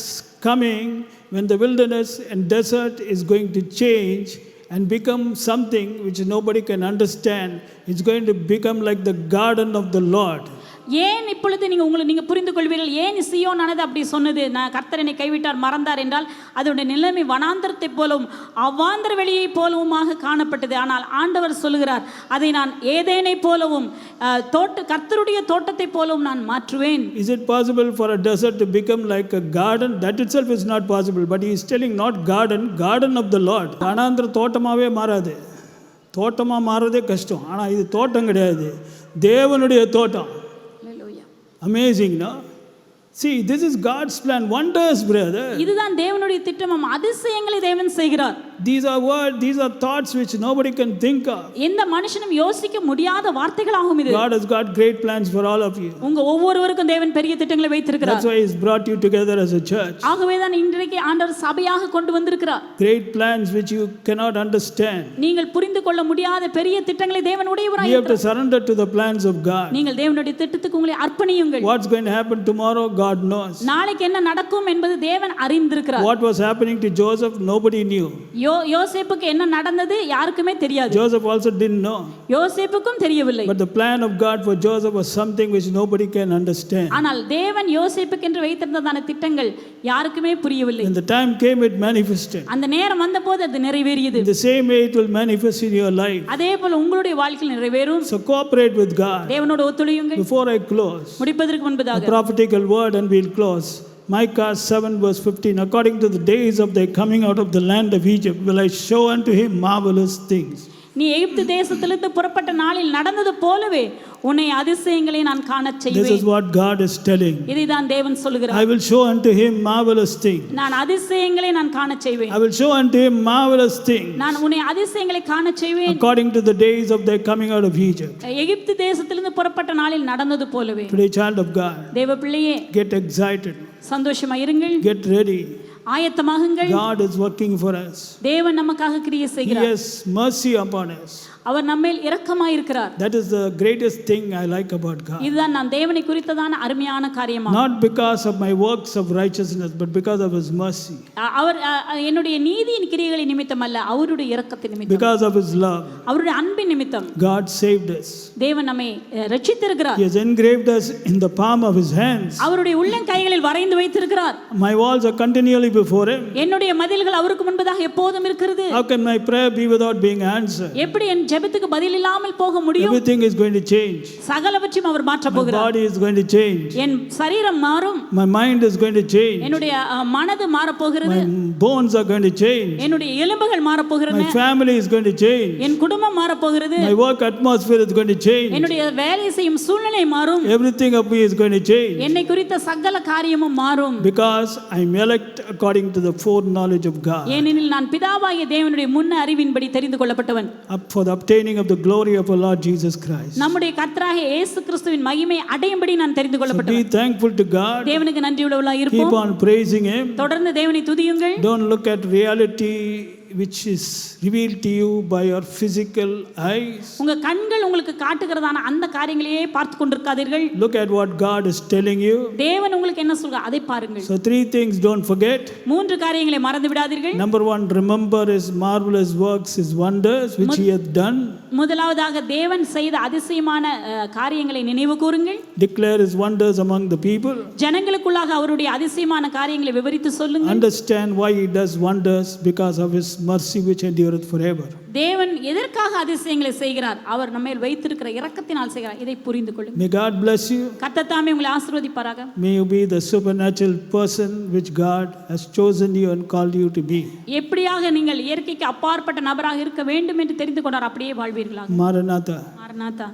S1: coming when the wilderness and desert is going to change and become something which nobody can understand. It's going to become like the garden of the Lord.
S2: ஏன் இப்பொழுது நீங்கள் புரிந்து கொள்வீர்கள் ஏன் சீயோனானது அப்படி சொன்னது? நான் கர்த்தரனை கைவிட்டார் மறந்தார் என்றால் அதோட நிலைமை வனாந்தரத்தை போலவும் அவ்வாந்திர வெளியை போலவுமாக காணப்பட்டது. ஆனால் ஆண்டவர் சொல்லுகிறார், அதை நான் ஏதேனை போலவும் கர்த்தருடைய தோட்டத்தை போலவும் நான் மாற்றுவேன்.
S1: Is it possible for a desert to become like a garden? That itself is not possible. But he is telling not garden of the Lord. வனாந்தர தோட்டமாவே மாறாது. தோட்டமா மாறதே கஷ்டம். ஆனா இது தோட்டம் கிடையாது, தேவனுடைய தோட்டம். Amazing, no? See, this is God's plan. Wonders, brother.
S2: இதுதான் தேவனுடைய திட்டம். அதிசயங்களை தேவன் செய்கிறார்.
S1: These are words, these are thoughts which nobody can think of.
S2: எந்த மனுஷனும் யோசிக்க முடியாத வார்த்தைகளாகும் இது.
S1: God has got great plans for all of you.
S2: உங்க ஒவ்வொருவருக்கும் தேவன் பெரிய திட்டங்களை வைத்திருக்கிறார்.
S1: That's why he's brought you together as a church.
S2: ஆகவே தான் இன்றைக்கு ஆண்டவர் சபையாக கொண்டு வந்திருக்கிறார்.
S1: Great plans which you cannot understand.
S2: நீங்கள் புரிந்து கொள்ள முடியாத பெரிய திட்டங்களை தேவன் உடையவராய்
S1: You have to surrender to the plans of God.
S2: நீங்கள் தேவனுடைய திட்டத்துக்கு உங்களை அர்ப்பணியுங்கள்.
S1: What's going to happen tomorrow, God knows.
S2: நாளைக்கு என்ன நடக்கும் என்பது தேவன் அறிந்திருக்கிறார்.
S1: What was happening to Joseph, nobody knew.
S2: யோசேப்புக்கு என்ன நடந்தது யாருக்குமே தெரியாது.
S1: Joseph also didn't know.
S2: யோசேப்புக்கும் தெரியவில்லை.
S1: But the plan of God for Joseph was something which nobody can understand.
S2: ஆனால் தேவன் யோசேப்புக்கு என்று வைத்திருந்ததான திட்டங்கள் யாருக்குமே புரியவில்லை.
S1: When the time came, it manifested.
S2: அந்த நேரம் வந்தபோது அது நிறைவேறியது.
S1: In the same way it will manifest in your life.
S2: அதேபோல உங்களுடைய வாழ்க்கையில் நிறைவேறும்.
S1: So cooperate with God.
S2: தேவனோடு ஒத்துழையுங்கள்.
S1: Before I close,
S2: முடிப்பதற்கு முன்பதாக
S1: a prophetical word and we'll close. Micah 7:15. According to the days of their coming out of the land of Egypt will I show unto him marvelous things.
S2: நீ எகிப்து தேசத்திலிருந்து புறப்பட்ட நாளில் நடந்தது போலவே உன்னை அதிசயங்களை நான் காணச்
S1: This is
S2: செய்வேன்.
S1: what God is telling.
S2: இதைதான் தேவன் சொல்லுகிறார்.
S1: I will show unto him marvelous things.
S2: நான் அதிசயங்களை நான் காணச் செய்வேன்.
S1: I will show unto him marvelous things.
S2: நான் உன்னை அதிசயங்களை காணச் செய்வேன்.
S1: According to the days of their coming out of Egypt.
S2: எகிப்து தேசத்திலிருந்து புறப்பட்ட நாளில் நடந்தது போலவே.
S1: Today, child of God,
S2: தேவ பிள்ளையே,
S1: get excited.
S2: சந்தோஷமா இருங்கள்,
S1: Get ready.
S2: ஆயத்தமாகுங்கள்.
S1: God is working for us.
S2: தேவன் நமக்காக கிரியை
S1: He
S2: செய்கிறார்.
S1: has mercy upon us.
S2: அவர் நம்மேல் இரக்கமாயிருக்கிறார்.
S1: That is the greatest thing I like about God.
S2: இதுதான் நான் தேவனை குறித்ததான அருமையான காரியமா.
S1: Not because of my works of righteousness, but because of His mercy.
S2: அவர் என்னுடைய நீதியின் கிரியைகளை நிமித்தம் அல்ல, அவருடைய இரக்கத்தின் நிமித்தம்,
S1: Because of His love.
S2: அவருடைய அன்பின் நிமித்தம்
S1: God saved us.
S2: தேவன் நம்மை ரட்சித்திருக்கிறார்.
S1: He has engraved us in the palm of His hands.
S2: அவருடைய உள்ளங்கைகளில் வரைந்து வைத்திருக்கிறார்.
S1: My walls are continually before Him.
S2: என்னுடைய மதில்கள் அவருக்கு முன்பதாக எப்போதும் இருக்கிறது.
S1: How can my prayer be without being answered?
S2: எப்படி என் ஜெபத்துக்கு பதில் இல்லாமல் போக முடியும்?
S1: Everything is going to change.
S2: சகலவற்றையும் அவர் மாற்ற
S1: My
S2: போகிறார்.
S1: body is going to change.
S2: என் சரீரம் மாறும்.
S1: My mind is going to change.
S2: என்னுடைய மனது மாற போகிறது.
S1: My bones are going to change.
S2: என்னுடைய எலும்புகள் மாற போகிறது.
S1: My family is going to change.
S2: என் குடும்பம் மாற போகிறது.
S1: My work atmosphere is going to change.
S2: என்னுடைய வேலை செய்யும் சூழ்நிலை மாறும்.
S1: Everything of me is going to change.
S2: என்னை குறித்த சகல காரியமும் மாறும்.
S1: Because I am elect according to the foreknowledge of God.
S2: ஏனெனில் நான் பிதாவாகிய தேவனுடைய முன்ன அறிவின்படி தெரிந்து கொள்ளப்பட்டவன்.
S1: Up for the obtaining of the glory of our Lord Jesus Christ.
S2: நம்முடைய கர்த்தராகிய இயேசு கிறிஸ்துவின் மகிமை அடையும்படி நான் தெரிந்து
S1: So
S2: கொள்ளப்பட்டவன்.
S1: be thankful to God.
S2: தேவனுக்கு நன்றியுள்ளவர்களாய்
S1: Keep
S2: இருப்போம்.
S1: on praising Him.
S2: தொடர்ந்து தேவனை துதியுங்கள்.
S1: Don't look at reality which is revealed to you by your physical eyes.
S2: உங்க கண்கள் உங்களுக்கு காட்டுகிறதான அந்த காரியங்களையே பார்த்து கொண்டிருக்காதீர்கள்.
S1: Look at what God is telling you.
S2: தேவன் உங்களுக்கு என்ன சொல்றார் அதை பாருங்கள்.
S1: So three things don't forget.
S2: மூன்று காரியங்களை மறந்து விடாதீர்கள்.
S1: Number one, remember His marvelous works, His wonders which He hath done.
S2: முதலாவதாக தேவன் செய்த அதிசயமான காரியங்களை நினைவு கூறுங்கள்.
S1: Declare His wonders among the people.
S2: ஜனங்களுக்குள்ளாக அவருடைய அதிசயமான காரியங்களை விவரித்து சொல்லுங்கள்.
S1: Understand why He does wonders, because of His mercy which endureth forever.
S2: தேவன் எதற்காக அதிசயங்களை செய்கிறார்? அவர் நம்மேல் வைத்திருக்கிற இரக்கத்தினால் செய்கிறார். இதை புரிந்து கொள்ளுங்கள்.
S1: May God bless you.
S2: கர்த்தர் தாமே உங்களை ஆசீர்வதிப்பாராக.
S1: May you be the supernatural person which God has chosen you and called you to be.
S2: எப்படியாக நீங்கள் இயற்கைக்கு அப்பாற்பட்ட நபராக இருக்க வேண்டும் என்று தெரிந்து கொண்டார், அப்படியே வாழ்வீர்களாக.
S1: Maranatha.
S2: மாரநாதா.